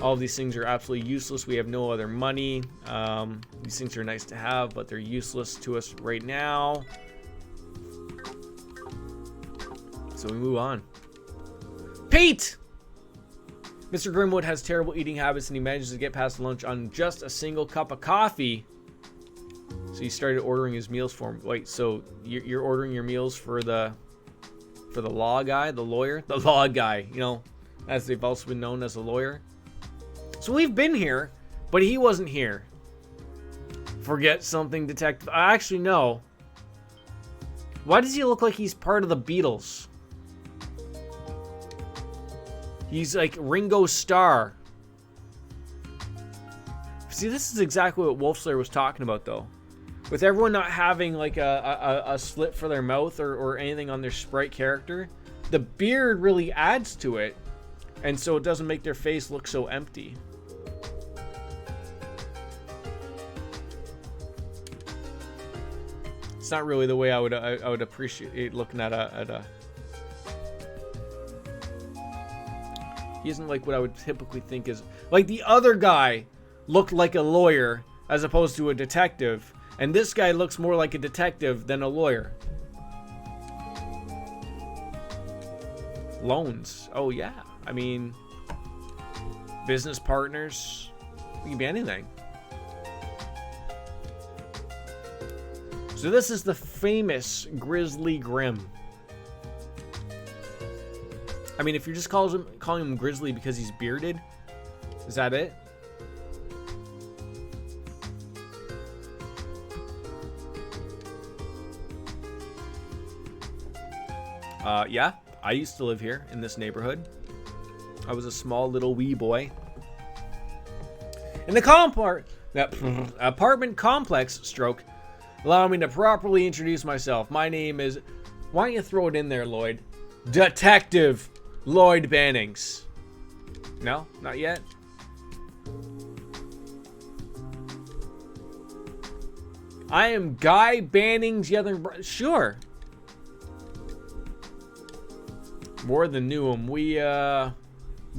All of these things are absolutely useless. We have no other money. These things are nice to have, but they're useless to us right now. So we move on. Pete! Mr. Grimwood has terrible eating habits, and he manages to get past lunch on just a single cup of coffee. So he started ordering his meals for him. Wait, so you're ordering your meals for the law guy, the lawyer? The law guy, you know, as they've also been known as a lawyer. So we've been here, but he wasn't here. Forget something, detective. I actually know. Why does he look like he's part of the Beatles? He's like Ringo Starr. See, this is exactly what Wolfslayer was talking about, though. With everyone not having like a slit for their mouth or anything on their sprite character, the beard really adds to it, and so it doesn't make their face look so empty. It's not really the way I would appreciate looking at a. He isn't like what I would typically think is like the other guy looked like a lawyer as opposed to a detective, and this guy looks more like a detective than a lawyer. Loans. Oh yeah. I mean, business partners. It can be anything. So this is the famous Grizzly Grim. I mean, if you're just calling him Grizzly because he's bearded, is that it? Yeah, I used to live here in this neighborhood. I was a small little wee boy. In the apartment complex, stroke, allow me to properly introduce myself. My name is, why don't you throw it in there, Lloyd? Detective Lloyd Bannings. No, not yet. I am Guy Banning's younger brother. Sure. More than knew him. We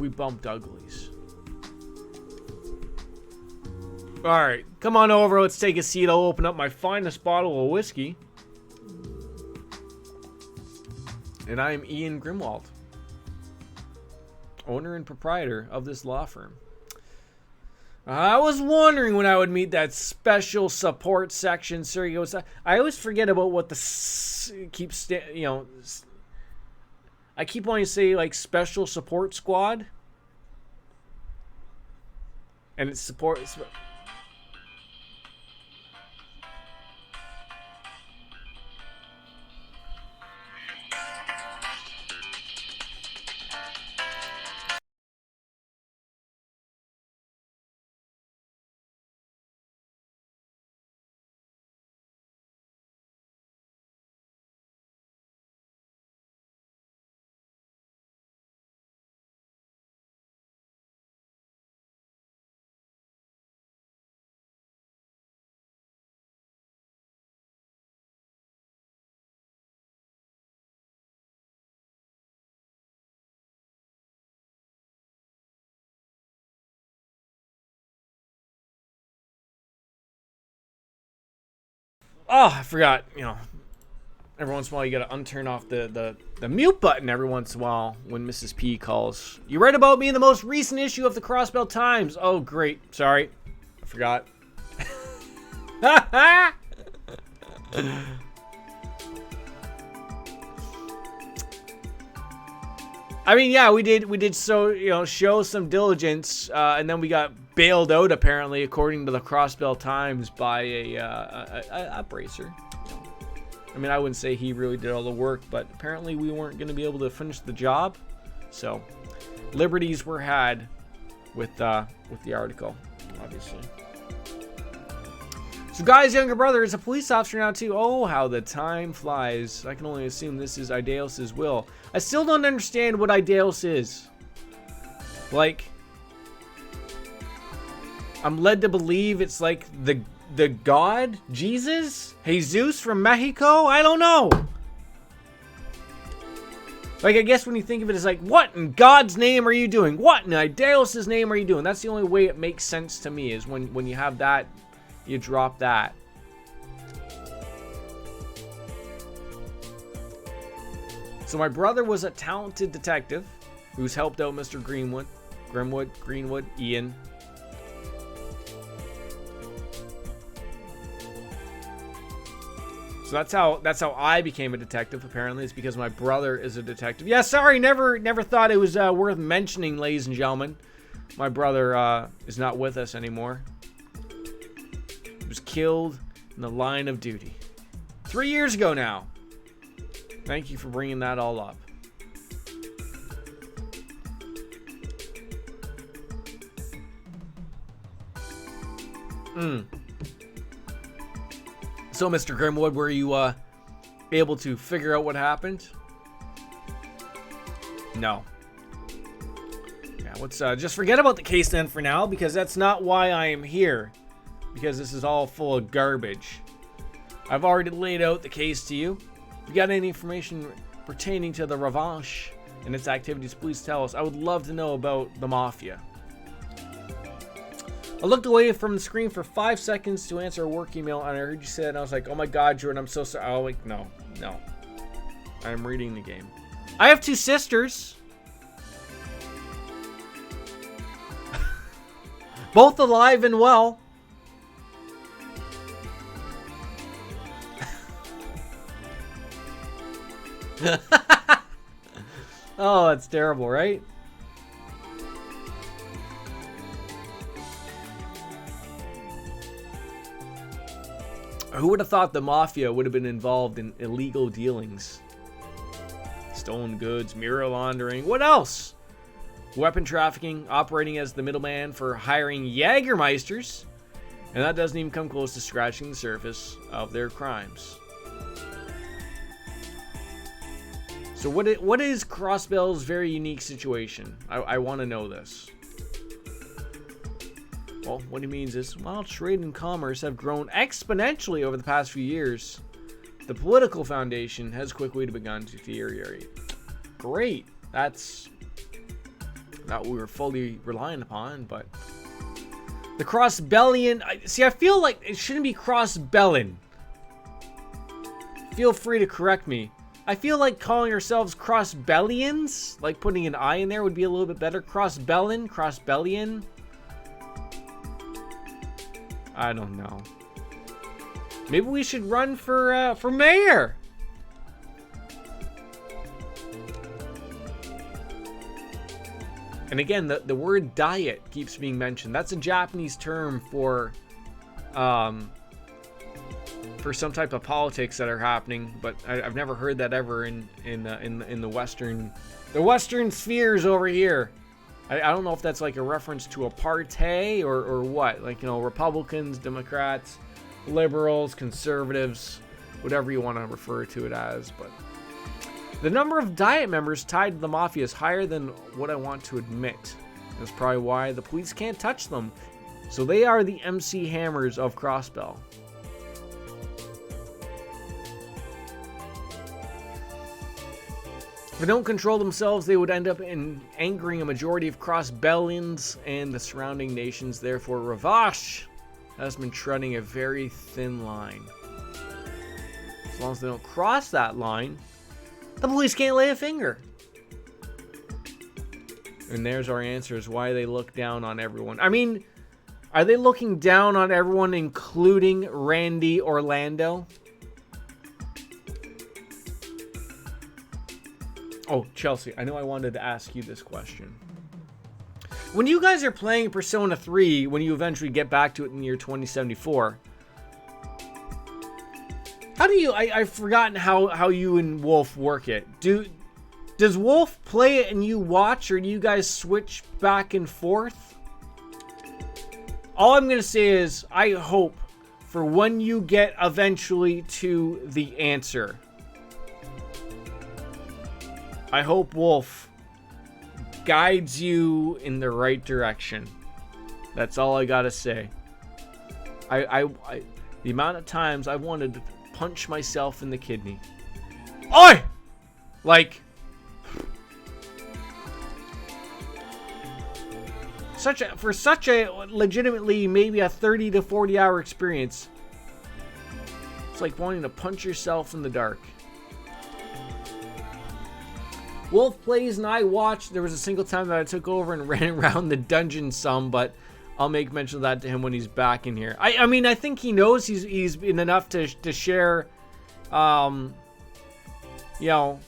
bumped uglies. Alright, come on over. Let's take a seat. I'll open up my finest bottle of whiskey. And I am Ian Grimwald, owner and proprietor of this law firm. I was wondering when I would meet that special support section. Sir, he goes, I always forget about what the I keep wanting to say like special support squad, and it's support. Oh, I forgot, every once in a while you gotta unturn off the mute button every once in a while when Mrs. P calls. You read about me in the most recent issue of the Crossbell Times. Oh, great. Sorry. I forgot. I mean, yeah, we did so, you know, show some diligence, and then we got bailed out, apparently, according to the Crossbell Times, by a bracer. I mean, I wouldn't say he really did all the work, but apparently we weren't going to be able to finish the job. So, liberties were had with the article, obviously. So, Guy's younger brother is a police officer now, too. Oh, how the time flies. I can only assume this is Idaeus' will. I still don't understand what Idaeus is. Like, I'm led to believe it's like the god Jesus? Jesus from Mexico? I don't know. Like, I guess when you think of it as like, what in God's name are you doing? What in Idaeus' name are you doing? That's the only way it makes sense to me, is when you have that, you drop that. So my brother was a talented detective who's helped out Mr. Greenwood, Ian. So that's how I became a detective. Apparently, it's because my brother is a detective. Yeah, sorry, never thought it was worth mentioning, ladies and gentlemen. My brother is not with us anymore. He was killed in the line of duty 3 years ago now. Thank you for bringing that all up. So, Mr. Grimwood, were you able to figure out what happened? No. Yeah, let's just forget about the case then for now, because that's not why I am here. Because this is all full of garbage. I've already laid out the case to you. If you got any information pertaining to the Revanche and its activities, please tell us. I would love to know about the Mafia. I looked away from the screen for 5 seconds to answer a work email, and I heard you say it, and I was like, oh my god, Jordan, I'm so sorry. Oh, like, no. I'm reading the game. I have 2 sisters. Both alive and well. Oh, that's terrible, right? Who would have thought the Mafia would have been involved in illegal dealings? Stolen goods, mirror laundering, what else? Weapon trafficking, operating as the middleman for hiring Jägermeisters. And that doesn't even come close to scratching the surface of their crimes. So what is Crossbell's very unique situation? I want to know this. Well, what he means is, while trade and commerce have grown exponentially over the past few years, the political foundation has quickly begun to deteriorate. Great. That's not what we were fully relying upon, but... The Crossbellian... See, I feel like it shouldn't be Crossbellin. Feel free to correct me. I feel like calling ourselves Crossbellians, like putting an I in there, would be a little bit better. Crossbellin, Crossbellian. I don't know. Maybe we should run for mayor. And again, the word diet keeps being mentioned. That's a Japanese term for some type of politics that are happening, but I've never heard that ever in the Western spheres over here. I don't know if that's like a reference to apartheid or what. Like, you know, Republicans, Democrats, liberals, conservatives, whatever you want to refer to it as. But the number of Diet members tied to the Mafia is higher than what I want to admit. That's probably why the police can't touch them. So they are the MC Hammers of Crossbell. If they don't control themselves, they would end up angering a majority of Crossbellians and the surrounding nations. Therefore, Revanche has been treading a very thin line. As long as they don't cross that line, the police can't lay a finger. And there's our answers. Why they look down on everyone. I mean, are they looking down on everyone, including Randy Orlando? Oh, Chelsea, I know I wanted to ask you this question. When you guys are playing Persona 3, when you eventually get back to it in the year 2074, how do you... I've forgotten how you and Wolf work it. Does Wolf play it and you watch, or do you guys switch back and forth? All I'm going to say is, I hope for when you get eventually to the answer, I hope Wolf guides you in the right direction. That's all I got to say. The amount of times I wanted to punch myself in the kidney. Oi! Like... For such a legitimately maybe a 30 to 40 hour experience, it's like wanting to punch yourself in the dark. Wolf plays and I watched. There was a single time that I took over and ran around the dungeon some, but I'll make mention of that to him when he's back in here. I mean, I think he knows he's been enough to share, you know,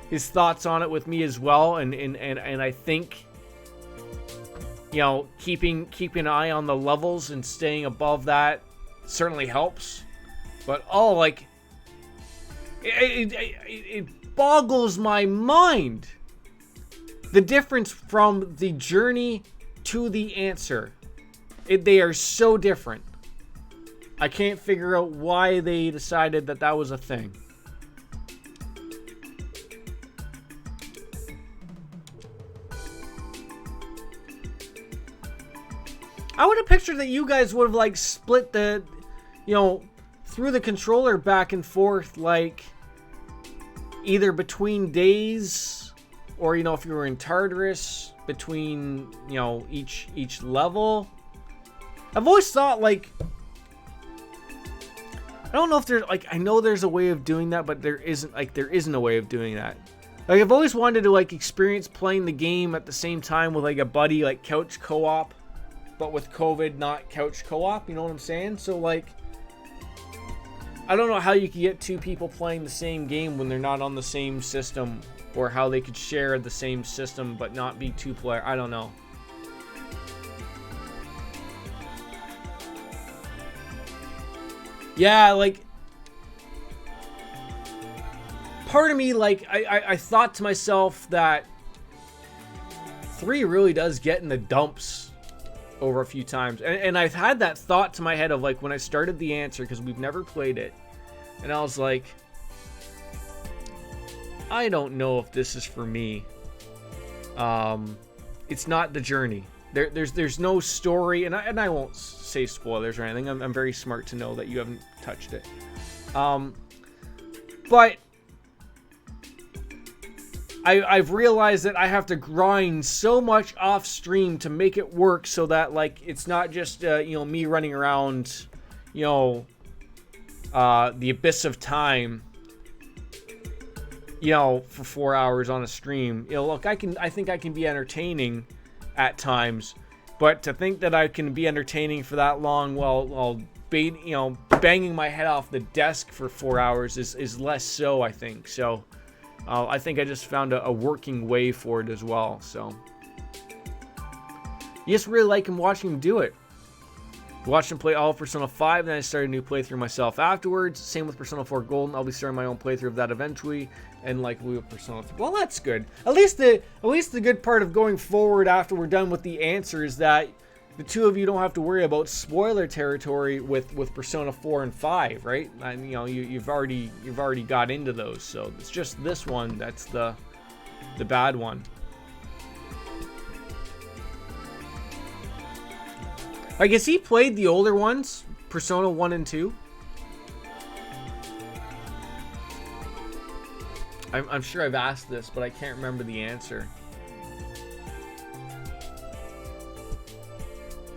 his thoughts on it with me as well, and I think, you know, keeping an eye on the levels and staying above that certainly helps. But oh, like it boggles my mind the difference from the journey to the answer. They are so different. I can't figure out why they decided that was a thing. I would have pictured that you guys would have like split the, you know, threw the controller back and forth, like either between days, or, you know, if you were in Tartarus, between, you know, each level. I've always thought, like, I don't know if there's, like, I know there's a way of doing that, but there isn't a way of doing that. Like, I've always wanted to, like, experience playing the game at the same time with, like, a buddy, like, couch co-op, but with COVID, not couch co-op, you know what I'm saying? So, like, I don't know how you could get two people playing the same game when they're not on the same system, or how they could share the same system but not be two-player. I don't know. Yeah, like, part of me, like, I thought to myself that 3 really does get in the dumps over a few times. And I've had that thought to my head of, like, when I started the answer, because we've never played it, and I was like, I don't know if this is for me. It's not the journey. There's no story, and I won't say spoilers or anything. I'm very smart to know that you haven't touched it. But I've realized that I have to grind so much off stream to make it work, so that, like, it's not just you know, me running around, you know, the abyss of time, you know, for 4 hours on a stream. You know, look, I think I can be entertaining at times, but to think that I can be entertaining for that long while you know, banging my head off the desk for 4 hours is less so, I think. So I think I just found a working way for it as well. So you just really like him, watching him do it. Watched him play all of Persona 5, then I started a new playthrough myself afterwards. Same with Persona 4 Golden. I'll be starting my own playthrough of that eventually, and likely with Persona 3. Well, that's good. At least the good part of going forward after we're done with the answer is that the two of you don't have to worry about spoiler territory with Persona 4 and 5, right? And, you know, you've already got into those, so it's just this one that's the bad one. I guess he played the older ones, Persona 1 and 2. I'm sure I've asked this, but I can't remember the answer.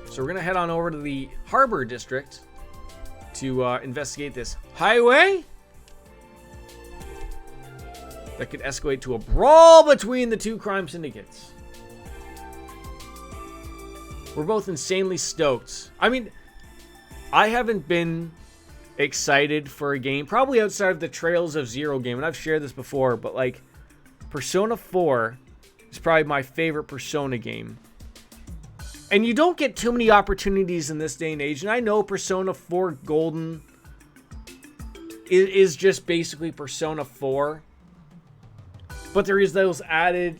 So we're going to head on over to the Harbor District to investigate this highway. that could escalate to a brawl between the two crime syndicates. We're both insanely stoked. I mean, I haven't been excited for a game, probably outside of the Trails of Zero game, and I've shared this before, but like, Persona 4 is probably my favorite Persona game. And you don't get too many opportunities in this day and age, and I know Persona 4 Golden is just basically Persona 4, but there is those added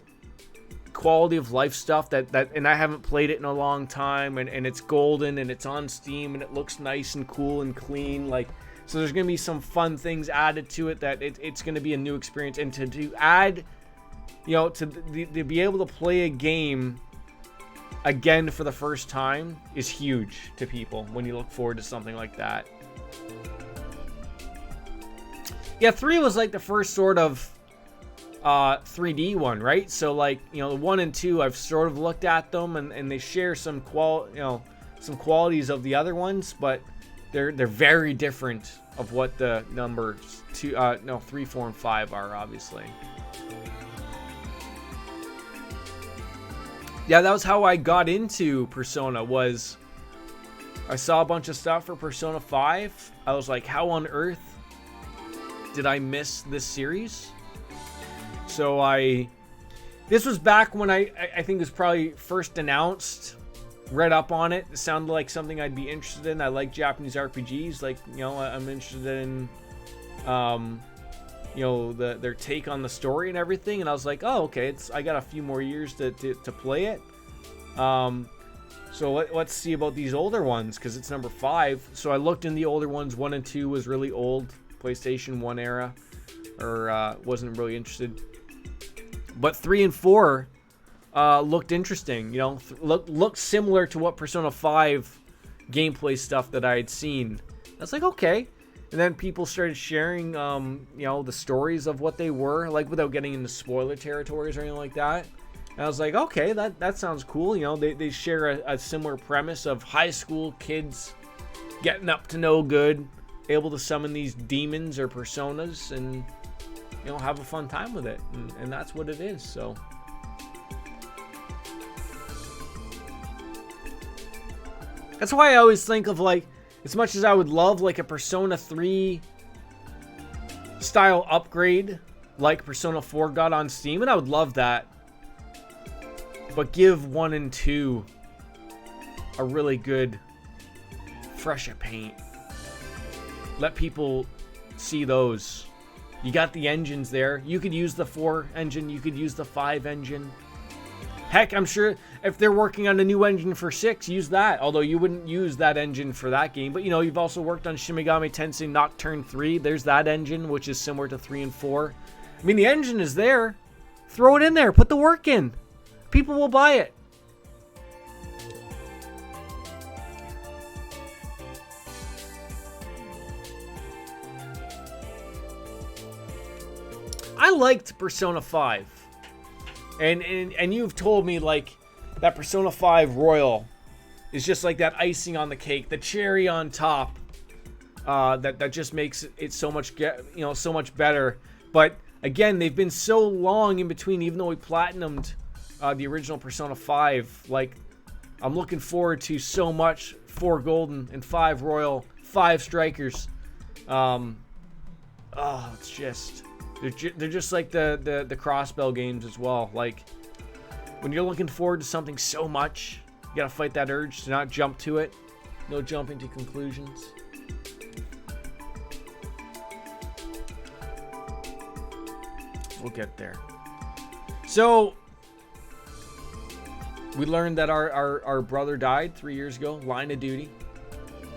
quality of life stuff that and I haven't played it in a long time, and it's golden and it's on Steam and it looks nice and cool and clean, like, so there's gonna be some fun things added to it that it's gonna be a new experience. And to add, you know, to be able to play a game again for the first time is huge to people when you look forward to something like that. Yeah, 3 was like the first sort of 3D one, right? So like, you know, 1 and 2, I've sort of looked at them and they share some some qualities of the other ones, but they're very different of what the numbers 3, 4, and 5 are, obviously. Yeah, that was how I got into Persona. Was I saw a bunch of stuff for Persona 5. I was like, how on earth did I miss this series? So this was back when I think it was probably first announced, read up on it. It sounded like something I'd be interested in. I like Japanese RPGs. Like, you know, I'm interested in, you know, their take on the story and everything. And I was like, oh, okay, I got a few more years to play it. So let's see about these older ones, because it's number 5. So I looked in the older ones. 1 and 2 was really old, PlayStation 1 era, or wasn't really interested. But 3 and 4 looked interesting. You know, looked similar to what Persona 5 gameplay stuff that I had seen. I was like, okay. And then people started sharing, you know, the stories of what they were, like, without getting into spoiler territories or anything like that. And I was like, okay, that sounds cool. You know, they share a similar premise of high school kids getting up to no good, able to summon these demons or personas, and, you know, have a fun time with it. And that's what it is, so. That's why I always think of, like, as much as I would love, like, a Persona 3 style upgrade like Persona 4 got on Steam, and I would love that. But give 1 and 2 a really good fresh of paint. Let people see those. You got the engines there. You could use the 4 engine. You could use the 5 engine. Heck, I'm sure if they're working on a new engine for 6, use that. Although you wouldn't use that engine for that game. But, you know, you've also worked on Shin Megami Tensei Nocturne 3. There's that engine, which is similar to 3 and 4. I mean, the engine is there. Throw it in there. Put the work in. People will buy it. I liked Persona 5. And you've told me, like, that Persona 5 Royal is just like that icing on the cake, the cherry on top, that just makes it so much, so much better. But again, they've been so long in between, even though we platinumed the original Persona 5. Like, I'm looking forward to so much 4 Golden and 5 Royal, 5 Strikers. It's just... They're just like the Crossbell games as well. Like, when you're looking forward to something so much, you gotta fight that urge to not jump to it. No jumping to conclusions. We'll get there. So, we learned that our brother died 3 years ago. Line of duty.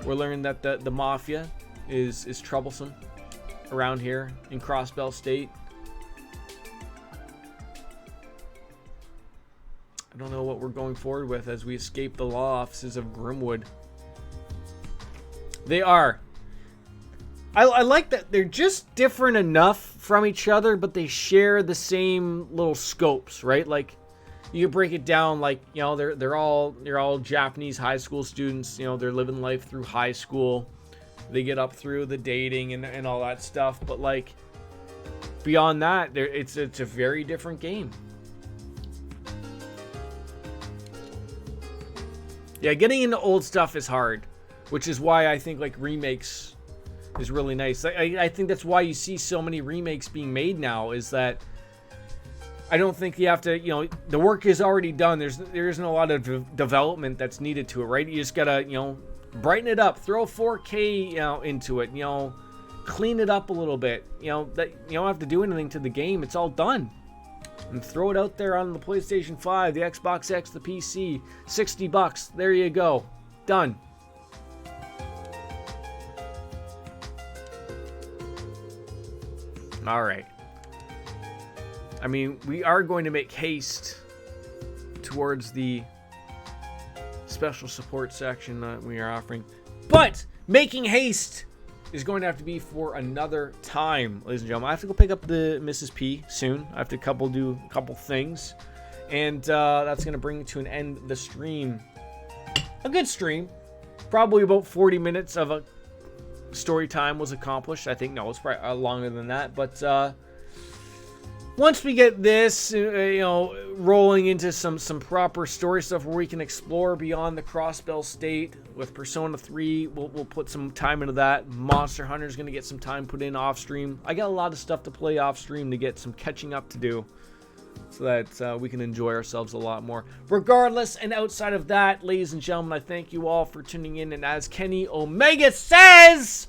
We're learning that the mafia is troublesome around here in Crossbell State. I don't know what we're going forward with as we escape the law offices of Grimwood. They are. I like that they're just different enough from each other, but they share the same little scopes, right? Like, you can break it down like, you know, they're all Japanese high school students. You know, they're living life through high school. They get up through the dating and all that stuff, but like, beyond that, it's a very different game. Yeah, getting into old stuff is hard, which is why I think like remakes is really nice. I think that's why you see so many remakes being made now, is that I don't think you have to, you know, the work is already done. There isn't a lot of development that's needed to it, right? You just gotta, you know, brighten it up, throw 4K, you know, into it, you know, clean it up a little bit, you know, that you don't have to do anything to the game. It's all done. And throw it out there on the PlayStation 5, the Xbox X, the PC. $60. There you go. Done. All right. I mean, we are going to make haste towards the special support section that we are offering. But making haste is going to have to be for another time, ladies and gentlemen. I have to go pick up the Mrs. P soon. I have to do a couple things. And that's going to bring to an end the stream. A good stream. Probably about 40 minutes of a story time was accomplished. I think, no, it's probably longer than that. But once we get this, you know, rolling into some proper story stuff where we can explore beyond the Crossbell State with Persona 3, we'll put some time into that. Monster Hunter's going to get some time put in off stream. I got a lot of stuff to play off stream to get some catching up to do, so that we can enjoy ourselves a lot more. Regardless, and outside of that, ladies and gentlemen, I thank you all for tuning in. And as Kenny Omega says,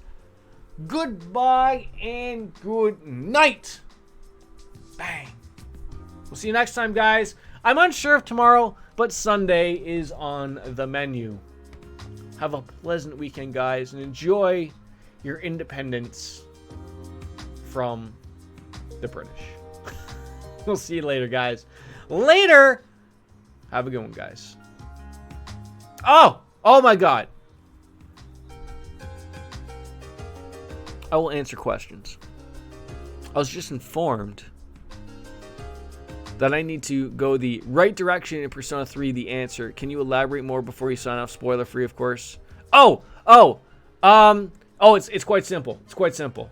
goodbye and good night. Bang. We'll see you next time, guys. I'm unsure of tomorrow, but Sunday is on the menu. Have a pleasant weekend, guys, and enjoy your independence from the British. We'll see you later, guys. Later. Have a good one, guys. Oh my God. I will answer questions. I was just informed that I need to go the right direction in Persona 3, the answer. Can you elaborate more before you sign off? Spoiler free, of course. It's quite simple. It's quite simple.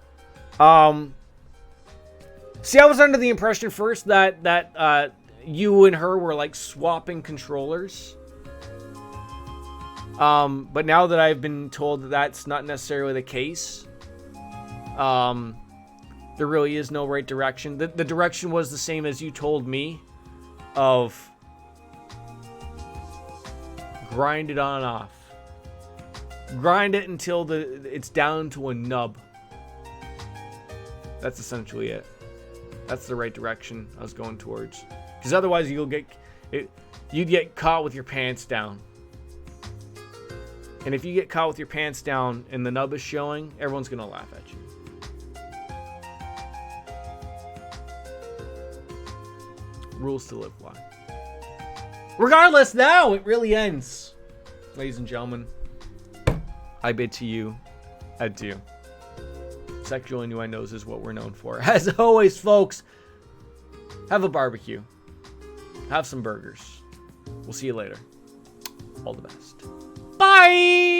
See, I was under the impression first that you and her were like swapping controllers. But now that I've been told that that's not necessarily the case, there really is no right direction. The direction was the same as you told me, of grind it on and off. Grind it until it's down to a nub. That's essentially it. That's the right direction I was going towards. Because otherwise you'd get caught with your pants down. And if you get caught with your pants down and the nub is showing, everyone's going to laugh at you. Rules to live by. Regardless, now it really ends. Ladies and gentlemen, I bid to you adieu. Sexual innuendos is what we're known for. As always, folks, have a barbecue. Have some burgers. We'll see you later. All the best. Bye!